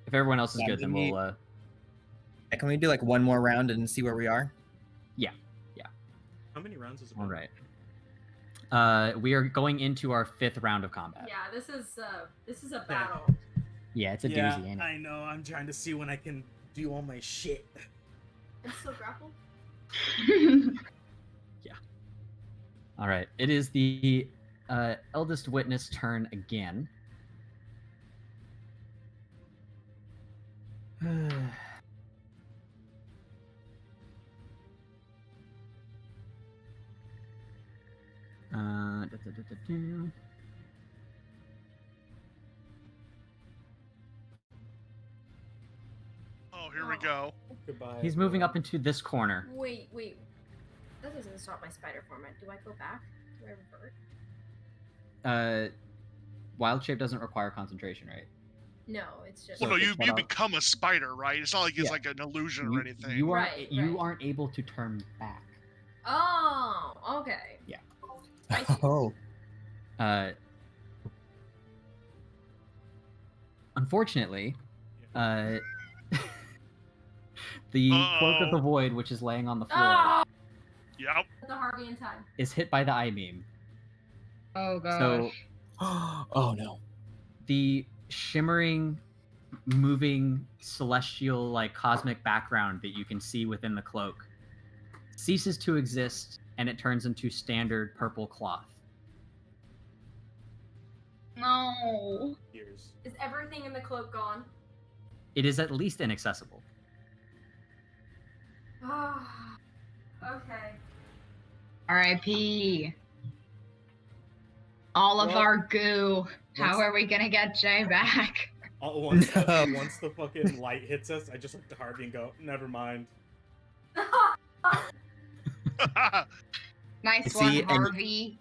If everyone else is Yeah, good, then we- we'll. Can we do like one more round and see where we are? How many rounds is it? All right. We are going into our 5th round of combat. Yeah, this is a battle. Yeah, it's a doozy, ain't it? I know. I'm trying to see when I can do all my shit. I'm still grappled. All right. It is the eldest witness turn again. Oh, here we go. Goodbye. He's moving up into this corner. Wait. That doesn't stop my spider form. Do I go back? Do I revert? Wild shape doesn't require concentration, right? No, it's just. Well, no, Okay, you but I'll- become a spider, right? It's not like it's Yeah. like an illusion or anything. You Right. aren't able to turn back. Oh, okay. Yeah. I see. Oh. Unfortunately, the cloak of the void, which is laying on the floor, Ah! Yep. The Harvey in time. is hit by the eye beam. Oh gosh. So Oh no. the shimmering, moving, celestial, like cosmic background that you can see within the cloak ceases to exist, and it turns into standard purple cloth. No. Years. Is everything in the cloak gone? It is at least inaccessible. Ah. Okay. R.I.P. All of Well, our goo. How once- are we gonna get Jay back? Once, No. once the fucking light hits us, I just look to Harvey and go, never mind. Nice See, one, and- Harvey.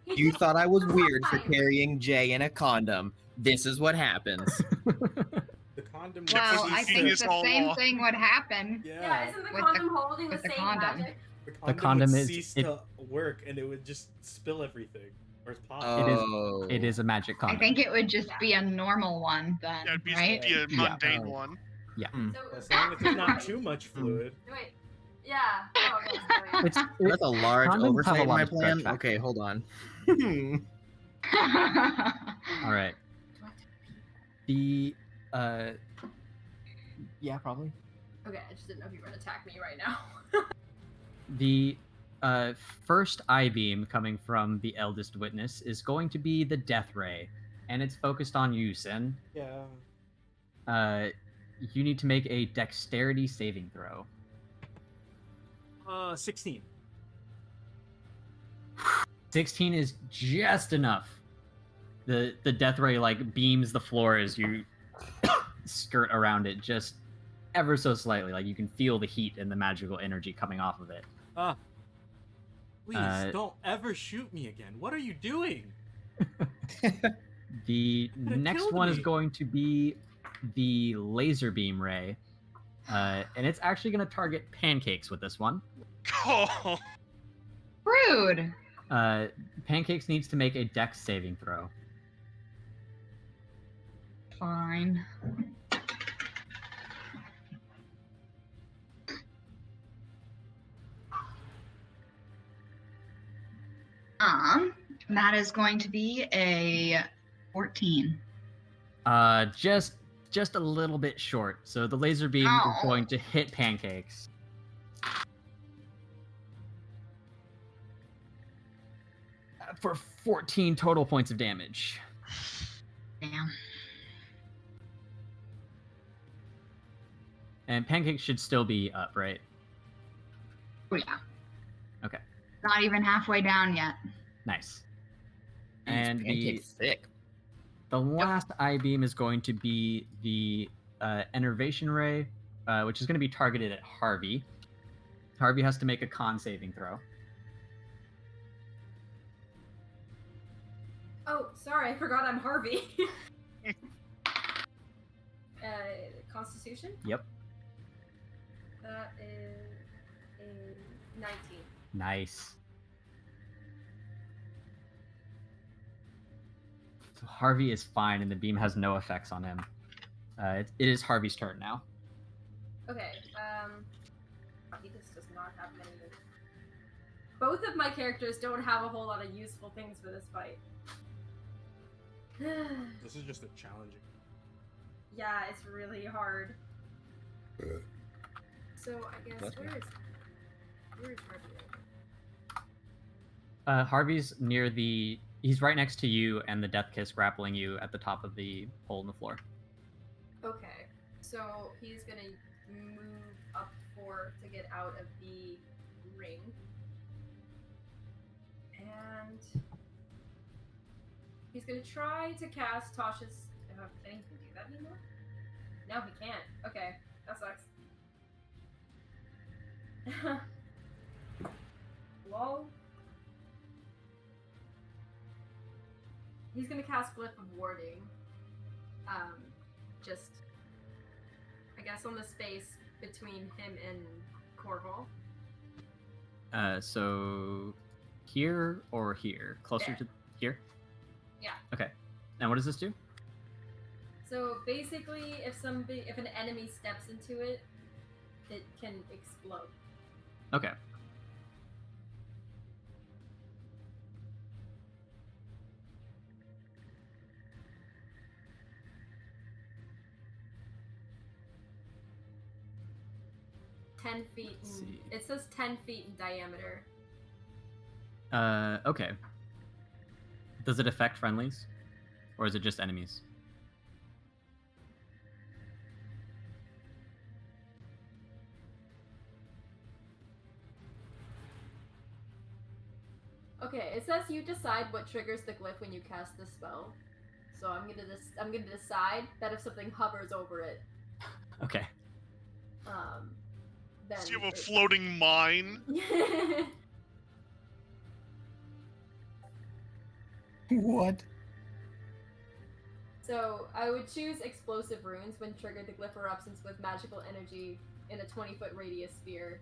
You thought I was weird for carrying Jay in a condom. This is what happens. The condom. Well, was I a think genius the all same along. thing would happen. Yeah, isn't the With condom holding the with the same condom. magic? The condom would is- cease it- to work, and it would just spill everything or pop. Oh. It is a magic I condom. think it would just be a normal one then, Yeah, it'd be, right? be a Yeah. mundane one. So, As long as there's not too much fluid. Wait. Yeah. Oh, that's brilliant. That's a large Condoms have a oversight in lot my of stretch plan. factor. Okay, hold on. All right. The yeah, probably. Okay, I just didn't know if you were gonna attack me right now. The first eye beam coming from the eldest witness is going to be the death ray, and it's focused on you, Sin. Yeah. You need to make a dexterity saving throw. 16. 16 is just enough. The death ray like beams the floor as you skirt around it, just ever so slightly. Like you can feel the heat and the magical energy coming off of it. Please don't ever shoot me again. What are you doing? The could've next killed one is me. going to be the laser beam ray, and it's actually going to target pancakes with this one. Oh, Rude. Pancakes needs to make a dex saving throw. Fine. That is going to be a 14. Just a little bit short. So the laser beam is Ow. going to hit pancakes. For 14 total points of damage. Damn. And pancakes should still be up, right? Oh, yeah. Okay. Not even halfway down yet. Nice. These And pancakes thick. the last eye beam is going to be the enervation ray, which is going to be targeted at Harvey. Harvey has to make a con saving throw. Oh, sorry, I forgot I'm Harvey. Constitution? Yep. That is a 19. Nice. So Harvey is fine, and the beam has no effects on him. It is Harvey's turn now. Okay. He just does not have many. Both of my characters don't have a whole lot of useful things for this fight. This is just a challenging. Yeah, it's really hard. So I guess where's Harvey? Harvey's near the. He's right next to you and the Death Kiss grappling you at the top of the hole in the floor. Okay, so he's gonna move up 4 to get out of the ring. And he's gonna try to cast Tasha's. Can he do that anymore? No, he can't. Okay, that sucks. Lol. He's gonna cast Glyph of Warding. Just, I guess, on the space between him and Corval. So here or here? Closer to here? Yeah. Okay. And what does this do? So basically, if an enemy steps into it, it can explode. Okay. Let's see. It says 10 feet in diameter. Okay. Does it affect friendlies? Or is it just enemies? Okay, it says you decide what triggers the glyph when you cast the spell. So I'm gonna decide that if something hovers over it. Okay. Then so you have a floating mine? What? So I would choose explosive runes when triggered. The glyph erupts with magical energy in a 20-foot radius sphere.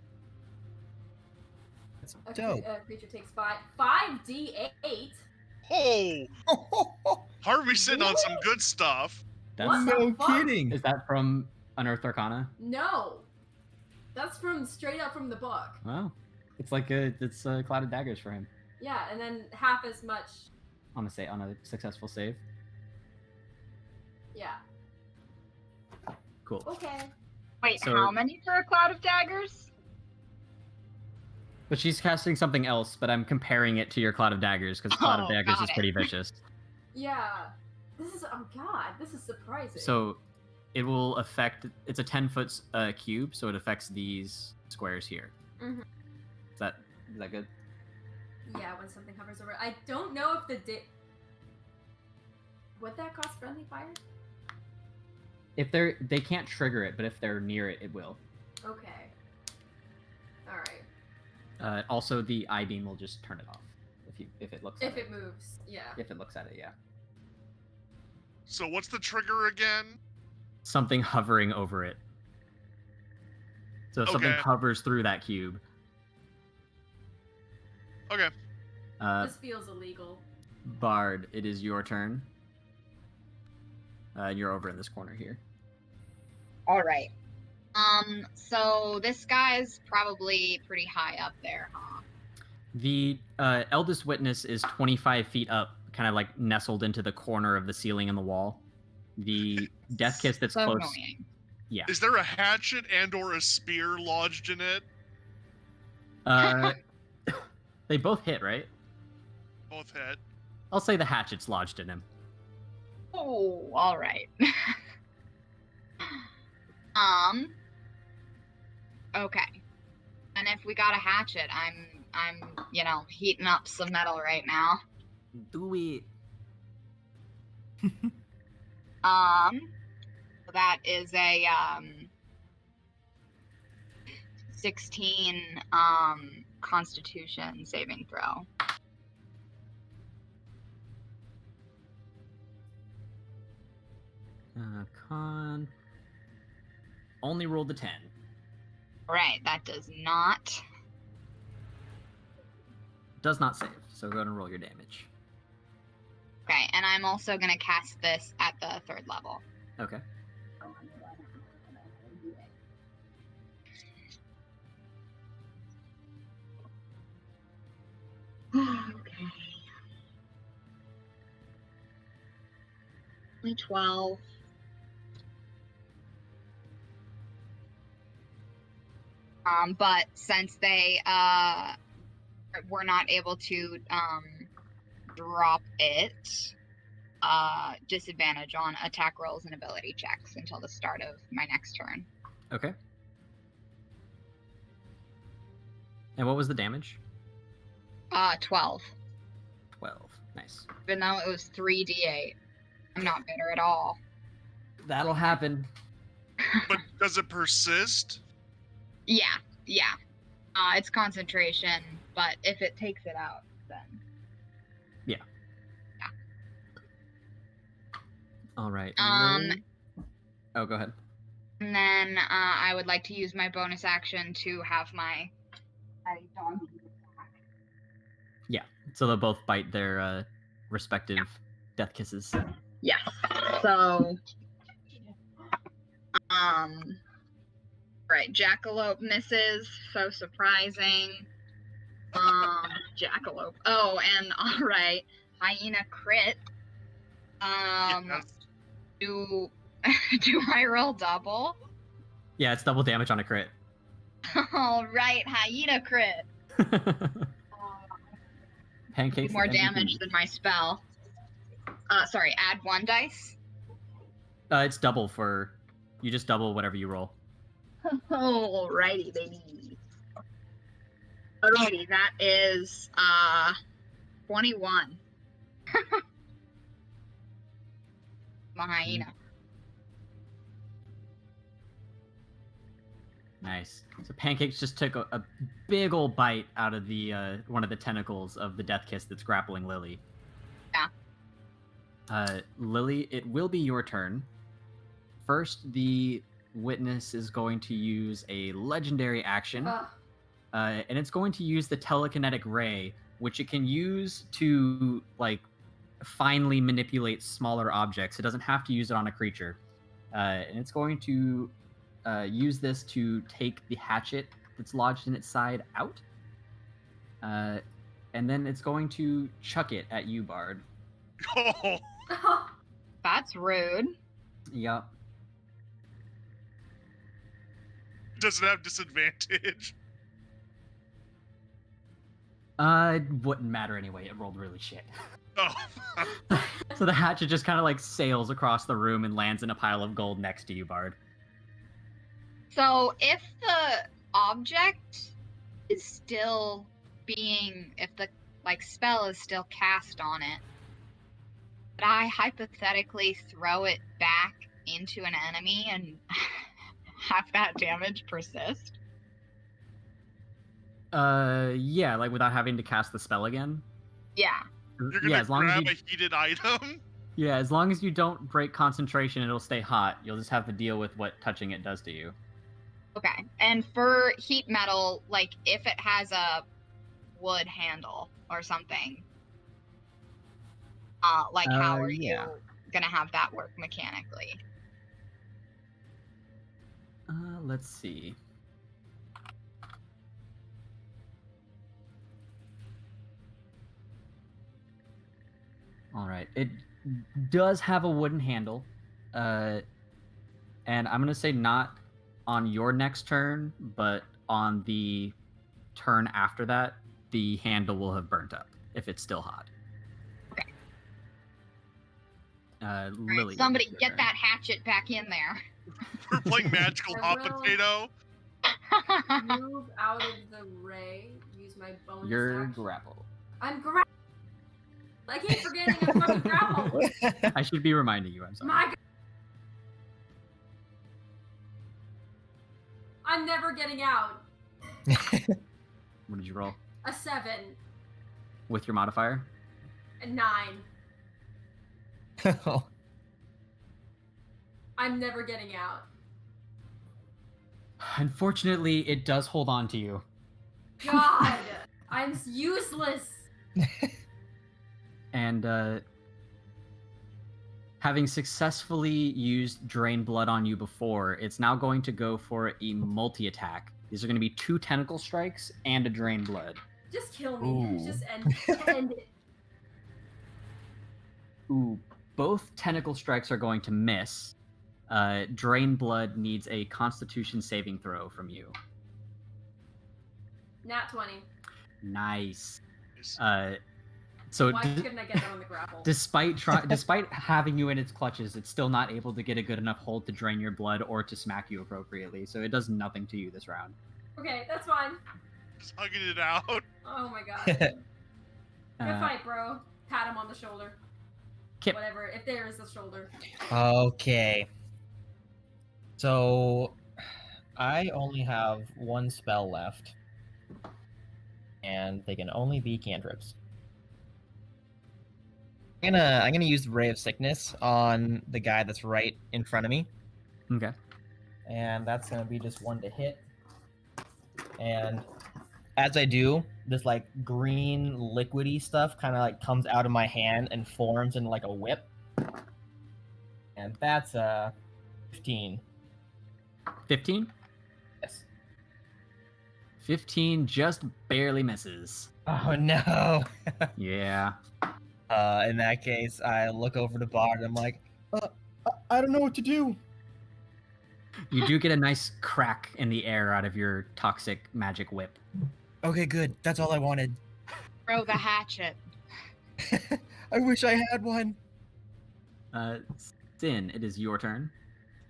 That's A dope. creature takes 5d8. Oh! Harvey's sitting on some good stuff. That's What? No the fuck? kidding. Is that from Unearthed Arcana? No, that's from straight up from the book. Wow. It's like it's Clouded Daggers for him. Yeah, and then half as much. On a successful save. Yeah. Cool. Okay. Wait, So- how many for a cloud of daggers? But she's casting something else, but I'm comparing it to your Cloud of Daggers, because Cloud of Oh, Daggers got is it. pretty vicious. Yeah. This is this is surprising. So it will affect, it's a 10-foot cube, so it affects these squares here. Mhm. Is that good? Yeah, when something hovers over. I don't know if would that cost friendly fire? If they can't trigger it, but if they're near it, it will. Okay. All right. Also, the I-beam will just turn it off if it looks at If it moves, yeah. If it looks at it, yeah. So what's the trigger again? Something hovering over it. So if something Okay. hovers through that cube. Okay. This feels illegal. Bard, it is your turn. You're over in this corner here. All right. So this guy's probably pretty high up there, huh? The eldest witness is 25 feet up, kind of like nestled into the corner of the ceiling and the wall. The death kiss that's So close. annoying. Yeah. Is there a hatchet and or a spear lodged in it? They both hit, right? Both hit. I'll say the hatchet's lodged in him. Oh, all right. Okay. And if we got a hatchet, I'm heating up some metal right now. Do we? That is a 16 Constitution saving throw. Con. Only rolled a 10. Right, that does not. Does not save, so go ahead and roll your damage. Okay, and I'm also gonna cast this at the 3rd level. Okay. only 12. But since they were not able to drop it, disadvantage on attack rolls and ability checks until the start of my next turn. Okay. And what was the damage? 12. 12. Nice. Even though it was 3d8. I'm not bitter at all. That'll happen. But does it persist? Yeah. It's concentration, but if it takes it out, then... Yeah. All right. Oh, go ahead. And then I would like to use my bonus action to have my dog attack. Yeah. So they'll both bite their respective death kisses. Yes. So, right, Jackalope misses. So surprising. Jackalope. Oh, and all right, Hyena crit. Yes. Do I roll double? Yeah, it's double damage on a crit. All right, Hyena crit. Pancakes. More MVP. damage than my spell. Sorry, add 1 dice. It's double for. You just double whatever you roll. Alrighty, baby. Alrighty, that is 21. My hyena. Nice. So Pancakes just took a big old bite out of the one of the tentacles of the death kiss that's grappling Lily. Yeah. Lily, it will be your turn. First, the witness is going to use a legendary action, and it's going to use the telekinetic ray, which it can use to like finely manipulate smaller objects. It doesn't have to use it on a creature, and it's going to use this to take the hatchet that's lodged in its side out, and then it's going to chuck it at you, Bard. Oh, That's rude. Yep. does it have disadvantage? It wouldn't matter anyway. It rolled really shit. Oh. So the hatchet just kind of like sails across the room and lands in a pile of gold next to you, Bard. So if the object is still being, if the spell is still cast on it, could I hypothetically throw it back into an enemy and have that damage persist? Yeah, like without having to cast the spell again. Yeah. You're gonna Yeah, as long as grab you. a heated item? Yeah, as long as you don't break concentration, it'll stay hot. You'll just have to deal with what touching it does to you. Okay. And for heat metal, like if it has a wood handle or something, like how are you gonna have that work mechanically? Let's see. All right. It does have a wooden handle. And I'm going to say not on your next turn, but on the turn after that, the handle will have burnt up if it's still hot. Okay. Lily. Right, somebody get that hatchet back in there. We're playing magical I hot will- potato. Move out of the ray. Use my bonus You're action. grappled. I'm grappled. I keep forgetting I'm fucking grappled. I should be reminding you. I'm sorry. My God. I'm never getting out. What did you roll? A 7, With your modifier? a 9. I'm never getting out. Unfortunately, it does hold on to you. God, I'm useless. And having successfully used Drain Blood on you before, it's now going to go for a multi-attack. These are going to be 2 tentacle strikes and a Drain Blood. Just kill me. Ooh. Just end it. Ooh, both tentacle strikes are going to miss. Drain Blood needs a Constitution saving throw from you. Nat 20. Nice. Nice. So Why couldn't I get that on the grapple? despite having you in its clutches, it's still not able to get a good enough hold to drain your blood or to smack you appropriately. So it does nothing to you this round. Okay, that's fine. Just hugging it out. Oh my god. Good fight, bro. Pat him on the shoulder. Kip. Whatever, if there is a shoulder. Okay. So I only have one spell left. And they can only be cantrips. I'm gonna use the Ray of Sickness on the guy that's right in front of me. Okay. And that's gonna be just 1 to hit. And as I do, this like green liquidy stuff kind of like comes out of my hand and forms into like a whip. And that's 15. 15? Yes. 15 just barely misses. Oh no. Yeah. In that case, I look over to Bard and I'm like, I don't know what to do. You do get a nice crack in the air out of your toxic magic whip. Okay, good. That's all I wanted. Throw the hatchet. I wish I had one. Sin, it is your turn.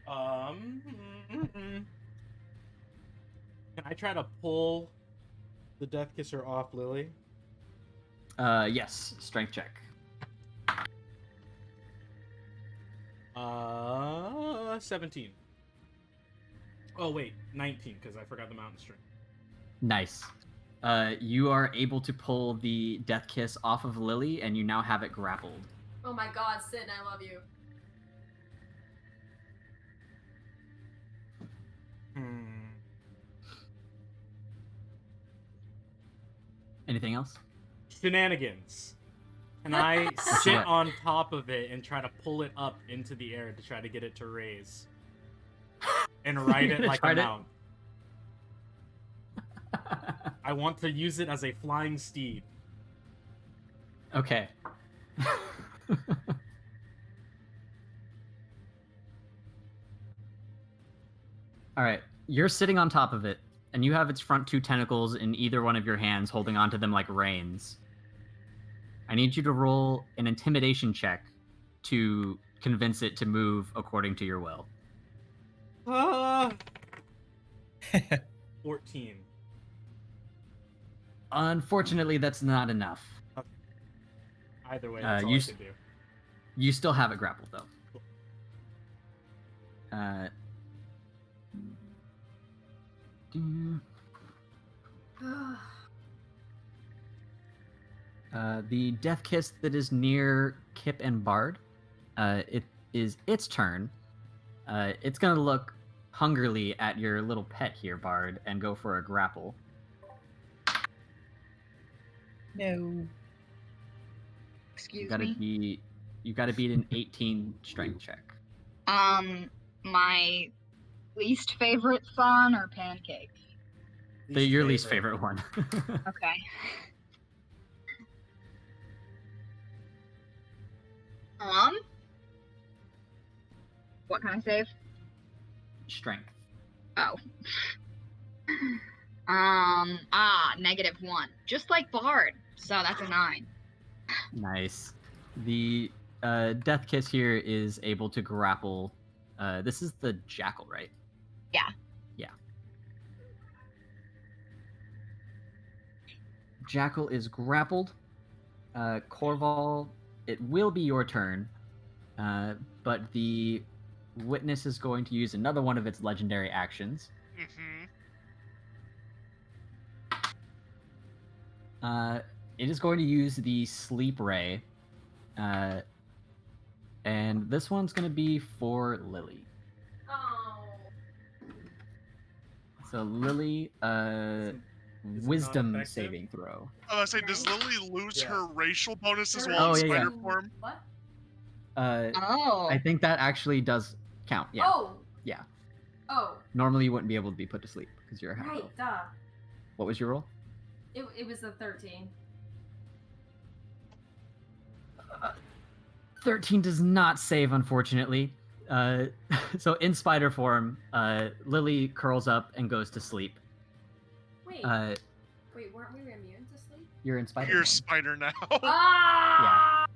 Can I try to pull the Death Kisser off Lily? Yes, strength check. 17. Oh wait, 19 because I forgot the mountain string. Nice. You are able to pull the Death Kiss off of Lily, and you now have it grappled. Oh my god, Sin, I love you. Anything else? Shenanigans. Can I sit on top of it and try to pull it up into the air to try to get it to raise? And ride it like a mount. I want to use it as a flying steed. Okay. Alright, you're sitting on top of it, and you have its front 2 tentacles in either one of your hands, holding onto them like reins. I need you to roll an intimidation check to convince it to move according to your will. 14. Unfortunately, that's not enough. Either way, that's all I can do. You still have it grappled, though. The Death Kiss that is near Kip and Bard, it is its turn. It's going to look hungrily at your little pet here, Bard, and go for a grapple. No. Excuse me. You got to beat an 18 strength check. My least favorite son or pancakes? Your least favorite one. Okay. What can I save? Strength. Oh. -1. Just like Bard. So that's a 9. Nice. The Death Kiss here is able to grapple. This is the Jackal, right? Yeah. Yeah. Jackal is grappled. Corval, it will be your turn, but the Witness is going to use another one of its legendary actions. It is going to use the Sleep Ray, and this one's going to be for Lily. Oh. So Lily, Wisdom saving throw. I was saying, does Lily lose her racial bonus as well Oh, in yeah, spider yeah. form? What? Oh. I think that actually does count. Yeah. Oh. Yeah. Oh. Normally you wouldn't be able to be put to sleep because you're a half elf. Right, duh. What was your roll? It was a 13. 13 does not save, unfortunately. So in spider form, Lily curls up and goes to sleep. Wait, Uh, wait, weren't we immune to sleep? You're in spider You're a form. spider now. Ah!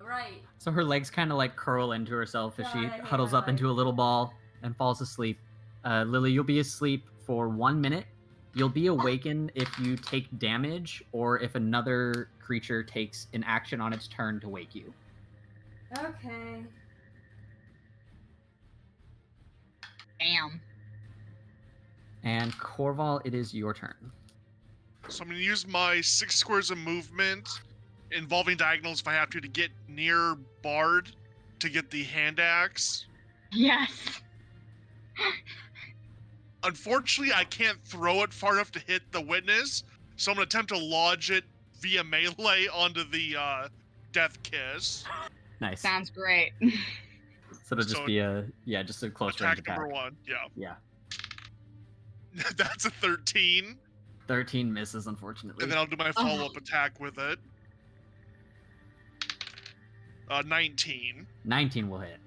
Right. So her legs kind of like curl into herself as God, she I hate huddles my up into a life. little ball and falls asleep. Lily, you'll be asleep for 1 minute. You'll be awakened if you take damage or if another creature takes an action on its turn to wake you. Okay. Damn. And Corval, it is your turn. So I'm gonna use my 6 squares of movement involving diagonals if I have to get near Bard to get the hand axe. Yes. Unfortunately, I can't throw it far enough to hit the witness, so I'm gonna attempt to lodge it via melee onto the death kiss. Nice. Sounds great. So it'll just So be just a close range attack. Number 1, yeah. Yeah. That's a 13. 13 misses, unfortunately. And then I'll do my follow-up attack with it. 19. 19 will hit.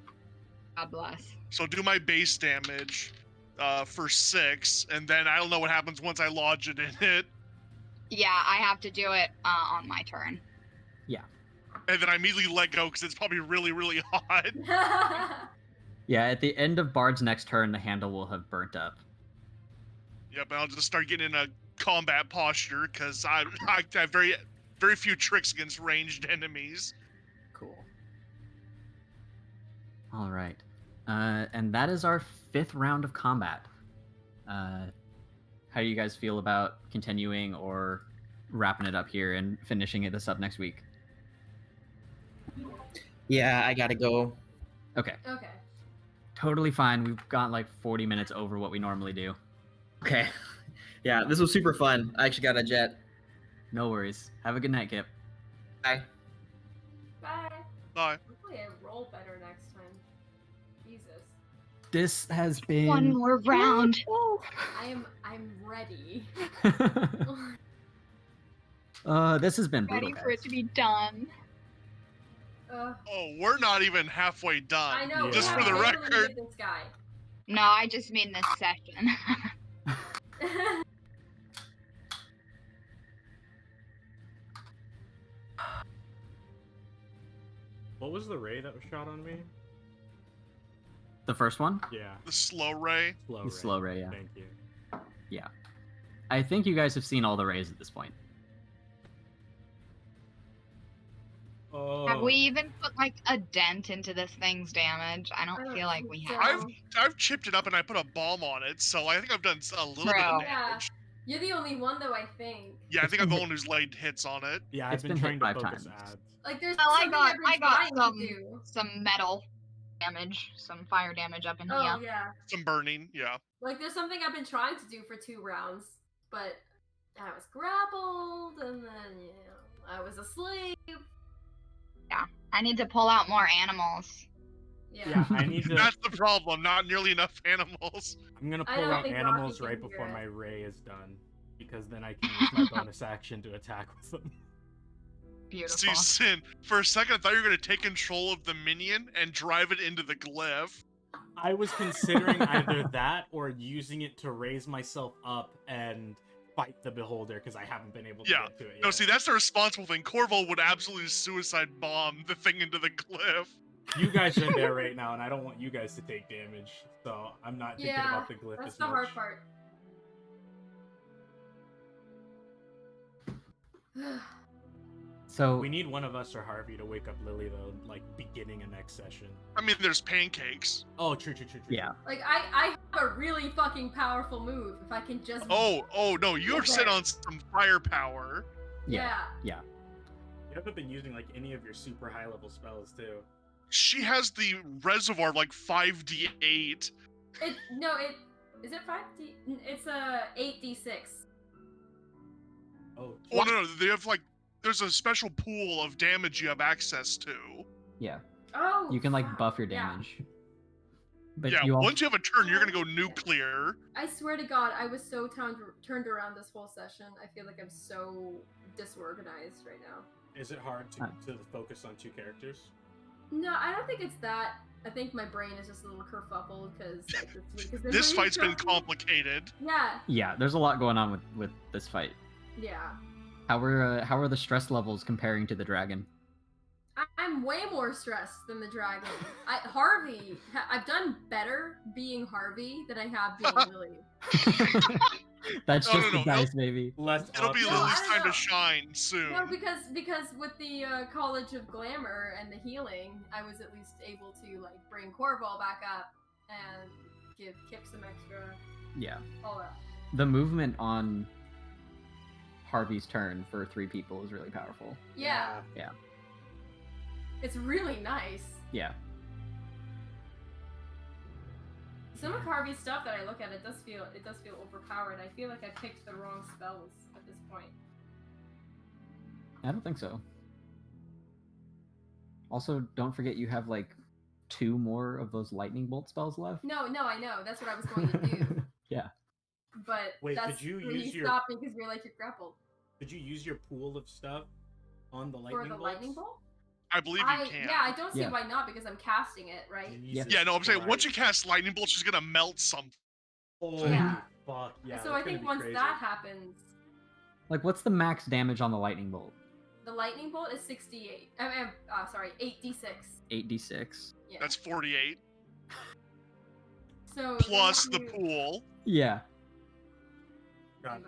God bless. So do my base damage for 6, and then I don't know what happens once I lodge it in it. Yeah, I have to do it on my turn. And then I immediately let go because it's probably really, really hot. Yeah, at the end of Bard's next turn, the handle will have burnt up. Yep, and I'll just start getting in a combat posture because I have very, very few tricks against ranged enemies. Cool. All right. And that is our 5th round of combat. How do you guys feel about continuing or wrapping it up here and finishing this up next week? Yeah, I gotta go. Okay. Okay. Totally fine. We've got like 40 minutes over what we normally do. Okay. Yeah, this was super fun. I actually got a jet. No worries. Have a good night, Kip. Bye. Bye. Bye. Hopefully I roll better next time. Jesus. This has been One more round. I'm ready. This has been brutal, Ready for it guys. to be done. Oh, we're not even halfway done. I know. Just Yeah. for the I barely record. needed this guy. No, I just mean this session. What was the ray that was shot on me? The first one? Yeah. The slow ray. Slow The ray. slow ray, yeah. Thank you. I think you guys have seen all the rays at this point. Oh. Have we even put like a dent into this thing's damage? I don't feel like we have. I've chipped it up and I put a bomb on it, so I think I've done a little bit of Bro. damage. You're the only one though, I think. Yeah, I It's think I'm been the one who's laid hits on it. Yeah, It's I've been been trying hit to 5 focus times. ads. Like there's Well, something I've been trying to do. some metal damage, some fire damage up in Oh here. yeah. Some burning, yeah. Like there's something I've been trying to do for 2 rounds, but I was grappled and then I was asleep. I need to pull out more animals. Yeah, I need to. That's the problem. Not nearly enough animals. I'm gonna I pull don't out think animals Rocky right can before hear my it. ray is done, because then I can use my bonus action to attack with them. Beautiful. See, Sin, for a second I thought you were gonna take control of the minion and drive it into the glyph. I was considering either that or using it to raise myself up and fight the beholder, because I haven't been able to Yeah. get to it yet. No, see, that's the responsible thing. Corval would absolutely suicide bomb the thing into the glyph. You guys are there right now, and I don't want you guys to take damage, so I'm not thinking Yeah, about the glyph that's as the much. hard part. So We need one of us or Harvey to wake up Lily, though, like beginning a next session. I mean, there's pancakes. Oh, true. yeah. Like I have a really fucking powerful move if I can just. Oh no, you're Okay. set on some firepower. Yeah. You haven't been using like any of your super high level spells, too. She has the reservoir of like 5d8. It is it 5d? It's a 8d6. Oh, Oh no, they have like there's a special pool of damage you have access to. Yeah. Oh. You can like fuck, buff your yeah. damage. But Yeah, you all once you have a turn, you're gonna go nuclear. I swear to God, I was so turned around this whole session. I feel like I'm so disorganized right now. is it hard to focus on 2 characters? No, I don't think it's that. I think my brain is just a little kerfuffled because like, this week has been This really fight's been stressful. complicated. Yeah. Yeah, there's a lot going on with this fight. Yeah. How are the stress levels comparing to the dragon? I'm way more stressed than the dragon. Harvey, I've done better being Harvey than I have being Lily. That's No, just no, the no, dice, baby. Less It'll be options. No, I Lily's don't time know. to shine soon. No, because with the College of Glamour and the healing, I was at least able to like bring Corval back up and give Kip some extra. Yeah. All that. The movement on Harvey's turn for 3 people is really powerful. Yeah. Yeah. It's really nice. Yeah. Some of Harvey's stuff that I look at, it does feel overpowered. I feel like I picked the wrong spells at this point. I don't think so. Also, don't forget you have like 2 more of those lightning bolt spells left. No, I know. That's what I was going to do. Yeah. But Wait, that's could you when use you your- stop me because you're like you're grappled. Could you use your pool of stuff on the lightning For the bolts? lightning bolt? I believe you can. Yeah, I don't see Yeah. why not because I'm casting it, right? Jesus Yeah, no, I'm saying once you Christ. cast lightning bolt, she's gonna melt something. Holy Yeah. fuck, yeah. so that's I gonna think be once crazy. that happens, Like, what's the max damage on the lightning bolt? the lightning bolt is 68. Sorry, 8d6. 8d6. Yeah. That's 48 so plus the then you- pool. Yeah. God,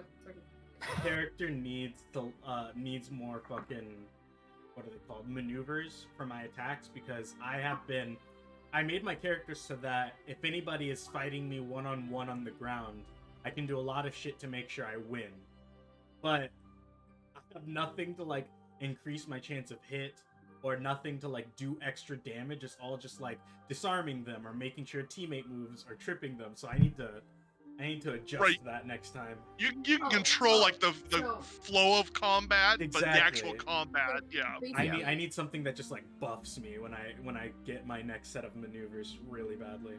character needs more fucking, what are they called, maneuvers for my attacks, because I made my character so that if anybody is fighting me one-on-one on the ground, I can do a lot of shit to make sure I win. But I have nothing to like increase my chance of hit, or nothing to like do extra damage. It's all just like disarming them or making sure teammate moves or tripping them. So I need to adjust Right. that next time. You can Oh, control like the so- flow of combat, but the actual Exactly. combat, yeah. Basically, I need something that just like buffs me when I get my next set of maneuvers really badly.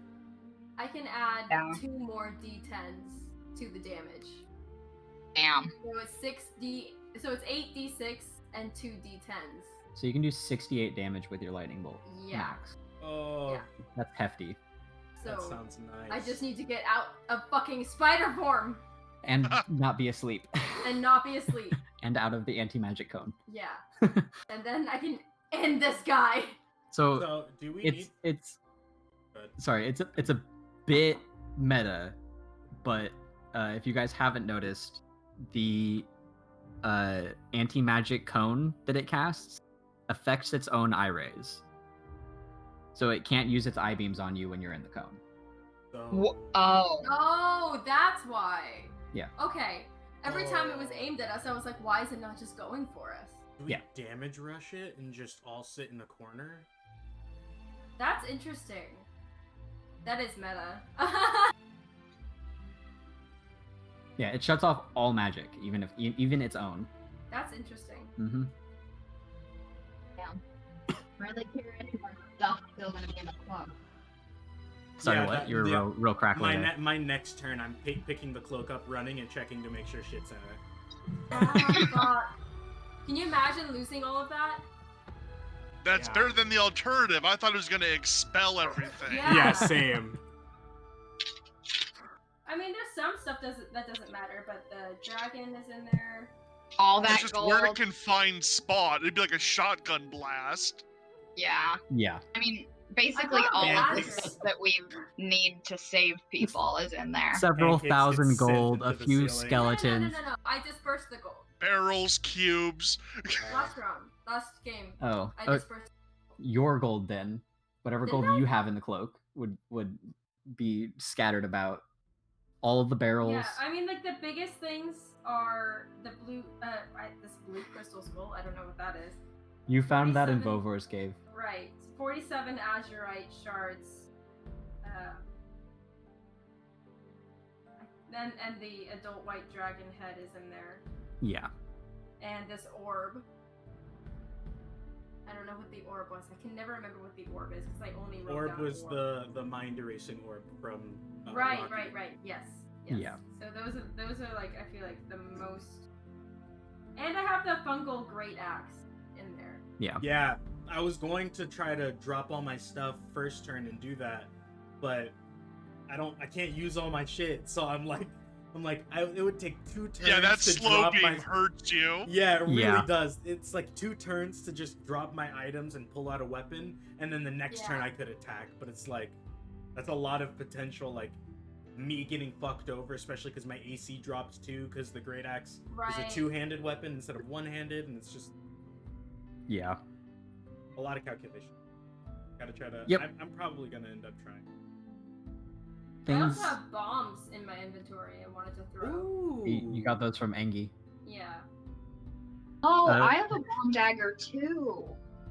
I can add Yeah. 2 more d10s to the damage. Damn. So it's 8d6 and 2 d10s. So you can do 68 damage with your lightning bolt. Yeah. Max. Oh, Yeah. That's hefty. that So sounds nice. I just need to get out of fucking spider form And not be asleep. and not be asleep. And out of the anti-magic cone. Yeah. And then I can end this guy. So So do we it's need? Good. sorry, it's a bit meta, but if you guys haven't noticed, the anti-magic cone that it casts affects its own eye rays. So it can't use its eye beams on you when you're in the cone. So Oh. Oh, that's why. Yeah. Okay. Every time it was aimed at us, I was like, why is it not just going for us? do we Yeah. damage rush it and just all sit in the corner? That's interesting. That is meta. Yeah, it shuts off all magic, even its own. That's interesting. Mm-hmm. Are they carrying more stuff still gonna be in the club? Sorry, Yeah, what? that- You're yeah. real crackly there. My next turn, I'm picking the cloak up, running, and checking to make sure shit's in it. Oh, fuck. Can you imagine losing all of that? That's Yeah. better than the alternative. I thought it was gonna expel everything. Yeah. Yeah, same. I mean, there's some stuff that doesn't matter, but the dragon is in there. All It's that just gold. where a confined spot. It'd be like a shotgun blast. Yeah. Yeah. I mean, basically thought all of the pancakes- stuff that we need to save people is in there. Several Pancakes thousand get sent gold, a into the few ceiling. skeletons. No. I dispersed the gold. Barrels, cubes. Last round. Last game. Oh, I oh, dispersed. your gold then. Whatever Did gold I? you have in the cloak would be scattered about. All of the barrels. Yeah, I mean, like, the biggest things are the blue, this blue crystal skull. I don't know what that is. You found that in 47 Vovor's cave. Right. 47 azurite shards. Then, and the adult white dragon head is in there. Yeah. And this orb. I don't know what the orb was. I can never remember what the orb is because I only wrote Orb down was orb. the mind erasing orb from. Right. Rocky. Yes. Yeah. So those are like, I feel like the most. And I have the fungal great axe in there. Yeah. Yeah, I was going to try to drop all my stuff first turn and do that, but I can't use all my shit, so I'm like, it would take 2 turns. Yeah, that to slow drop game my... hurts you. Yeah, it really Yeah. does. It's like 2 turns to just drop my items and pull out a weapon, and then the next turn I could attack. But it's like, that's a lot of potential, like, me getting fucked over, especially because my AC drops too, because the Great Axe is a 2-handed weapon instead of 1-handed, and it's just Yeah. a lot of calculation. Gotta try to. Yep. I'm probably gonna end up trying. I Things. also have bombs in my inventory I wanted to throw. Ooh. You got those from Engi. Yeah. Oh, Uh, I have a bomb dagger too.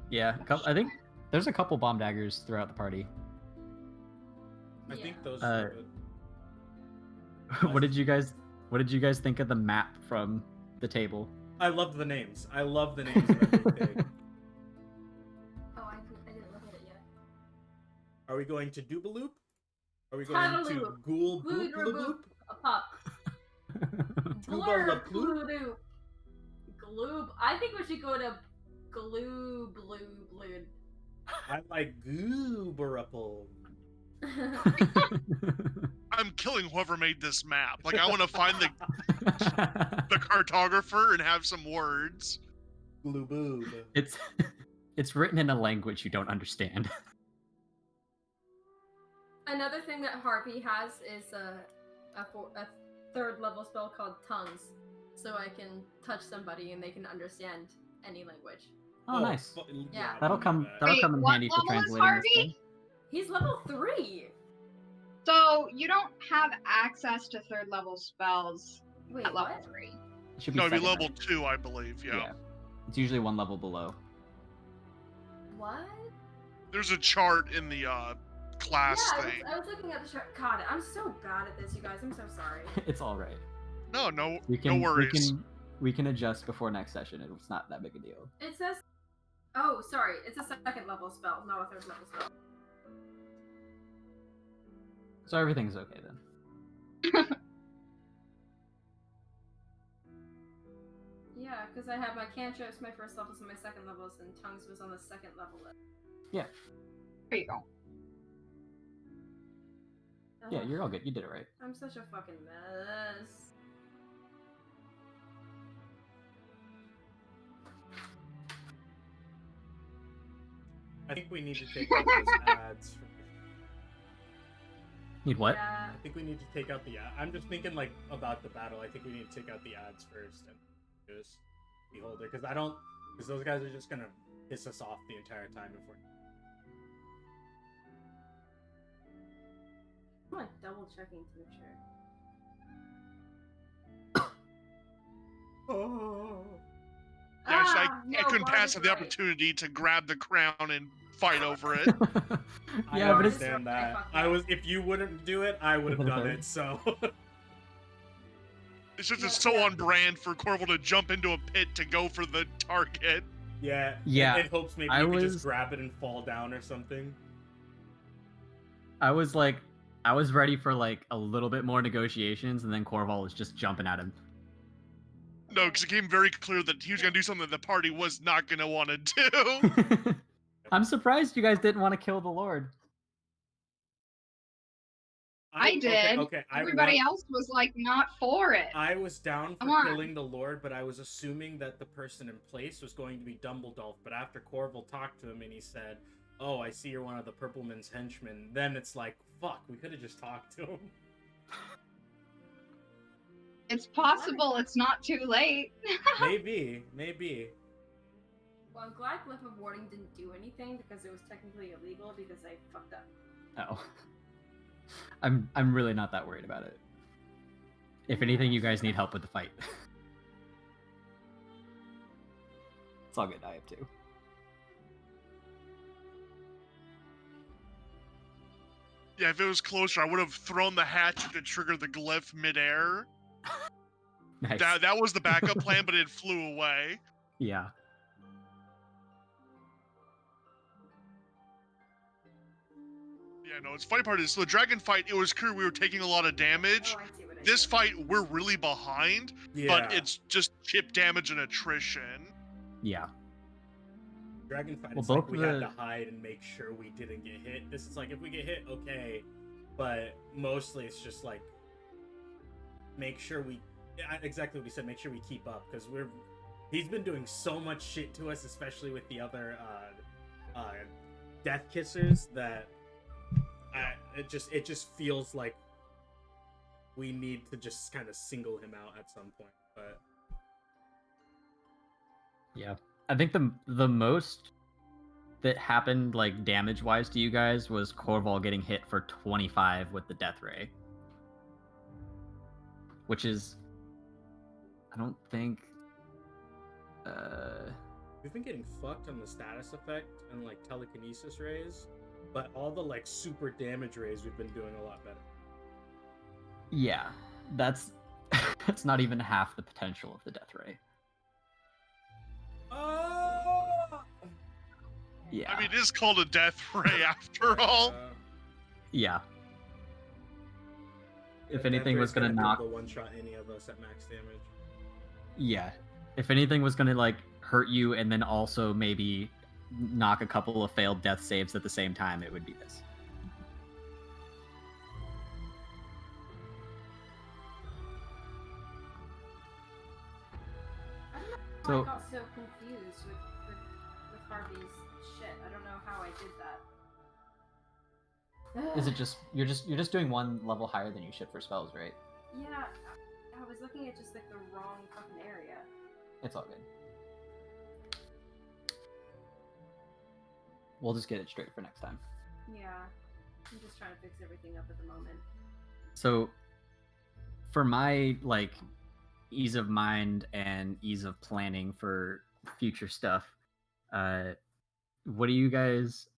Yeah. I think there's a couple bomb daggers throughout the party. I think Yeah. those. Are good. What did you guys think of the map from the table? I loved the names. I love the names of everything. Oh, I didn't look at it yet. Are we going to Doobaloop? Are we going to Tadaloop. Ghoul Boop, Boop boop, a pop. Tuba la Blurb, Ploop? Gloob. Gloob. I think we should go to Gloob, Blue, Blood. I like Gooberapple. I'm killing whoever made this map. Like, I want to find the cartographer and have some words. Glue boob. It's written in a language you don't understand. Another thing that Harvey has is a 3rd level spell called Tongues. So I can touch somebody and they can understand any language. Oh, nice. Yeah. That'll I come. love that. That'll Wait, come in what handy for level is translating. Harvey? This thing. He's level 3! So you don't have access to 3rd level spells Wait, at level what? 3. It should be No, it'd be second, level right? 2, I believe. Yeah. It's usually 1 level below. What? There's a chart in the class Yeah, thing. I was looking at the chart. God, I'm so bad at this, you guys. I'm so sorry. It's all right. No, no, We can. no worries. We can adjust before next session. It's not that big a deal. It says. Oh, sorry. It's a 2nd level spell, not a 3rd level spell. So everything's okay then. Yeah, because I have my cantrips, my 1st levels, and my 2nd levels, and Tongues was on the 2nd level. Yeah. There you go. Yeah, Ugh, you're all good. You did it right. I'm such a fucking mess. I think we need to take out those ads. Need what? Yeah. I think we need to take out the ad. I'm just thinking like about the battle. I think we need to take out the ads first and just beholder because those guys are just gonna piss us off the entire time if we're. I'm like double checking to make sure. Oh. Yeah, so No, I couldn't Bard pass is up the right. opportunity to grab the crown and fight over it. I Yeah, but it's understand I that. fucked I up. was if you wouldn't do it, I would have done it. So It's just Yeah, it's so yeah. on brand for Corval to jump into a pit to go for the target. yeah, Yeah, It hopes maybe I you could was- just grab it and fall down or something. I was ready for like a little bit more negotiations, and then Corval was just jumping at him. No, because it became very clear that he was going to do something that the party was not going to want to do. I'm surprised you guys didn't want to kill the Lord. I did. Okay, Everybody else was like not for it. I was down Come for on. killing the Lord, but I was assuming that the person in place was going to be Dumbledore. But after Corval talked to him and he said, "Oh, I see you're one of the Purpleman's henchmen," then it's like, fuck, we could have just talked to him. It's possible it's not too late. Maybe. Well, I'm glad Glyph of Warding didn't do anything because it was technically illegal because I fucked up. Oh. I'm really not that worried about it. If anything, you guys need help with the fight. It's all good. I have to. Yeah, if it was closer, I would have thrown the hatchet to trigger the glyph midair. Nice. That was the backup plan, but it flew away. Yeah. Yeah, no, it's funny part is, so the dragon fight, it was clear we were taking a lot of damage. Oh, I see what I This did. fight, we're really behind, Yeah. but it's just chip damage and attrition. Yeah. Dragonfight, Well, it's like both we of had the- to hide and make sure we didn't get hit. This is like, if we get hit, okay. But mostly it's just like, make sure we... Exactly what he said, make sure we keep up. Because he's been doing so much shit to us, especially with the other death kissers, that it just feels like we need to just kind of single him out at some point. But Yeah, I think the most that happened like damage wise to you guys was Corval getting hit for 25 with the death ray, which is, I don't think. we've been getting fucked on the status effect and like telekinesis rays, but all the like super damage rays we've been doing a lot better. Yeah, that's that's not even half the potential of the death ray. Oh! Yeah. I mean, it is called a death ray after all. Yeah. If Death anything Ray's was gonna knock, the one shot any of us at max damage. yeah, if anything was gonna like hurt you and then also maybe knock a couple of failed death saves at the same time, it would be this. I So- got so confused with Harvey's shit. I don't know how I did that. Is it just you're just doing one level higher than you should for spells, right? Yeah, I was looking at just like the wrong fucking area. It's all good. We'll just get it straight for next time. Yeah, I'm just trying to fix everything up at the moment. So, for my like ease of mind and ease of planning for future stuff, what do you guys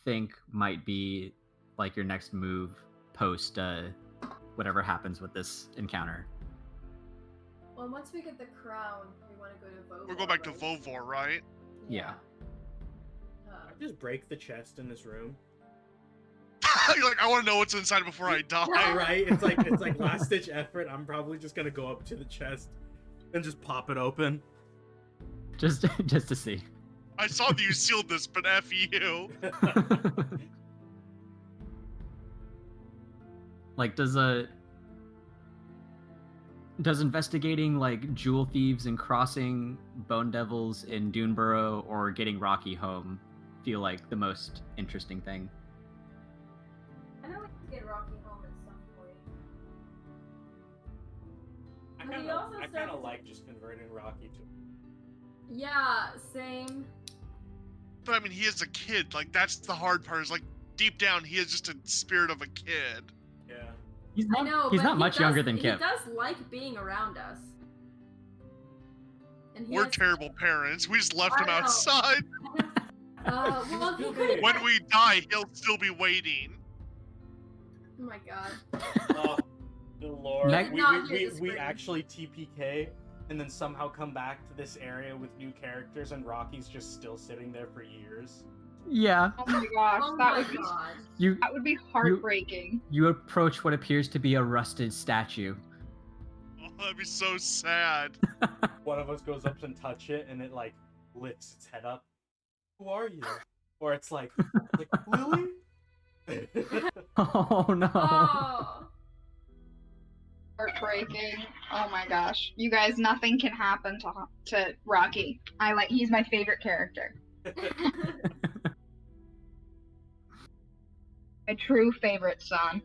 think might be like your next move post whatever happens with this encounter? Well, once we get the crown, we want to go to Vovor. We're going back to right? Vovor, right? Yeah. Just break the chest in this room. You're like, I want to know what's inside before I die. Right? It's like last ditch effort. I'm probably just gonna go up to the chest and just pop it open. Just to see. I saw that you sealed this, but F you. Like, does investigating like jewel thieves and crossing bone devils in Duneburrow or getting Rocky home feel like the most interesting thing? I know we can get Rocky home at some point. I But he kind of also I kind started of to- like just converting Rocky to. Yeah, same. But I mean, he is a kid. Like, that's the hard part. Is like, deep down, he is just a spirit of a kid. Yeah. He's I know, he's but not he much does, younger than he Kip. does like being around us. And he We're has- terrible parents. We just left I him know. outside. Well, he could. When we die, he'll still be waiting. Oh my god. Oh, the Lord. Next- We, Not we, hear we, this we scream. actually TPK and then somehow come back to this area with new characters and Rocky's just still sitting there for years. Yeah. Oh my gosh, Oh that my would be god. You heartbreaking. you approach what appears to be a rusted statue. Oh, that'd be so sad. One of us goes up and touch it and it like lifts its head up. Who are you? Or it's like Lily? Oh no. Oh. Heartbreaking. Oh my gosh. You guys, nothing can happen to Rocky. He's my favorite character. A true favorite son.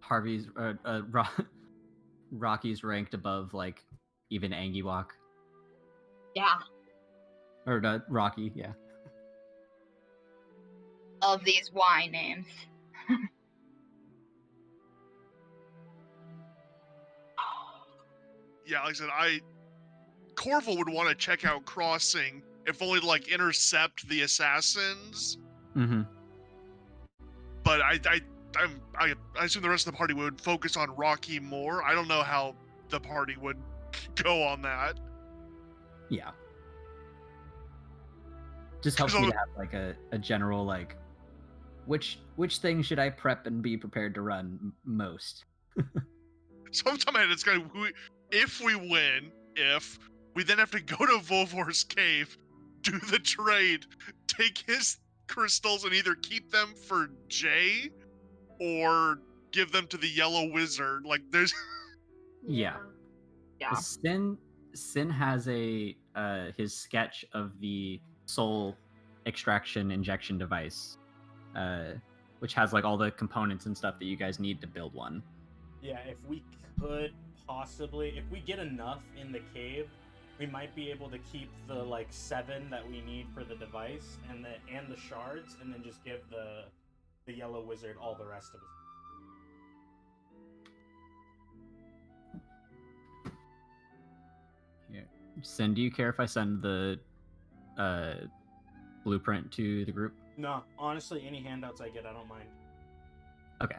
Harvey's Rocky's ranked above like even Angiwak Yeah. or Rocky, yeah. Love these Y names. Yeah, like I said, Corval would want to check out Crossing, if only to like intercept the assassins. Mm-hmm. But I assume the rest of the party would focus on Rocky more. I don't know how the party would go on that. Yeah. Just helps So- me to have like a general like which thing should I prep and be prepared to run most? Sometime ahead, it's gonna if we win, We then have to go to Volvor's cave, do the trade, take his crystals, and either keep them for Jay or give them to the yellow wizard. Like, there's... Yeah. Yeah. Sin has a his sketch of the soul extraction injection device, which has like all the components and stuff that you guys need to build one. Yeah, if we could possibly, if we get enough in the cave, we might be able to keep the like 7 that we need for the device and the shards, and then just give the yellow wizard all the rest of it. Here, Sin, do you care if I send the blueprint to the group? No, honestly, any handouts I get, I don't mind. Okay.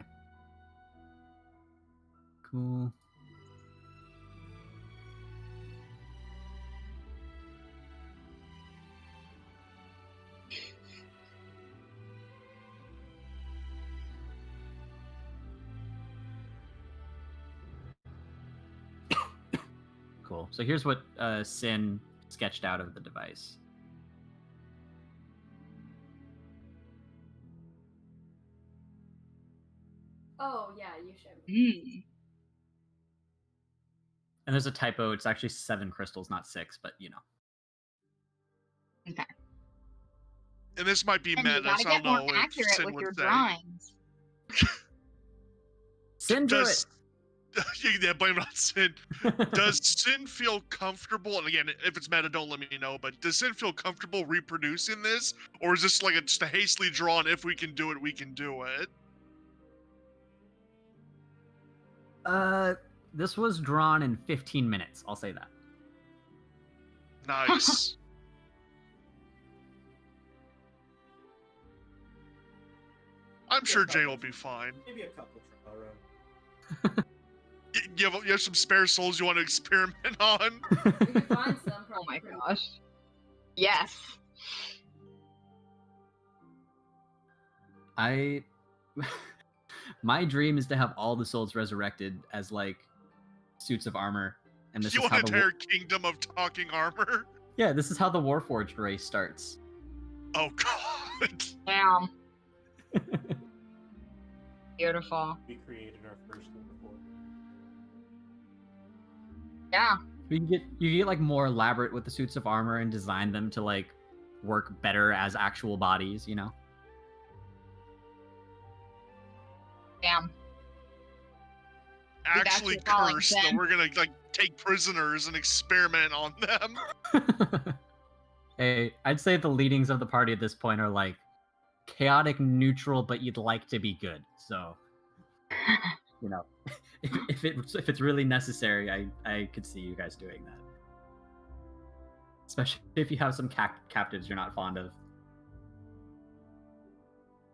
Cool. Cool. So here's what Sin sketched out of the device. Oh yeah, you should. Mm. And there's a typo. It's actually 7 crystals, not 6, but you know. Okay. And this might be And you meta, gotta so I get don't more know if accurate Sin with would your say. drawings. Sin, do it! Does... Yeah, blame it on Sin. Does Sin feel comfortable, and again, if it's meta, don't let me know, but does Sin feel comfortable reproducing this? Or is this like just a hastily drawn, if we can do it, we can do it? This was drawn in 15 minutes. I'll say that. Nice. I'm sure Jay will be fine. Maybe a couple trial runs. You have some spare souls you want to experiment on? We can find some. Oh my probably. gosh. Yes. My dream is to have all the souls resurrected as like suits of armor, and this You is want how an the entire kingdom of talking armor? yeah, this is how the Warforged race starts. Oh god. Damn. Beautiful. We created our first Warforged. Yeah. You can get like more elaborate with the suits of armor and design them to like work better as actual bodies, you know. Damn. Actually your calling, cursed that Sin. we're gonna like take prisoners and experiment on them. Hey, I'd say the leadings of the party at this point are like chaotic neutral, but you'd like to be good. So, you know, if it's really necessary, I could see you guys doing that. Especially if you have some captives you're not fond of.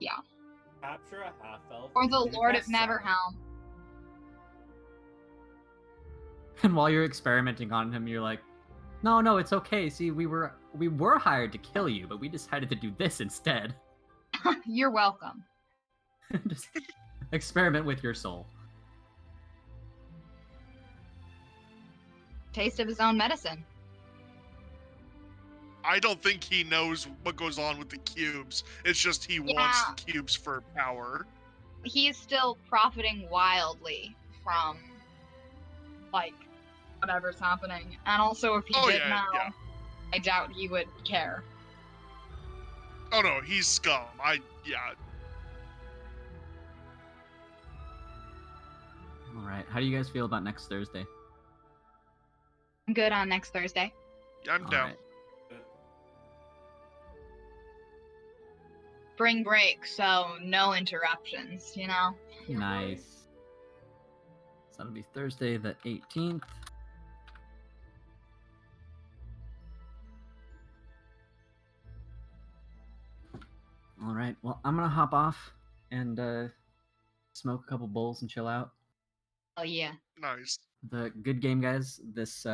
Yeah. Capture a half elf. Or the and Lord of cast Silence. Neverhelm. And while you're experimenting on him, you're like, no, it's okay. See, we were hired to kill you, but we decided to do this instead. You're welcome. Just experiment with your soul. Taste of his own medicine. I don't think he knows what goes on with the cubes. It's just he wants the cubes for power. He is still profiting wildly from, like, whatever's happening. And also, if he did know, I doubt he would care. Oh no, he's scum. Yeah. All right. How do you guys feel about next Thursday? I'm good on next Thursday. I'm All down. right. Spring break, so no interruptions, you know? Nice. So that'll be Thursday the 18th. All right. Well, I'm gonna hop off and smoke a couple bowls and chill out. Oh yeah. Nice. The good game, guys. This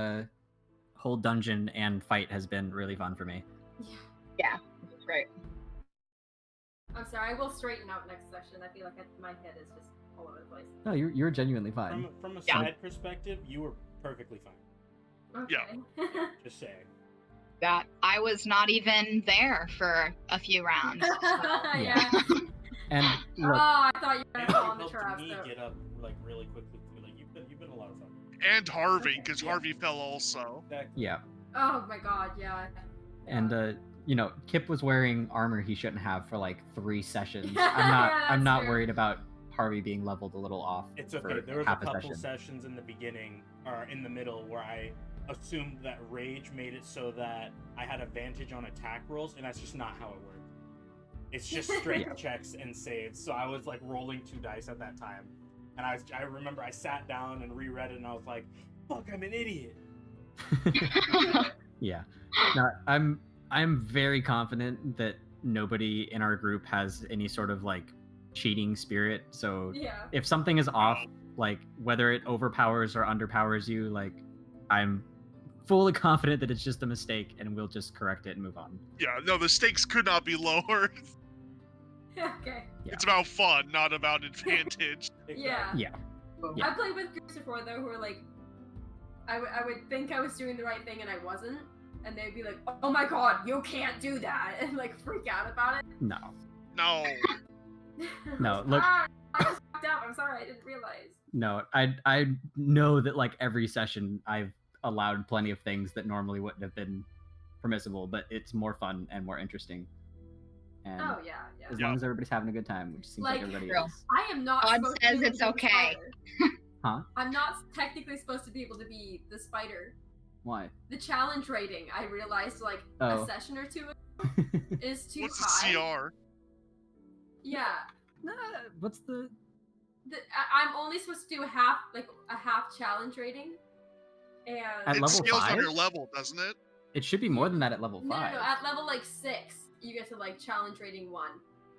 whole dungeon and fight has been really fun for me. Yeah, this is great. I'm sorry, I will straighten out next session. I feel like my head is just all over the place. No, you're genuinely fine. From a Yeah. side perspective, you were perfectly fine. Okay. Just saying. That I was not even there for a few rounds. Yeah. And look, Oh, I thought you were And gonna you fall in the helped trap. me So. get up like really quickly too. Like you've been a lot of fun. And Harvey, because Yeah. Harvey fell also. Exactly. yeah. Oh my god, yeah. And you know, Kip was wearing armor he shouldn't have for like 3 sessions. Yeah, I'm that's not true. worried about Harvey being leveled a little off. It's for okay. There was a half couple session. sessions in the beginning or in the middle where I assumed that rage made it so that I had advantage on attack rolls, and that's just not how it worked. It's just straight checks and saves. So I was like rolling 2 dice at that time, and I remember I sat down and reread it, and I was like, "Fuck, I'm an idiot." Yeah. No, I'm very confident that nobody in our group has any sort of like cheating spirit. So Yeah. if something is off, like whether it overpowers or underpowers you, like I'm fully confident that it's just a mistake and we'll just correct it and move on. Yeah, no, the stakes could not be lower. Okay. Yeah. It's about fun, not about advantage. Yeah. Yeah. I played with groups before though who were like, I would think I was doing the right thing and I wasn't, and they'd be like, "Oh my god, you can't do that," and like freak out about it. No. No. No, look. I was fucked up. I'm sorry, I didn't realize. No, I know that like every session I've allowed plenty of things that normally wouldn't have been permissible, but it's more fun and more interesting. And Oh yeah. as long as everybody's having a good time, which seems like Like, everybody real. is. I am not. God supposed to says be able it's to be the okay. spider. Huh? I'm not technically supposed to be able to be the spider. Why? The challenge rating, I realized like Oh. a session or 2 ago, is too What's high. the CR? Yeah. Nah, what's the? I'm only supposed to do a half challenge rating, and At It level scales on 5? your level, doesn't it? It should be more than that at level 5. no, at level like 6, you get to like challenge rating 1.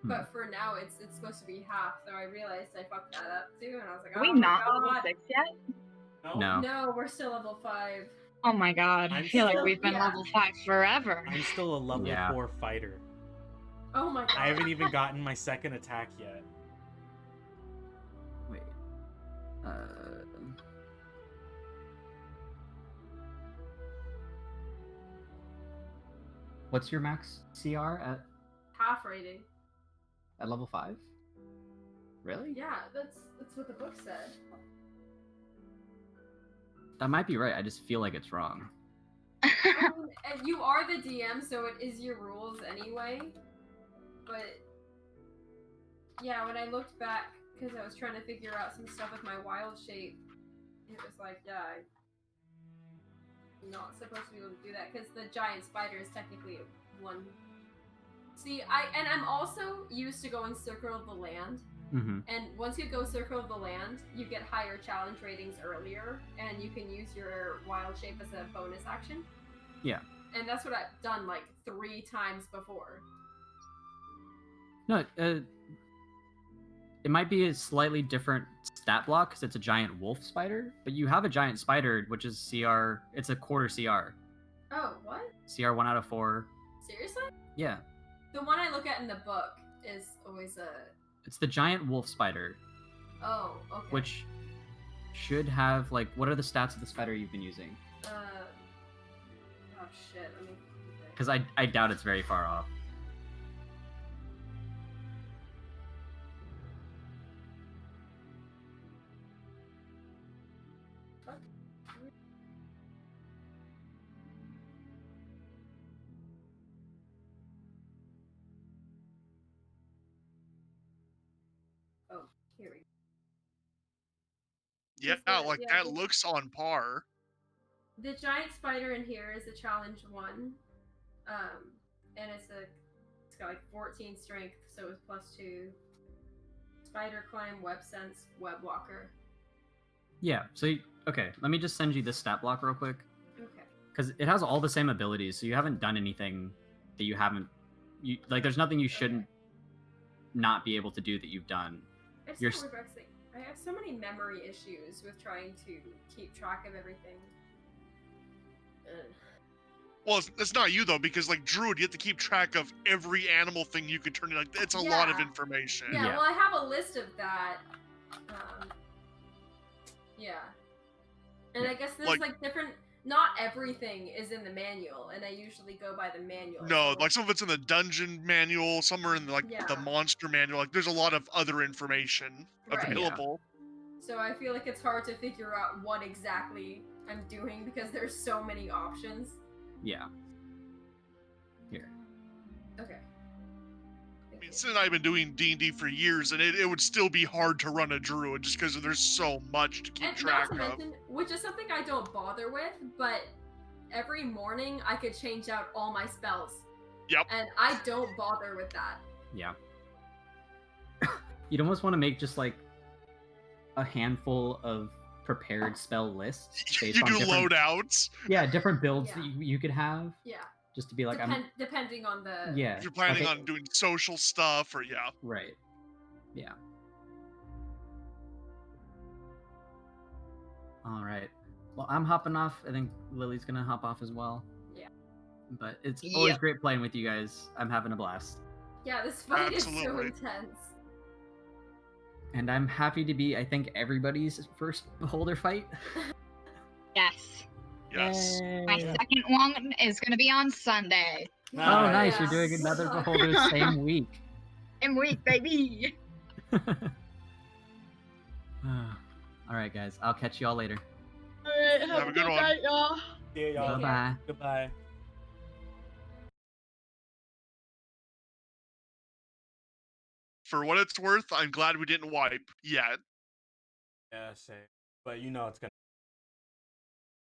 But for now, it's supposed to be half. So I realized I fucked that up too, and I was like, Are oh we my not god. level 6 yet? No. No, we're still level 5. Oh my god, I I'm feel like still- we've been yeah. level 5 forever. I'm still a level Yeah. 4 fighter. Oh my god. I haven't even gotten my second attack yet. Wait. What's your max CR at half rating. level 5? Really? Yeah, that's what the book said. That might be right. I just feel like it's wrong. I mean, and you are the DM, so it is your rules anyway. But yeah, when I looked back, because I was trying to figure out some stuff with my wild shape, it was like, yeah, I'm not supposed to be able to do that because the giant spider is technically one. See, I'm also used to going Circle of the Land. Mm-hmm. And once you go Circle of the Land, you get higher challenge ratings earlier, and you can use your wild shape as a bonus action. Yeah. And that's what I've done like 3 times before. No, it might be a slightly different stat block because it's a giant wolf spider, but you have a giant spider, which is CR. It's a quarter CR. Oh, what? CR 1 out of 4. Seriously? Yeah. The one I look at in the book is always a... It's the giant wolf spider, Oh, okay. which should have, like, what are the stats of the spider you've been using? Oh shit, let me... Because I doubt it's very far off. Oh, here we go. Yeah, Is that- like yeah, that this- looks on par. The giant spider in here is a challenge 1. And it's got like 14 strength, so it's +2. Spider climb, web sense, web walker. Yeah, so, okay, let me just send you this stat block real quick. Okay. Because it has all the same abilities, so you haven't done anything that you haven't... Like, there's nothing you shouldn't not be able to do that you've done. I just You're don't remember actually. I have so many memory issues with trying to keep track of everything. Ugh. Well, it's not you though, because like Druid, you have to keep track of every animal thing you could turn in. Like, it's a lot of Yeah. information. Yeah, Yeah. well, I have a list of that. Yeah. And I guess there's Like- like different not everything is in the manual, and I usually go by the manual. No, so- like some of it's in the dungeon manual, some are in the Yeah. monster manual. Like there's a lot of other information Right. available. So I feel like it's hard to figure out what exactly I'm doing because there's so many options. Yeah. Here. Okay. I mean, Sin and I have been doing D&D for years, and it would still be hard to run a druid just because there's so much to keep And track not to of. mention, which is something I don't bother with, but every morning I could change out all my spells. Yep. And I don't bother with that. Yeah. You'd almost want to make just like a handful of prepared spell lists. You based on do different, loadouts. Yeah, different builds Yeah. that you could have. Yeah. Just to be like, Depending on the... Yeah. If you're planning like on doing social stuff, or yeah. Right. Yeah. All right. Well, I'm hopping off. I think Lily's gonna hop off as well. Yeah. But it's always Yep. great playing with you guys. I'm having a blast. Yeah, this fight is so Absolutely. intense. And I'm happy to be, I think, everybody's first beholder fight. Yes. Yes. My second one is going to be on Sunday. Oh, nice. Yeah. You're doing another beholder same week. Same week, baby. All right, guys. I'll catch you all later. All right, Have a good one. night, y'all. Yeah, y'all. Take care. Bye-bye. Goodbye. For what it's worth, I'm glad we didn't wipe yet. Yeah, same. But you know it's gonna